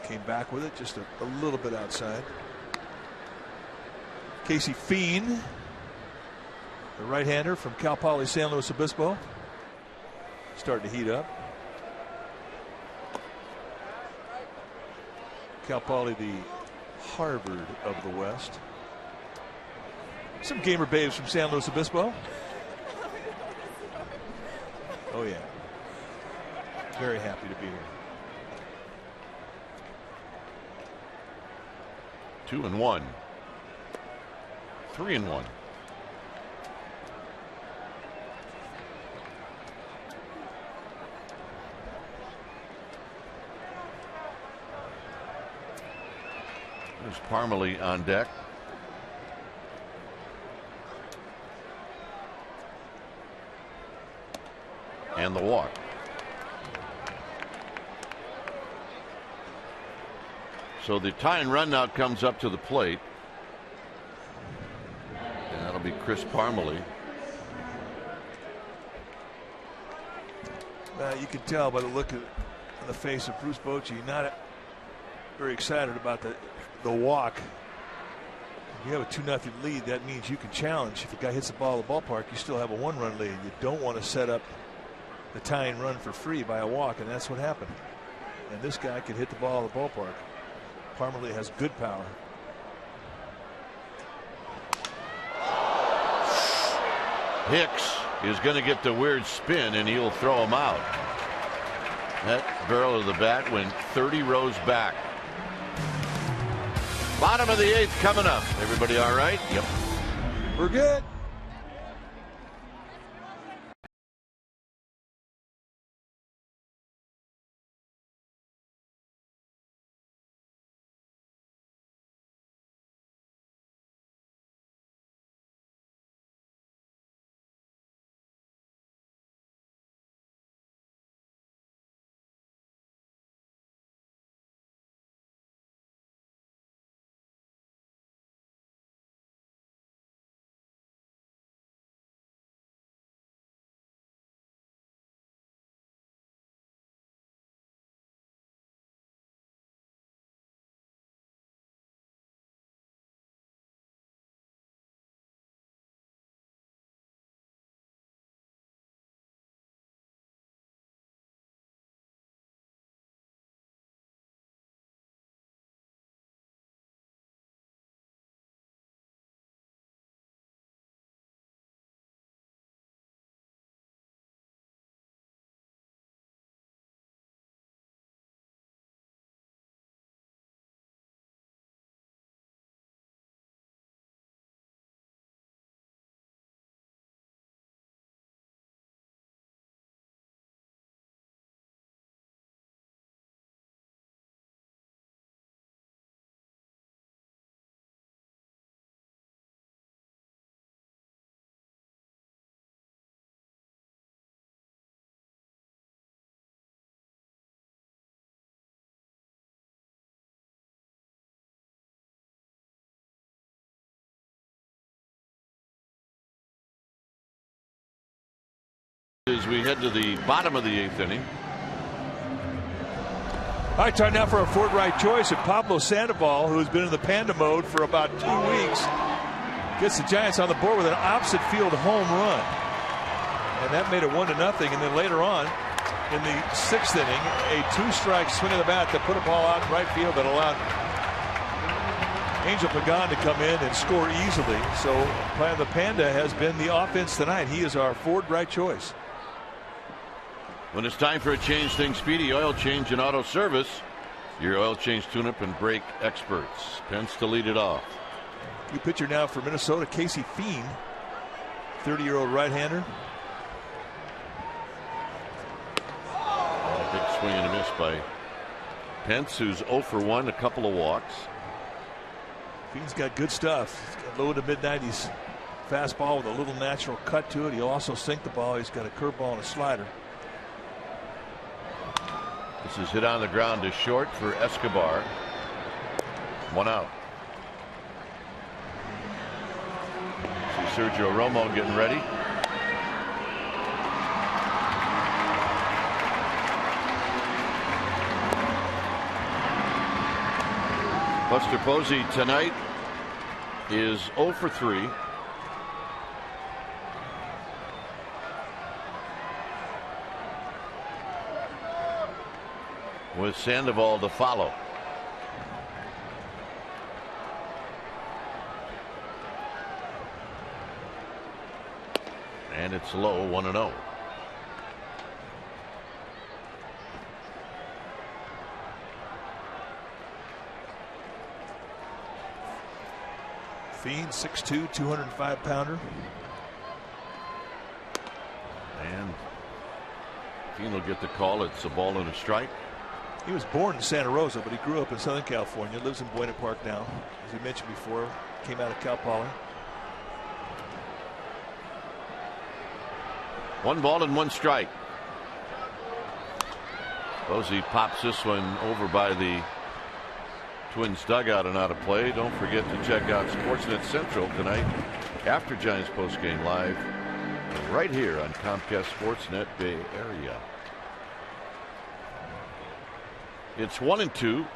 Came back with it just a little bit outside. Casey Fien, the right-hander from Cal Poly San Luis Obispo, starting to heat up. Cal Poly, the Harvard of the West. Some gamer babes from San Luis Obispo. Oh yeah, very happy to be here. 2-1, 3-1. There's Parmalee on deck. And the walk. So the tying run now comes up to the plate. And that'll be Chris Parmalee. You can tell by the look on the face of Bruce Bochy, not very excited about the walk. If you have a 2-0 lead, that means you can challenge. If the guy hits the ball at the ballpark, you still have a 1-run lead. You don't want to set up the tying run for free by a walk, and that's what happened. And this guy could hit the ball at the ballpark. Parmalee has good power. Hicks is going to get the weird spin, and he'll throw him out. That barrel of the bat went 30 rows back. Bottom of the 8th coming up. Everybody all right? Yep. We're good. As we head to the bottom of the 8th inning. All right, time now for a Ford Right choice. And Pablo Sandoval, who has been in the panda mode for about 2 weeks, gets the Giants on the board with an opposite field home run. And that made it 1-0. And then later on, in the 6th inning, a 2-strike swing of the bat that put a ball out in right field that allowed Angel Pagan to come in and score easily. So the Panda has been the offense tonight. He is our forward right choice. When it's time for a change, think Speedy Oil Change and Auto Service. Your oil change, tune-up, and brake experts. Pence to lead it off. New pitcher now for Minnesota, Casey Fien, 30-year-old right-hander. A big swing and a miss by Pence, who's 0 for 1, a couple of walks. Fien's got good stuff. He's got low to mid-90s fastball with a little natural cut to it. He'll also sink the ball. He's got a curveball and a slider. This is hit on the ground to short for Escobar. 1 out. See Sergio Romo getting ready. Buster Posey tonight is 0 for 3. With Sandoval to follow. And it's low, 1-0. Fien, 6'2", 205-pounder. And Fien will get the call. It's a ball and a strike. He was born in Santa Rosa, but he grew up in Southern California, lives in Buena Park now. As we mentioned before, came out of Cal Poly. 1 ball and 1 strike. Posey pops this one over by the Twins dugout and out of play. Don't forget to check out Sportsnet Central tonight after Giants postgame live right here on Comcast Sportsnet Bay Area. It's 1-2.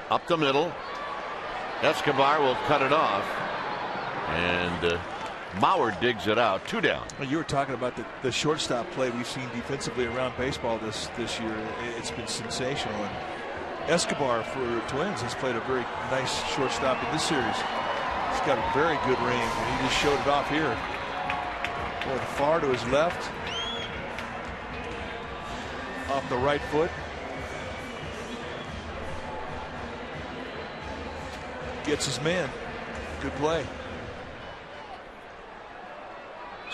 Up the middle. Escobar will cut it off. And Mauer digs it out. 2 down. Well, you were talking about the shortstop play we've seen defensively around baseball this year. It's been sensational. And Escobar for the Twins has played a very nice shortstop in this series. He's got a very good range, and he just showed it off here. Going far to his left. Off the right foot. Gets his man. Good play.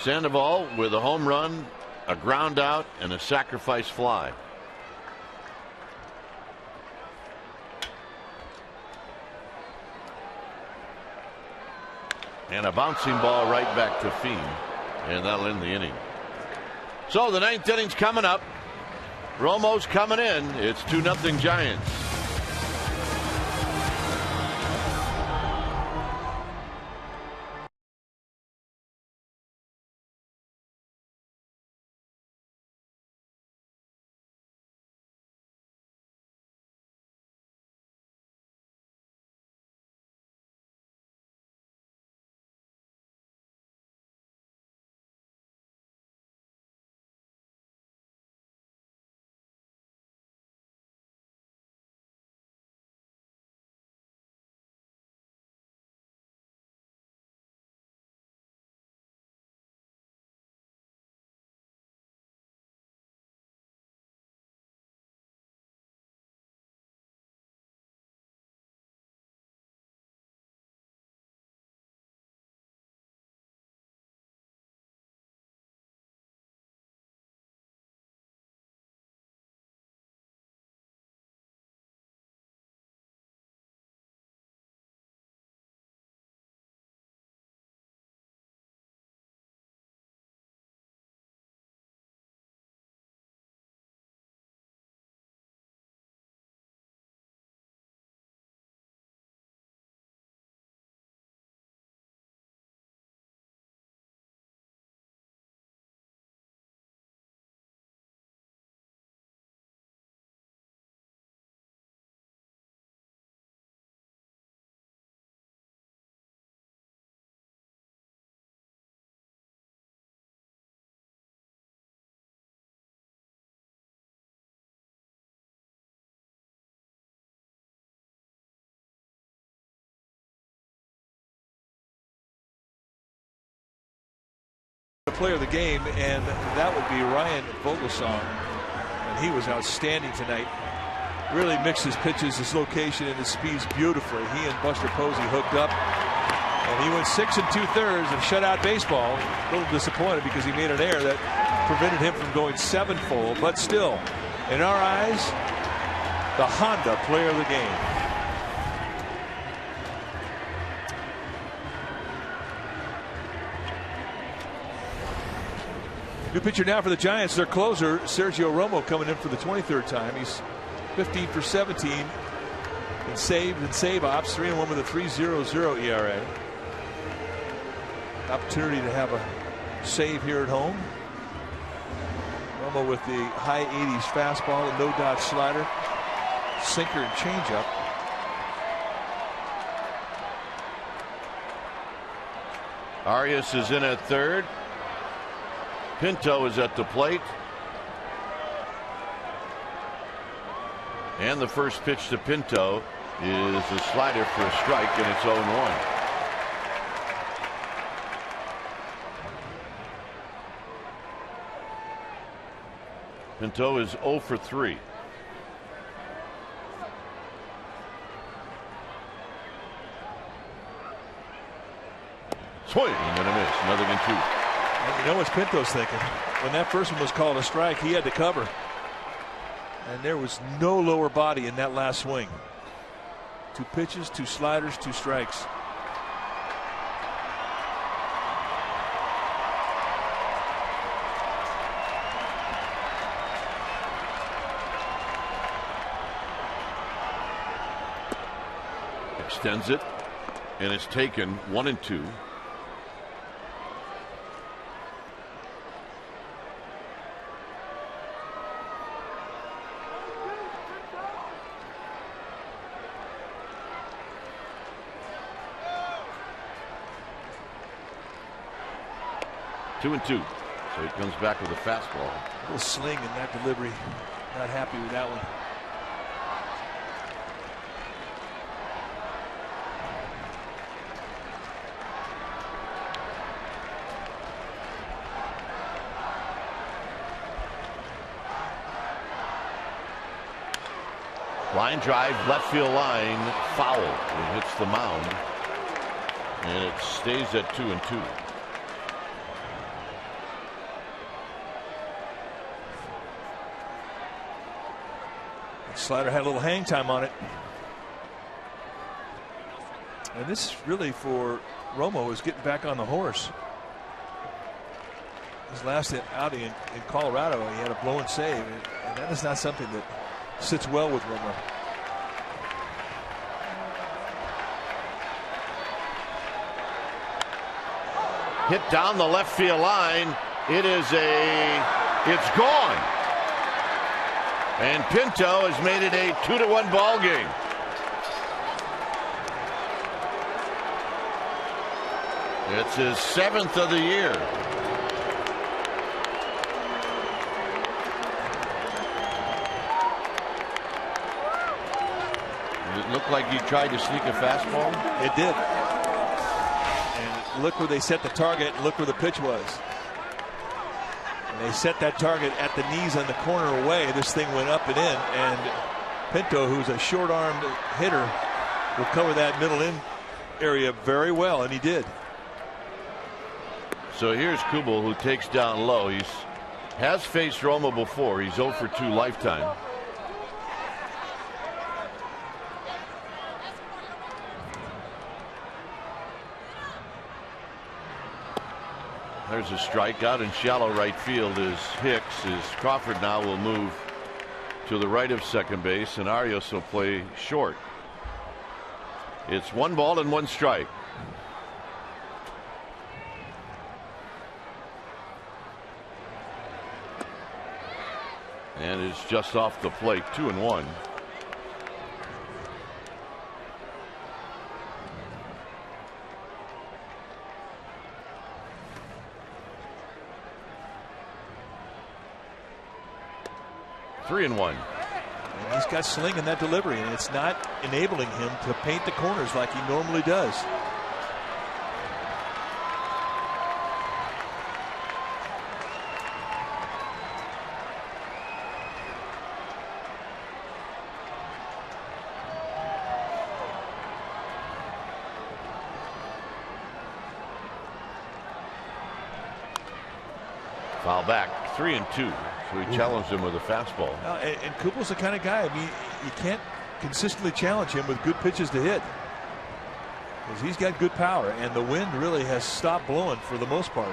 Sandoval with a home run, a ground out, and a sacrifice fly. And a bouncing ball right back to Fien. And that'll end the inning. So the 9th inning's coming up. Romo's coming in. It's 2-0 Giants. The player of the game, and that would be Ryan Vogelsong. And he was outstanding tonight. Really mixed his pitches, his location, and his speeds beautifully. He and Buster Posey hooked up. And he went 6 2/3 of shutout baseball. A little disappointed because he made an error that prevented him from going 7-fold. But still, in our eyes, the Honda player of the game. New pitcher now for the Giants. Their closer, Sergio Romo, coming in for the 23rd time. He's 15 for 17 in saves and save ops. 3-1 with a 3.00 ERA. Opportunity to have a save here at home. Romo with the high 80s fastball, a no-dot slider, sinker, and changeup. Arias is in at third. Pinto is at the plate. And the first pitch to Pinto is a slider for a strike, and it's 0-1. Pinto is 0 for 3. Swing and a miss. Nothing in 2. And you know what Pinto's thinking? When that first one was called a strike, he had to cover. And there was no lower body in that last swing. 2 pitches, 2 sliders, 2 strikes. Extends it, and it's taken 1-2. Two and 2. So he comes back with a fastball. A little sling in that delivery. Not happy with that one. Line drive, left field line, foul. It hits the mound, and it stays at 2-2. Slider had a little hang time on it. And this really for Romo is getting back on the horse. His last outing in Colorado, he had a blown save, and that is not something that sits well with Romo. Hit down the left field line. It's gone. And Pinto has made it a 2-1 ball game. It's his 7th of the year. Did it look like he tried to sneak a fastball? It did. And look where they set the target, and look where the pitch was. And they set that target at the knees on the corner away. This thing went up and in, and Pinto, who's a short-armed hitter, will cover that middle in area very well, and he did. So here's Kubel, who takes down low. He has faced Romo before. He's 0 for 2 lifetime. There's a strikeout in shallow right field is Hicks. As Crawford now will move to the right of second base, and Arias will play short. It's 1 ball and 1 strike. And it's just off the plate, 2-1. Three and 1. And he's got sling in that delivery, and it's not enabling him to paint the corners like he normally does. Foul back, 3-2. So he challenged him with a fastball. And Kubel's the kind of guy, I mean, you can't consistently challenge him with good pitches to hit, because he's got good power, and the wind really has stopped blowing for the most part.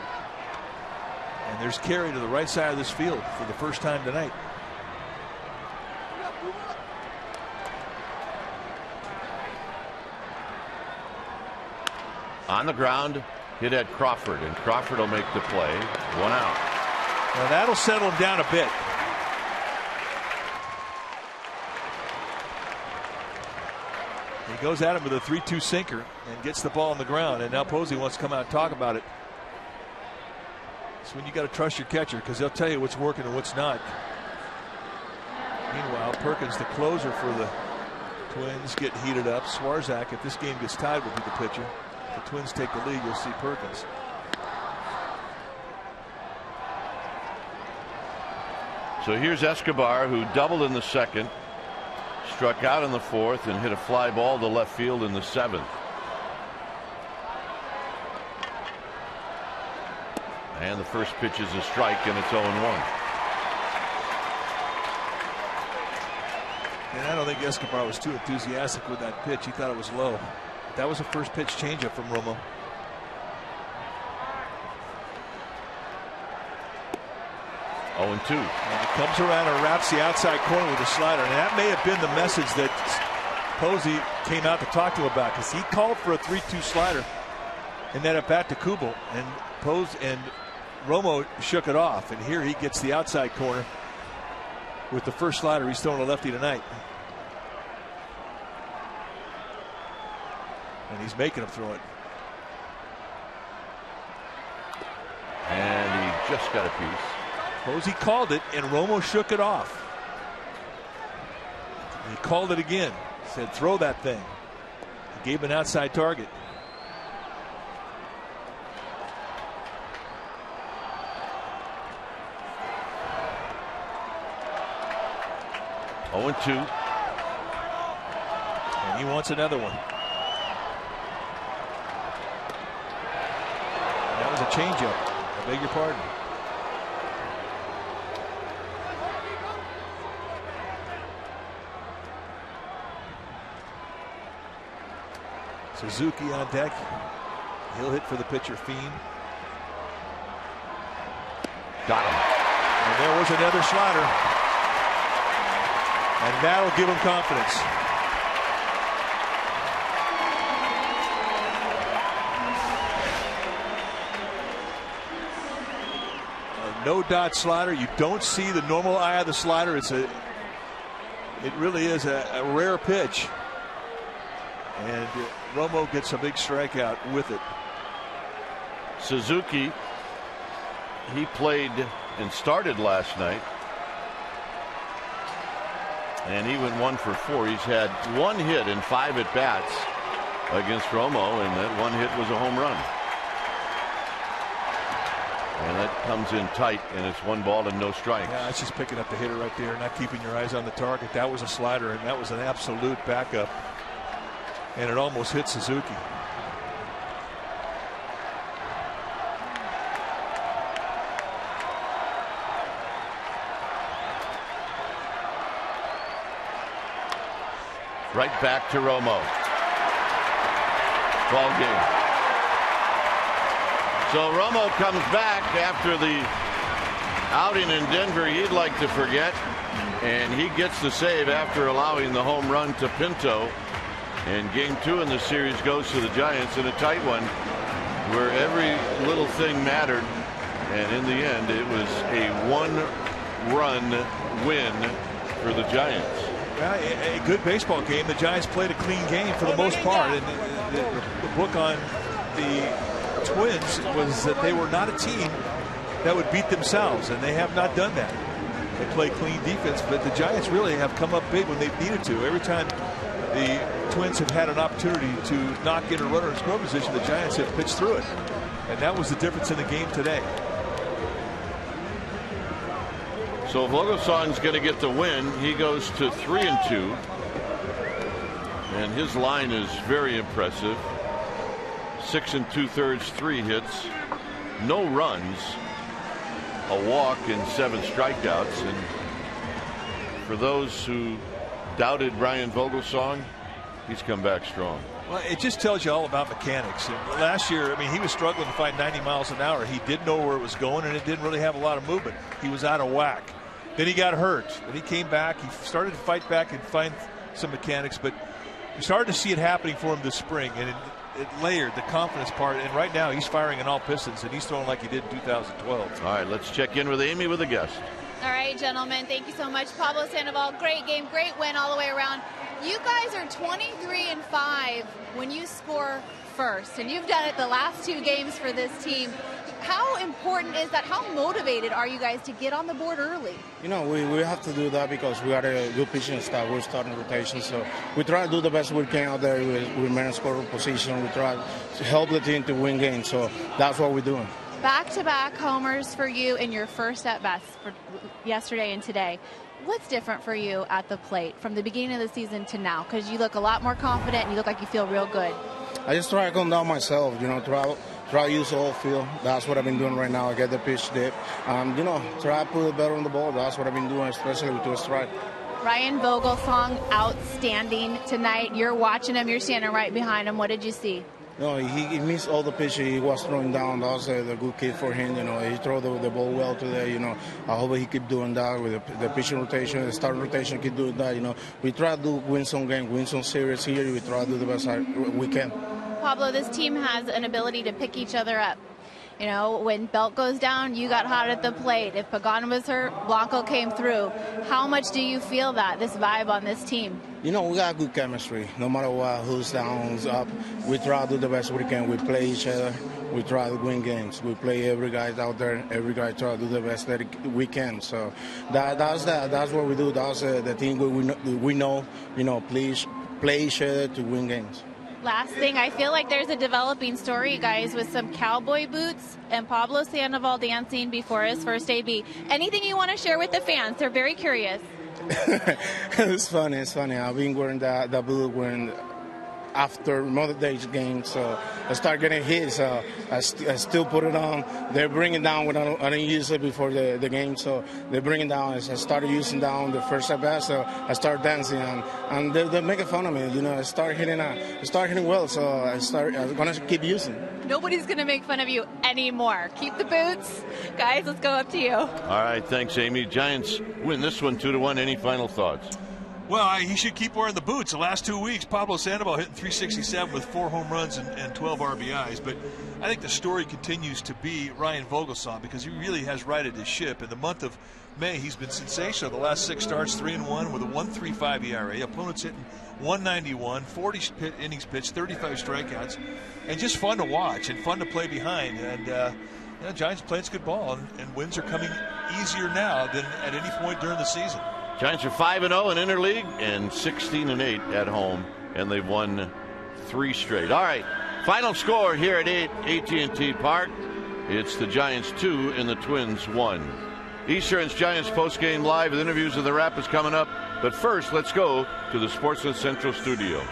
And there's carry to the right side of this field for the first time tonight. On the ground, hit at Crawford, and Crawford will make the play. 1 out. Now that'll settle him down a bit. He goes at him with a 3-2 sinker and gets the ball on the ground, and now Posey wants to come out and talk about it. It's when you got to trust your catcher, because they'll tell you what's working and what's not. Meanwhile, Perkins, the closer for the Twins, get heated up. Swarzak, if this game gets tied, will be the pitcher. If the Twins take the lead, you'll see Perkins. So here's Escobar, who doubled in the second, struck out in the fourth, and hit a fly ball to left field in the seventh. And the first pitch is a strike, and it's 0-1. And I don't think Escobar was too enthusiastic with that pitch. He thought it was low. That was a first pitch changeup from Romo. And 2. And he comes around and wraps the outside corner with a slider. And that may have been the message that Posey came out to talk to him about, because he called for a 3-2 slider and then at bat to Kubel, and Romo shook it off. And here he gets the outside corner with the first slider. He's throwing a lefty tonight, and he's making him throw it. And he just got a piece. Posey called it, and Romo shook it off. He called it again. Said, throw that thing. He gave an outside target. Oh, 2. And he wants another one. And that was a changeup. I beg your pardon. Suzuki on deck. He'll hit for the pitcher, Fiend. Got him. And there was another slider. And that'll give him confidence. A no-dot slider. You don't see the normal eye of the slider. It really is a rare pitch. And Romo gets a big strikeout with it. Suzuki, he played and started last night, and he went 1 for 4. He's had 1 hit in 5 at bats against Romo, and that 1 hit was a home run. And that comes in tight, and it's 1 ball and no strikes. Yeah, that's just picking up the hitter right there, not keeping your eyes on the target. That was a slider, and that was an absolute backup. And it almost hit Suzuki. Right back to Romo. Ball game. So Romo comes back after the outing in Denver he'd like to forget, and he gets the save after allowing the home run to Pinto. And game 2 in the series goes to the Giants in a tight one where every little thing mattered. And in the end, it was a 1-run win for the Giants. Well, a good baseball game. The Giants played a clean game for the most part. And the book on the Twins was that they were not a team that would beat themselves, and they have not done that. They play clean defense, but the Giants really have come up big when they've needed to. Every time the Twins have had an opportunity to knock in a runner in score position, the Giants have pitched through it. And that was the difference in the game today. So if Logoson's going to get the win, he goes to 3-2. And his line is very impressive. 6 2/3, 3 hits, no runs, a walk and 7 strikeouts. And for those who doubted Brian Vogelsong, he's come back strong. Well, it just tells you all about mechanics. And last year, I mean, he was struggling to find 90 miles an hour. He didn't know where it was going, and it didn't really have a lot of movement. He was out of whack. Then he got hurt. Then he came back. He started to fight back and find some mechanics, but we started to see it happening for him this spring, and it layered the confidence part. And right now, he's firing on all pistons, and he's throwing like he did in 2012. All right, let's check in with Amy with a guest. All right, gentlemen, thank you so much. Pablo Sandoval, great game, great win all the way around. You guys are 23-5 when you score first, and you've done it the last 2 games for this team. How important is that? How motivated are you guys to get on the board early? You know, we have to do that because we are a good pitching staff. We're starting rotation, so we try to do the best we can out there with men in scoring position. We try to help the team to win games, so that's what we're doing. Back-to-back homers for you in your first at-bats for yesterday and today. What's different for you at the plate from the beginning of the season to now? Because you look a lot more confident and you look like you feel real good. I just try to calm down myself, you know, try to use the whole field. That's what I've been doing right now. I get the pitch dip. You know, try to put it better on the ball. That's what I've been doing, especially with the strike. Ryan Vogelsong, outstanding tonight. You're watching him. You're standing right behind him. What did you see? No, he missed all the pitches he was throwing down. That was a good kid for him. You know, he threw the ball well today. You know, I hope he keep doing that with the pitching rotation, the starting rotation. Keep doing that. You know, we try to win some games, win some series here. We try to do the best we can. Pablo, this team has an ability to pick each other up. You know, when Belt goes down, you got hot at the plate. If Pagan was hurt, Blanco came through. How much do you feel this vibe on this team? You know, we got good chemistry. No matter what, who's down, who's up, we try to do the best we can. We play each other. We try to win games. We play every guy out there. Every guy try to do the best that we can. So that's what we do. That's the thing we know. You know, please play each other to win games. Last thing, I feel like there's a developing story, guys, with some cowboy boots and Pablo Sandoval dancing before his first AB. Anything you want to share with the fans? They're very curious. It's funny. I've been wearing that boot after Mother Day's game, so I start getting hit, so I still put it on. They bring it down when I didn't use it before the game, so they bring it down. I started using down the first at bat, so I started dancing, and they're making fun of me. You know, I start hitting well, so I'm gonna keep using. Nobody's gonna make fun of you anymore. Keep the boots, guys. Let's go up to you. All right, thanks, Amy. Giants win this one 2-1. Any final thoughts? Well, he should keep wearing the boots. The last 2 weeks, Pablo Sandoval hitting .367 with 4 home runs and 12 RBIs. But I think the story continues to be Ryan Vogelsong, because he really has righted his ship. In the month of May, he's been sensational. The last 6 starts, 3-1 with a 1.35 ERA. Opponents hitting .191, 40 innings pitched, 35 strikeouts, and just fun to watch and fun to play behind. And you know, Giants playing good ball, and wins are coming easier now than at any point during the season. Giants are 5-0 in interleague and 16-8 at home, and they've won 3 straight. All right, final score here at AT&T Park. It's the Giants 2 and the Twins 1. Eastern's Giants postgame live with interviews of the Rapids coming up. But first, let's go to the Sportsnet Central studio.